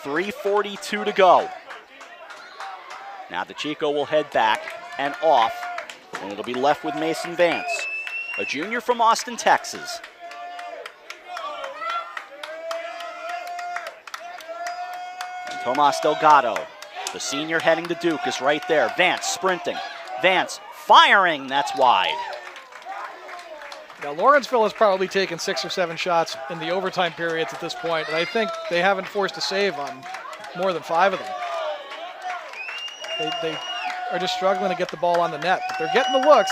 3:42 to go. Now the Chico will head back and off, and it'll be left with Mason Vance, a junior from Austin, Texas. And Tomas Delgado, the senior heading to Duke, is right there. Vance sprinting. Vance firing. That's wide. Now, Lawrenceville has probably taken 6 or 7 shots in the overtime periods at this point, and I think they haven't forced a save on more than 5 of them. They are just struggling to get the ball on the net, but they're getting the looks.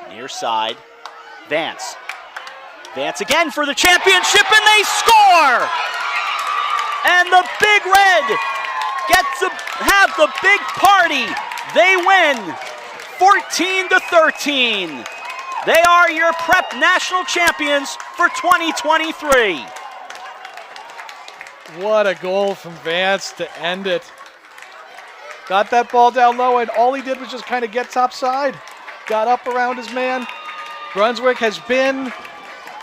Near side, Vance. Vance again for the championship, and they score! And the Big Red gets to have the big party. They win 14-13. They are your Prep National Champions for 2023. What a goal from Vance to end it. Got that ball down low, and all he did was just kind of get topside. Got up around his man. Brunswick has been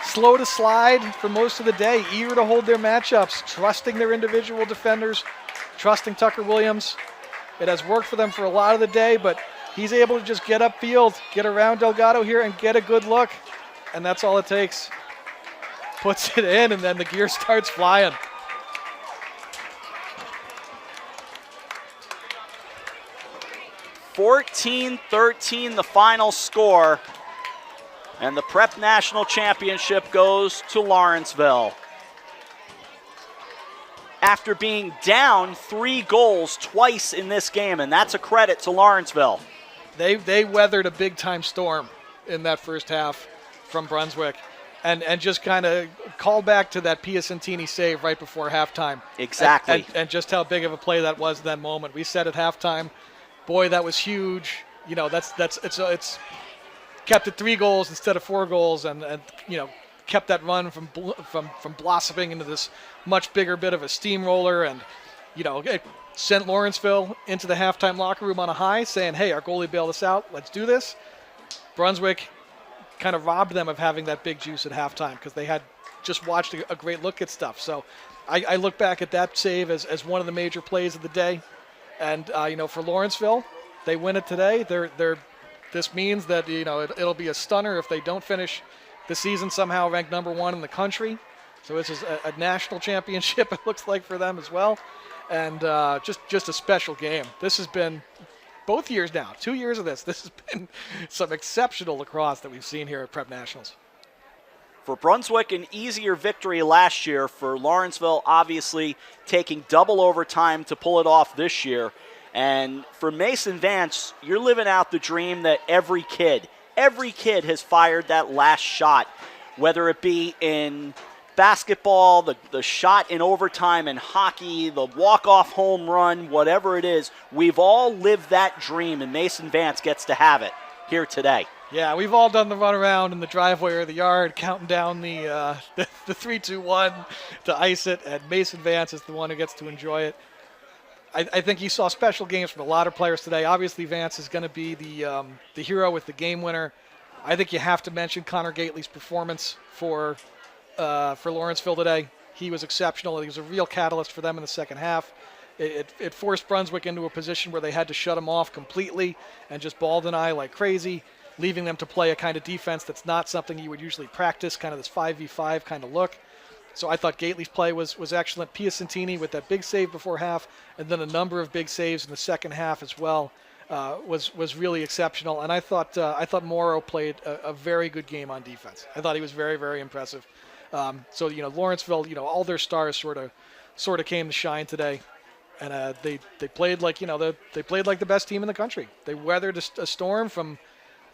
slow to slide for most of the day, eager to hold their matchups, trusting their individual defenders, trusting Tucker Williams. It has worked for them for a lot of the day, but he's able to just get upfield, get around Delgado here, and get a good look. And that's all it takes. Puts it in, and then the gear starts flying. (14-13) the final score, and the Prep National Championship goes to Lawrenceville. After being down 3 goals twice in this game, and that's a credit to Lawrenceville. They weathered a big-time storm in that first half from Brunswick and just kind of called back to that Piacentini save right before halftime. Exactly. And just how big of a play that was in that moment. We said at halftime, boy, that was huge. It's kept it 3 goals instead of 4 goals, and kept that run from blossoming into this much bigger bit of a steamroller, and it sent Lawrenceville into the halftime locker room on a high, saying, "Hey, our goalie bailed us out. Let's do this." Brunswick kind of robbed them of having that big juice at halftime because they had just watched a great look at stuff. So I look back at that save as one of the major plays of the day. And, for Lawrenceville, they win it today. This means that, it'll be a stunner if they don't finish the season somehow ranked number 1 in the country. So this is a national championship, it looks like, for them as well. And just a special game. This has been both years now, 2 years of this. This has been some exceptional lacrosse that we've seen here at Prep Nationals. For Brunswick, an easier victory last year. For Lawrenceville, obviously taking double overtime to pull it off this year. And for Mason Vance, you're living out the dream that every kid has fired that last shot, whether it be in basketball, the shot in overtime in hockey, the walk-off home run, whatever it is. We've all lived that dream, and Mason Vance gets to have it here today. Yeah, we've all done the run around in the driveway or the yard, counting down the 3-2-1 to ice it, and Mason Vance is the one who gets to enjoy it. I think you saw special games from a lot of players today. Obviously, Vance is going to be the hero with the game winner. I think you have to mention Connor Gately's performance for Lawrenceville today. He was exceptional. He was a real catalyst for them in the second half. It forced Brunswick into a position where they had to shut him off completely and just ball deny like crazy, leaving them to play a kind of defense that's not something you would usually practice, kind of this 5v5 kind of look. So I thought Gately's play was excellent. Piacentini with that big save before half, and then a number of big saves in the second half as well, was really exceptional. And I thought Morrow played a very good game on defense. I thought he was very, very impressive. So Lawrenceville, all their stars sort of came to shine today, and they played like they played like the best team in the country. They weathered a storm from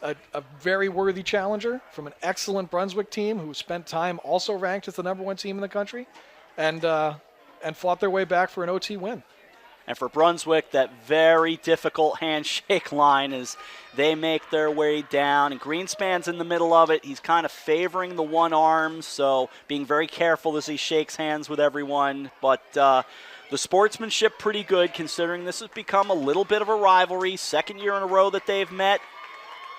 a very worthy challenger, from an excellent Brunswick team who spent time also ranked as the number 1 team in the country, and fought their way back for an OT win. And for Brunswick, that very difficult handshake line as they make their way down. And Greenspan's in the middle of it. He's kind of favoring the one arm, so being very careful as he shakes hands with everyone. But the sportsmanship pretty good, considering this has become a little bit of a rivalry. Second year in a row that they've met.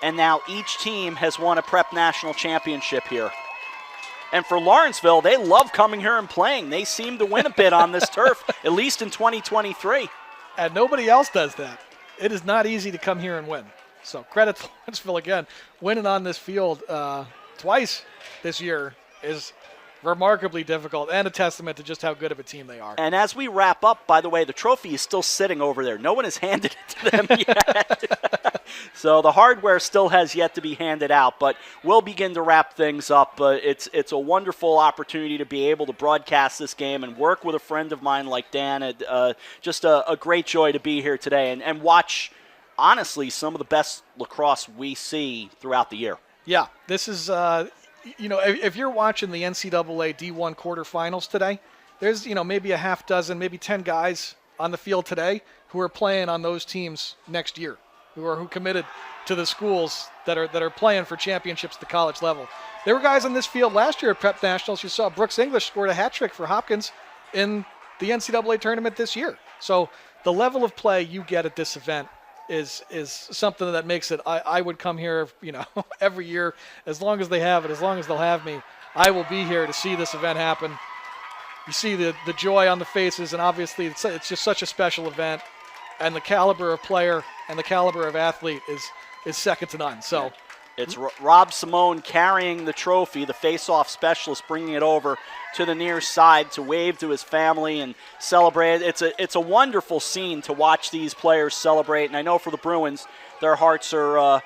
And now each team has won a Prep National Championship here. And for Lawrenceville, they love coming here and playing. They seem to win a bit on this turf, at least in 2023. And nobody else does that. It is not easy to come here and win. So credit to Lawrenceville again. Winning on this field twice this year is remarkably difficult and a testament to just how good of a team they are. And as we wrap up, by the way, the trophy is still sitting over there. No one has handed it to them yet. So the hardware still has yet to be handed out, but we'll begin to wrap things up. It's a wonderful opportunity to be able to broadcast this game and work with a friend of mine like Dan. Just a great joy to be here today and watch, honestly, some of the best lacrosse we see throughout the year. Yeah, this is if you're watching the NCAA D1 quarterfinals today, there's maybe a half dozen, maybe 10 guys on the field today who are playing on those teams next year, who committed to the schools that are playing for championships at the college level. There were guys on this field last year at Prep Nationals. You saw Brooks English scored a hat trick for Hopkins in the NCAA tournament this year. So the level of play you get at this event is something that makes it. I would come here, every year, as long as they have it, as long as they'll have me. I will be here to see this event happen. You see the joy on the faces, and obviously it's just such a special event, and the caliber of player and the caliber of athlete is second to none. So it's Rob Simone carrying the trophy, the face-off specialist, bringing it over to the near side to wave to his family and celebrate. It's a wonderful scene to watch these players celebrate, and I know for the Bruins, their hearts are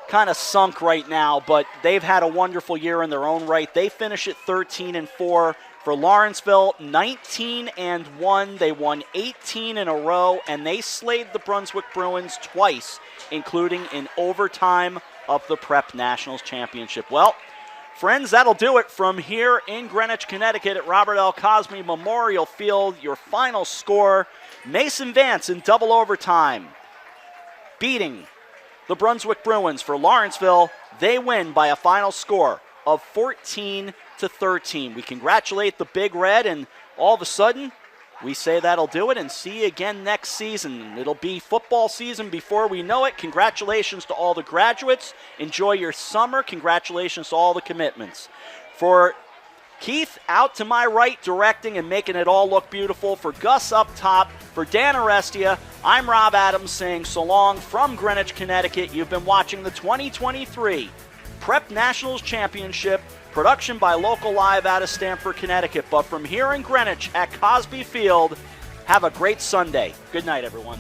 kind of sunk right now, but they've had a wonderful year in their own right. They finish at 13-4. For Lawrenceville, 19-1. They won 18 in a row, and they slayed the Brunswick Bruins twice, including in overtime of the Prep Nationals Championship. Well, friends, that'll do it from here in Greenwich, Connecticut at Robert L. Cosme Memorial Field. Your final score, Mason Vance in double overtime, beating the Brunswick Bruins. For Lawrenceville, they win by a final score of 14-13. We congratulate the Big Red, and all of a sudden, we say that'll do it, and see you again next season. It'll be football season before we know it. Congratulations to all the graduates. Enjoy your summer. Congratulations to all the commitments. For Keith out to my right directing and making it all look beautiful, for Gus up top, for Dan Arestia, I'm Rob Adams saying so long from Greenwich, Connecticut. You've been watching the 2023 Prep Nationals Championship, production by Local Live out of Stamford, Connecticut. But from here in Greenwich at Cosby Field, have a great Sunday. Good night, everyone.